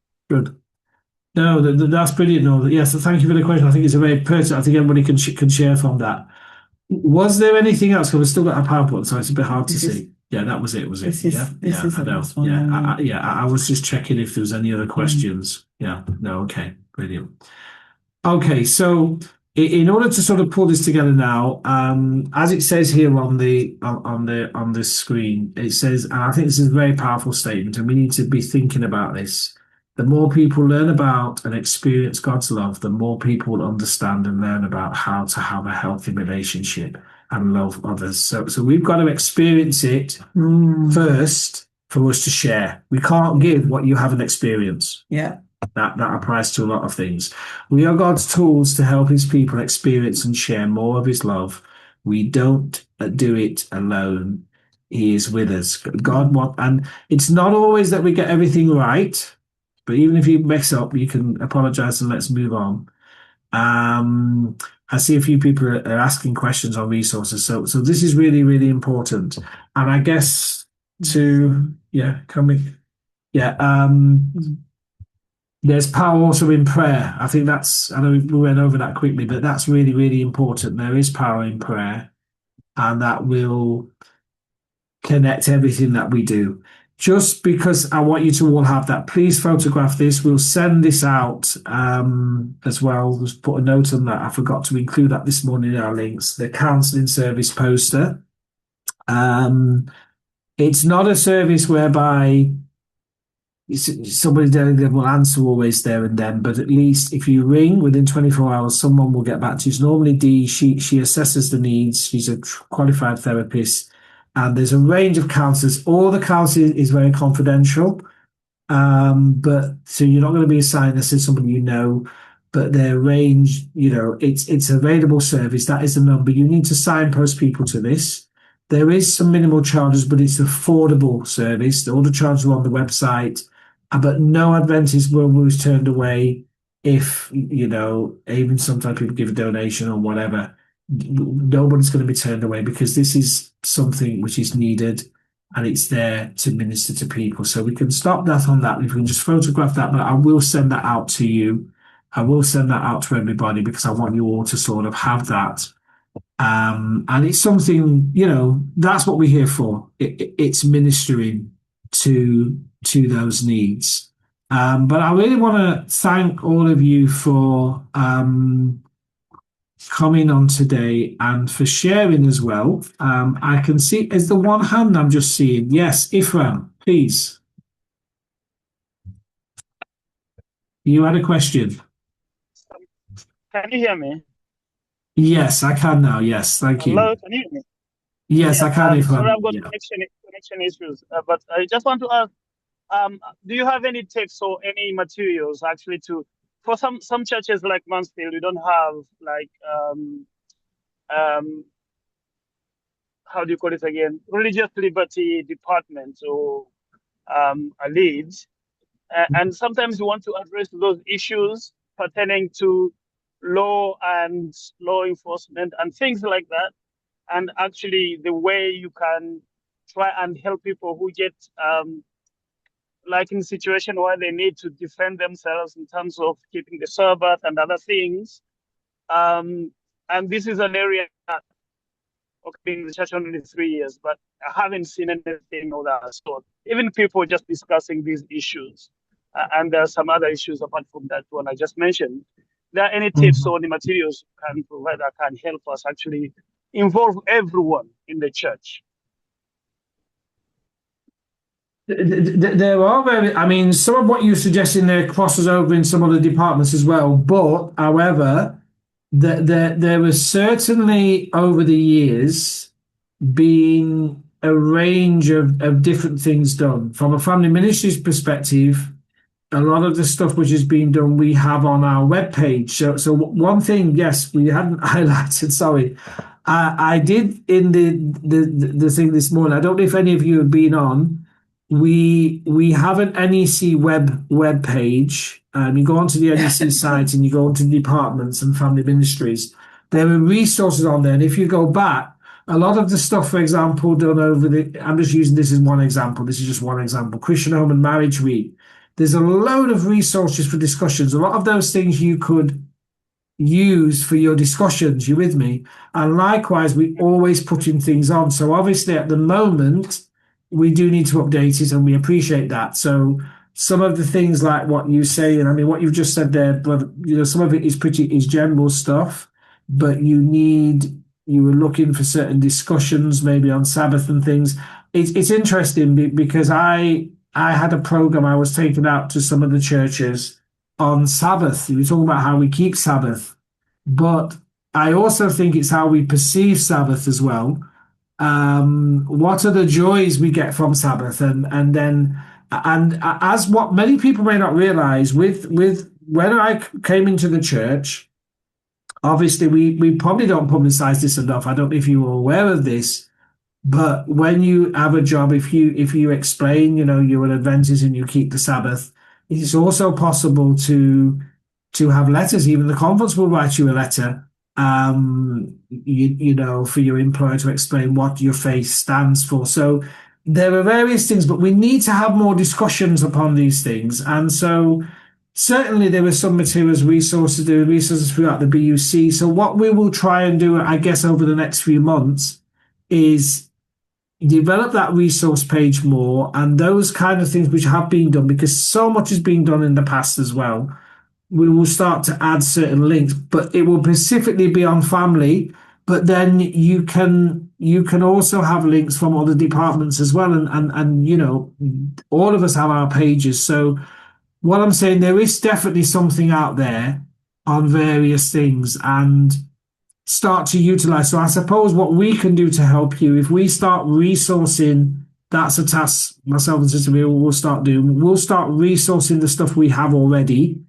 No, that's brilliant. No, yes, thank you for the question. I think it's a very pertinent. I think everybody can share from that. Was there anything else? Because we've still got a PowerPoint, so it's a bit hard to see. Yeah, that was it. Was it? This is I know. I was just checking if there was any other questions. Yeah. No. Okay. Brilliant. Okay, so in order to sort of pull this together now, as it says here on the screen, it says, and I think this is a very powerful statement, and we need to be thinking about this. The more people learn about and experience God's love, the more people will understand and learn about how to have a healthy relationship and love others. So we've got to experience it first for us to share. We can't give what you haven't experienced. Yeah. That applies to a lot of things. We are God's tools to help his people experience and share more of his love. We don't do it alone. He is with us. And it's not always that we get everything right, but even if you mess up, you can apologize and let's move on. I see a few people are asking questions on resources. So this is really, really important. And I guess there's power also in prayer. I think I know we went over that quickly, but that's really, really important. There is power in prayer, and that will connect everything that we do. Just because I want you to all have that, please photograph this. We'll send this out as well. Just put a note on that. I forgot to include that this morning in our links. The counselling service poster. It's not a service whereby somebody there will answer always there and then, but at least if you ring within 24 hours, someone will get back to you. It's normally Dee. She assesses the needs. She's a qualified therapist, and there's a range of counsellors. All the counselling is very confidential, but so you're not going to be assigned this to somebody you know, but their range, it's available service. That is the number. You need to signpost people to this. There is some minimal charges, but it's affordable service. All the charges are on the website. But no Adventist was turned away if, even sometimes people give a donation or whatever. Nobody's going to be turned away because this is something which is needed and it's there to minister to people. So we can stop that on that. We can just photograph that, but I will send that out to you. I will send that out to everybody because I want you all to sort of have that. And it's something, that's what we're here for. It's ministering to those needs. But I really want to thank all of you for coming on today and for sharing as well. I can see, is the one hand I'm just seeing? Yes, Ifram, please. You had a question. Can you hear me? Yes, I can now. Yes, thank you. Hello, can you hear me? Yes, I can. Sorry, I've got connection issues, but I just want to ask, do you have any texts or any materials actually for some churches like Mansfield, you don't have like how do you call it again? Religious liberty department or a lead, and sometimes you want to address those issues pertaining to law and law enforcement and things like that. And actually the way you can try and help people who get like in situation where they need to defend themselves in terms of keeping the Sabbath and other things. And this is an area being in the church only 3 years, but I haven't seen anything of that sort. Even people just discussing these issues. And there are some other issues apart from that one I just mentioned. There are any tips or the materials you can provide that can help us actually involve everyone in the church? There are very, I mean, some of what you're suggesting there crosses over in some other departments as well. But, however, there was certainly over the years been a range of different things done. From a family ministries perspective, a lot of the stuff which is being done we have on our webpage. So one thing, yes, we hadn't highlighted, sorry. I did in the thing this morning. I don't know if any of you have been on. We have an NEC web page. You go onto the NEC site and you go into departments and family ministries. There are resources on there, and if you go back, a lot of the stuff, for example, done over I'm just using this as one example. This is just one example. Christian Home and Marriage Week. There's a load of resources for discussions. A lot of those things you could use for your discussions. You with me? And likewise, we always putting things on. So obviously, at the moment, we do need to update it, and we appreciate that. So some of the things like what you say, and I mean what you've just said there, but some of it is general stuff, but you were looking for certain discussions maybe on Sabbath and things. It's interesting because I had a program I was taking out to some of the churches on Sabbath. We were talking about how we keep Sabbath, but I also think it's how we perceive Sabbath as well. What are the joys we get from Sabbath, and as what many people may not realize, with when I came into the church, obviously we probably don't publicize this enough. I don't know if you were aware of this, but when you have a job, if you explain, you're an Adventist and you keep the Sabbath, it's also possible to have letters. Even the conference will write you a letter. For your employer to explain what your faith stands for. So there are various things, but we need to have more discussions upon these things. And so certainly there are some materials, resources throughout the BUC. So what we will try and do, I guess, over the next few months is develop that resource page more and those kind of things which have been done, because so much has been done in the past as well. We will start to add certain links, but it will specifically be on family. But then you can also have links from other departments as well, and all of us have our pages. So what I'm saying, there is definitely something out there on various things, and start to utilize. So I suppose what we can do to help you, if we start resourcing, that's a task myself and Sister Mira will start doing. We'll start resourcing the stuff we have already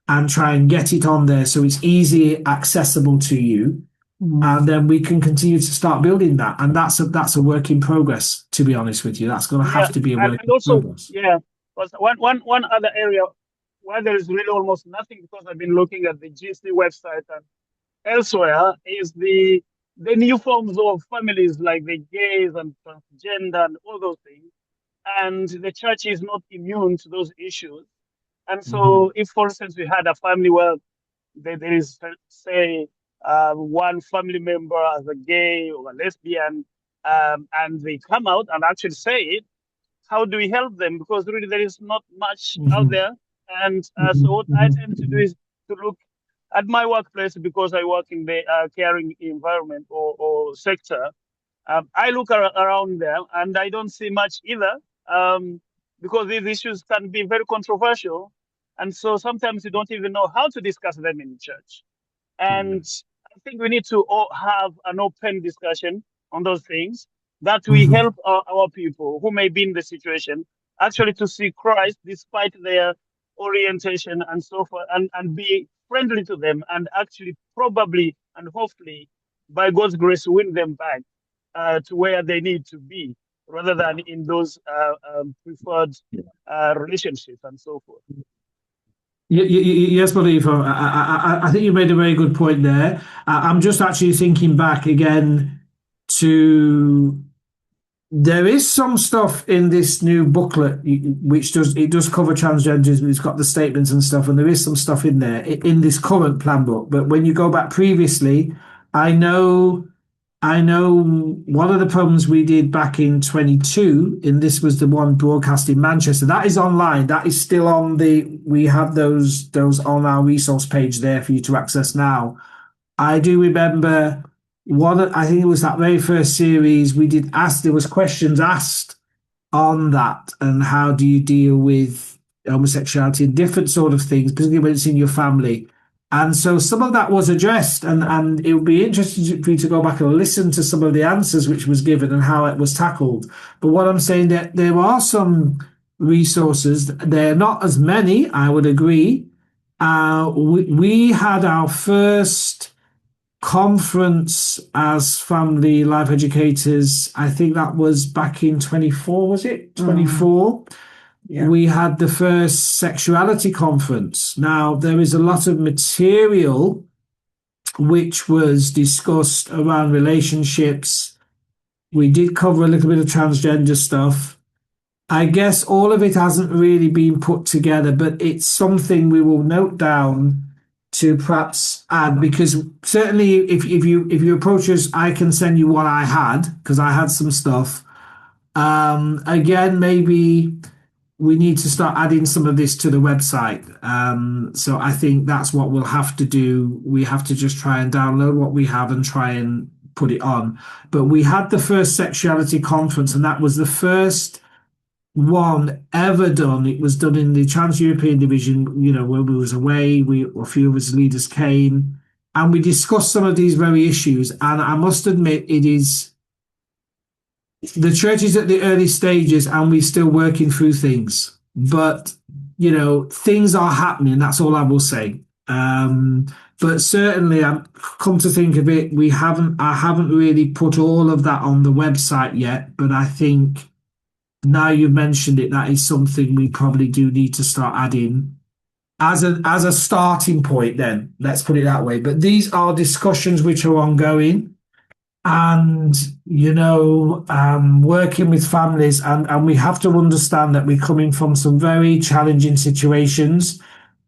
and try and get it on there so it's easy accessible to you. And then we can continue to start building that. And that's a work in progress, to be honest with you. That's going to have to be a work in progress. Yeah, because one other area where there is really almost nothing, because I've been looking at the GC website and elsewhere, is the new forms of families like the gays and transgender and all those things. And the church is not immune to those issues. And so if, for instance, we had a family where there is, say, one family member as a gay or a lesbian, and they come out and actually say it, how do we help them? Because really there is not much out there. And so what I tend to do is to look at my workplace, because I work in the caring environment or sector. I look around there and I don't see much either, because these issues can be very controversial. And so sometimes you don't even know how to discuss them in church. And I think we need to all have an open discussion on those things, that we help our people who may be in the situation actually to see Christ despite their orientation and so forth, and be friendly to them, and actually probably and hopefully by God's grace win them back to where they need to be, rather than in those preferred relationships and so forth. Yes, Bolivar. I think you made a very good point there. I'm just actually thinking back again to There is some stuff in this new booklet which does cover transgenderism. It's got the statements and stuff, and there is some stuff in there in this current plan book. But when you go back previously, I know one of the programs we did back in 22, and this was the one broadcast in Manchester. That is online. That is still on we have those on our resource page there for you to access now. I do remember I think it was that very first series we did there was questions asked on that, and how do you deal with homosexuality and different sort of things, particularly when it's in your family. And so some of that was addressed, and it would be interesting for you to go back and listen to some of the answers which was given and how it was tackled. But what I'm saying, that there are some resources. They're not as many, I would agree. We had our first conference as family life educators. I think that was back in 24, was it? 24. Yeah. We had the first sexuality conference. Now, there is a lot of material which was discussed around relationships. We did cover a little bit of transgender stuff. I guess all of it hasn't really been put together, but it's something we will note down to perhaps add, because certainly if you approach us, I can send you what I had, because I had some stuff. Again, maybe we need to start adding some of this to the website. So I think that's what we'll have to do. We have to just try and download what we have and try and put it on. But we had the first sexuality conference, and that was the first one ever done. It was done in the Trans-European Division, when we was away. A few of us leaders came, and we discussed some of these very issues. And I must admit, it is the church is at the early stages, and we're still working through things. But things are happening. That's all I will say. But certainly, come to think of it, I haven't really put all of that on the website yet. But I think, now you've mentioned it, that is something we probably do need to start adding as a starting point. Then let's put it that way. But these are discussions which are ongoing, and working with families, and we have to understand that we're coming from some very challenging situations.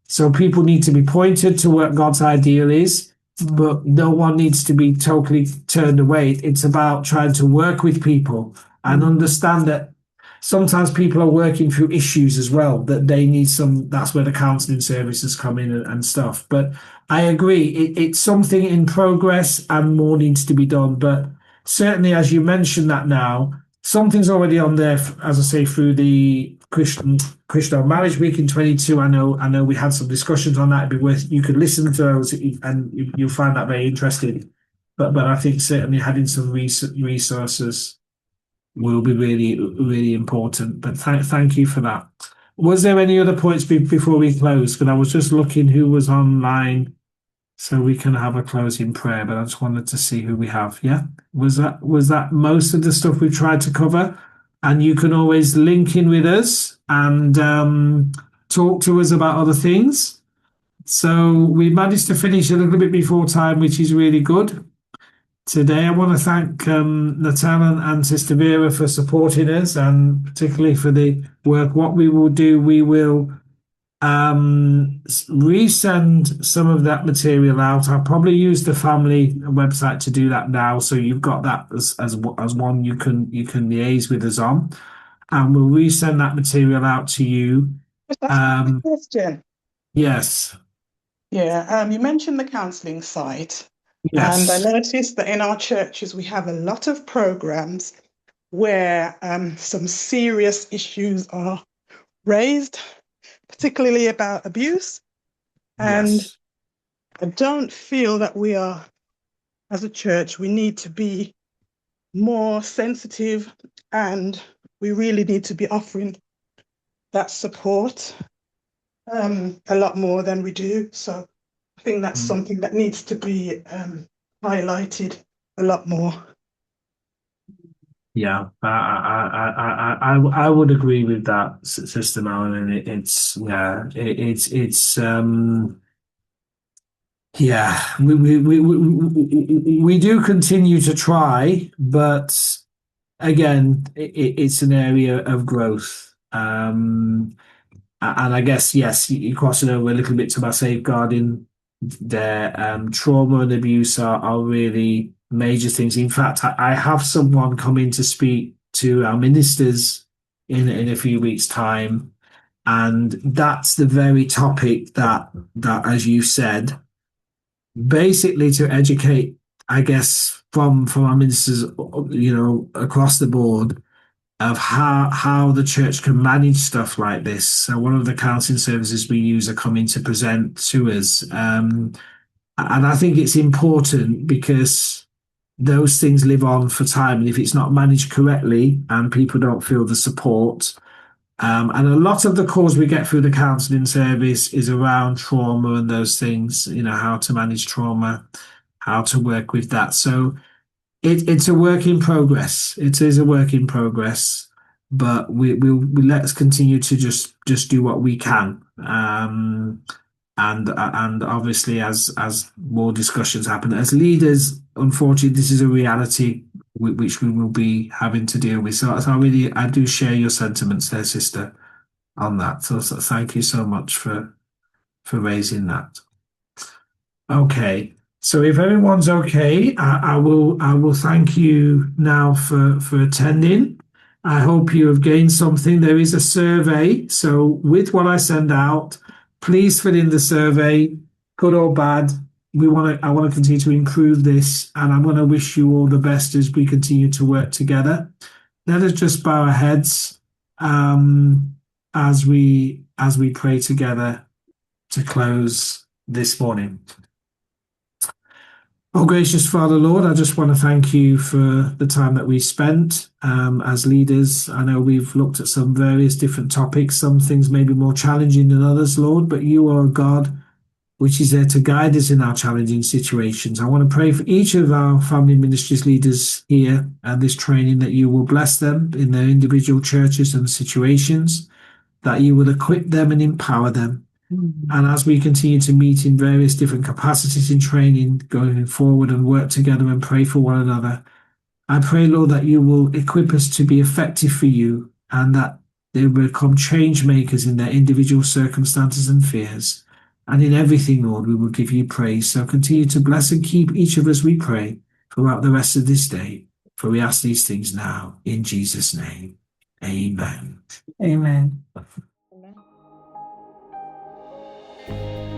So people need to be pointed to what God's ideal is, but no one needs to be totally turned away. It's about trying to work with people and understand that sometimes people are working through issues as well, that they need that's where the counselling services come in and stuff. But I agree, it's something in progress and more needs to be done. But certainly, as you mentioned that now, something's already on there, as I say, through the Christian Marriage Week in 22. I know we had some discussions on that. It'd be worth, you could listen to those and you'll find that very interesting. But I think certainly having some resources will be really, really important. But thank you for that. Was there any other points before we close? Because I was just looking who was online so we can have a closing prayer, but I just wanted to see who we have. Yeah? Was that most of the stuff we tried to cover? And you can always link in with us and talk to us about other things. So we managed to finish a little bit before time, which is really good. Today, I want to thank Natal and Sister Vera for supporting us, and particularly for the work. What we will do, we will resend some of that material out. I'll probably use the family website to do that now, so you've got that as one you can liaise with us on, and we'll resend that material out to you. Question. Yes. Yeah. You mentioned the counselling site. Yes. And I noticed that in our churches, we have a lot of programs where some serious issues are raised, particularly about abuse. And yes. I don't feel that we are, as a church, we need to be more sensitive, and we really need to be offering that support a lot more than we do. So I think that's something that needs to be highlighted a lot more. Yeah, I would agree with that, Sister Marilyn. We do continue to try, but again, it's an area of growth. And I guess, yes, you're crossing over a little bit to my safeguarding there. Trauma and abuse are really major things. In fact, I have someone coming to speak to our ministers in a few weeks' time. And that's the very topic that as you said, basically to educate, I guess, from our ministers, across the board, of how the church can manage stuff like this. So one of the counselling services we use are coming to present to us. And I think it's important because those things live on for time. And if it's not managed correctly and people don't feel the support, and a lot of the calls we get through the counselling service is around trauma and those things, how to manage trauma, how to work with that. So it's a work in progress. It is a work in progress, but we let's continue to just do what we can. And obviously, as more discussions happen, as leaders, unfortunately, this is a reality which we will be having to deal with. So I do share your sentiments there, sister, on that. So thank you so much for raising that. Okay. So if everyone's okay, I will thank you now for attending. I hope you have gained something. There is a survey. So with what I send out, please fill in the survey, good or bad. I want to continue to improve this, and I'm going to wish you all the best as we continue to work together. Let us just bow our heads as we pray together to close this morning. Oh, gracious Father, Lord, I just want to thank you for the time that we spent as leaders. I know we've looked at some various different topics. Some things may be more challenging than others, Lord, but you are a God which is there to guide us in our challenging situations. I want to pray for each of our family ministries leaders here and this training, that you will bless them in their individual churches and situations, that you will equip them and empower them. And as we continue to meet in various different capacities in training, going forward and work together and pray for one another, I pray, Lord, that you will equip us to be effective for you, and that they will become change makers in their individual circumstances and fears. And in everything, Lord, we will give you praise. So continue to bless and keep each of us, we pray, throughout the rest of this day. For we ask these things now in Jesus' name. Amen. Amen. Amen.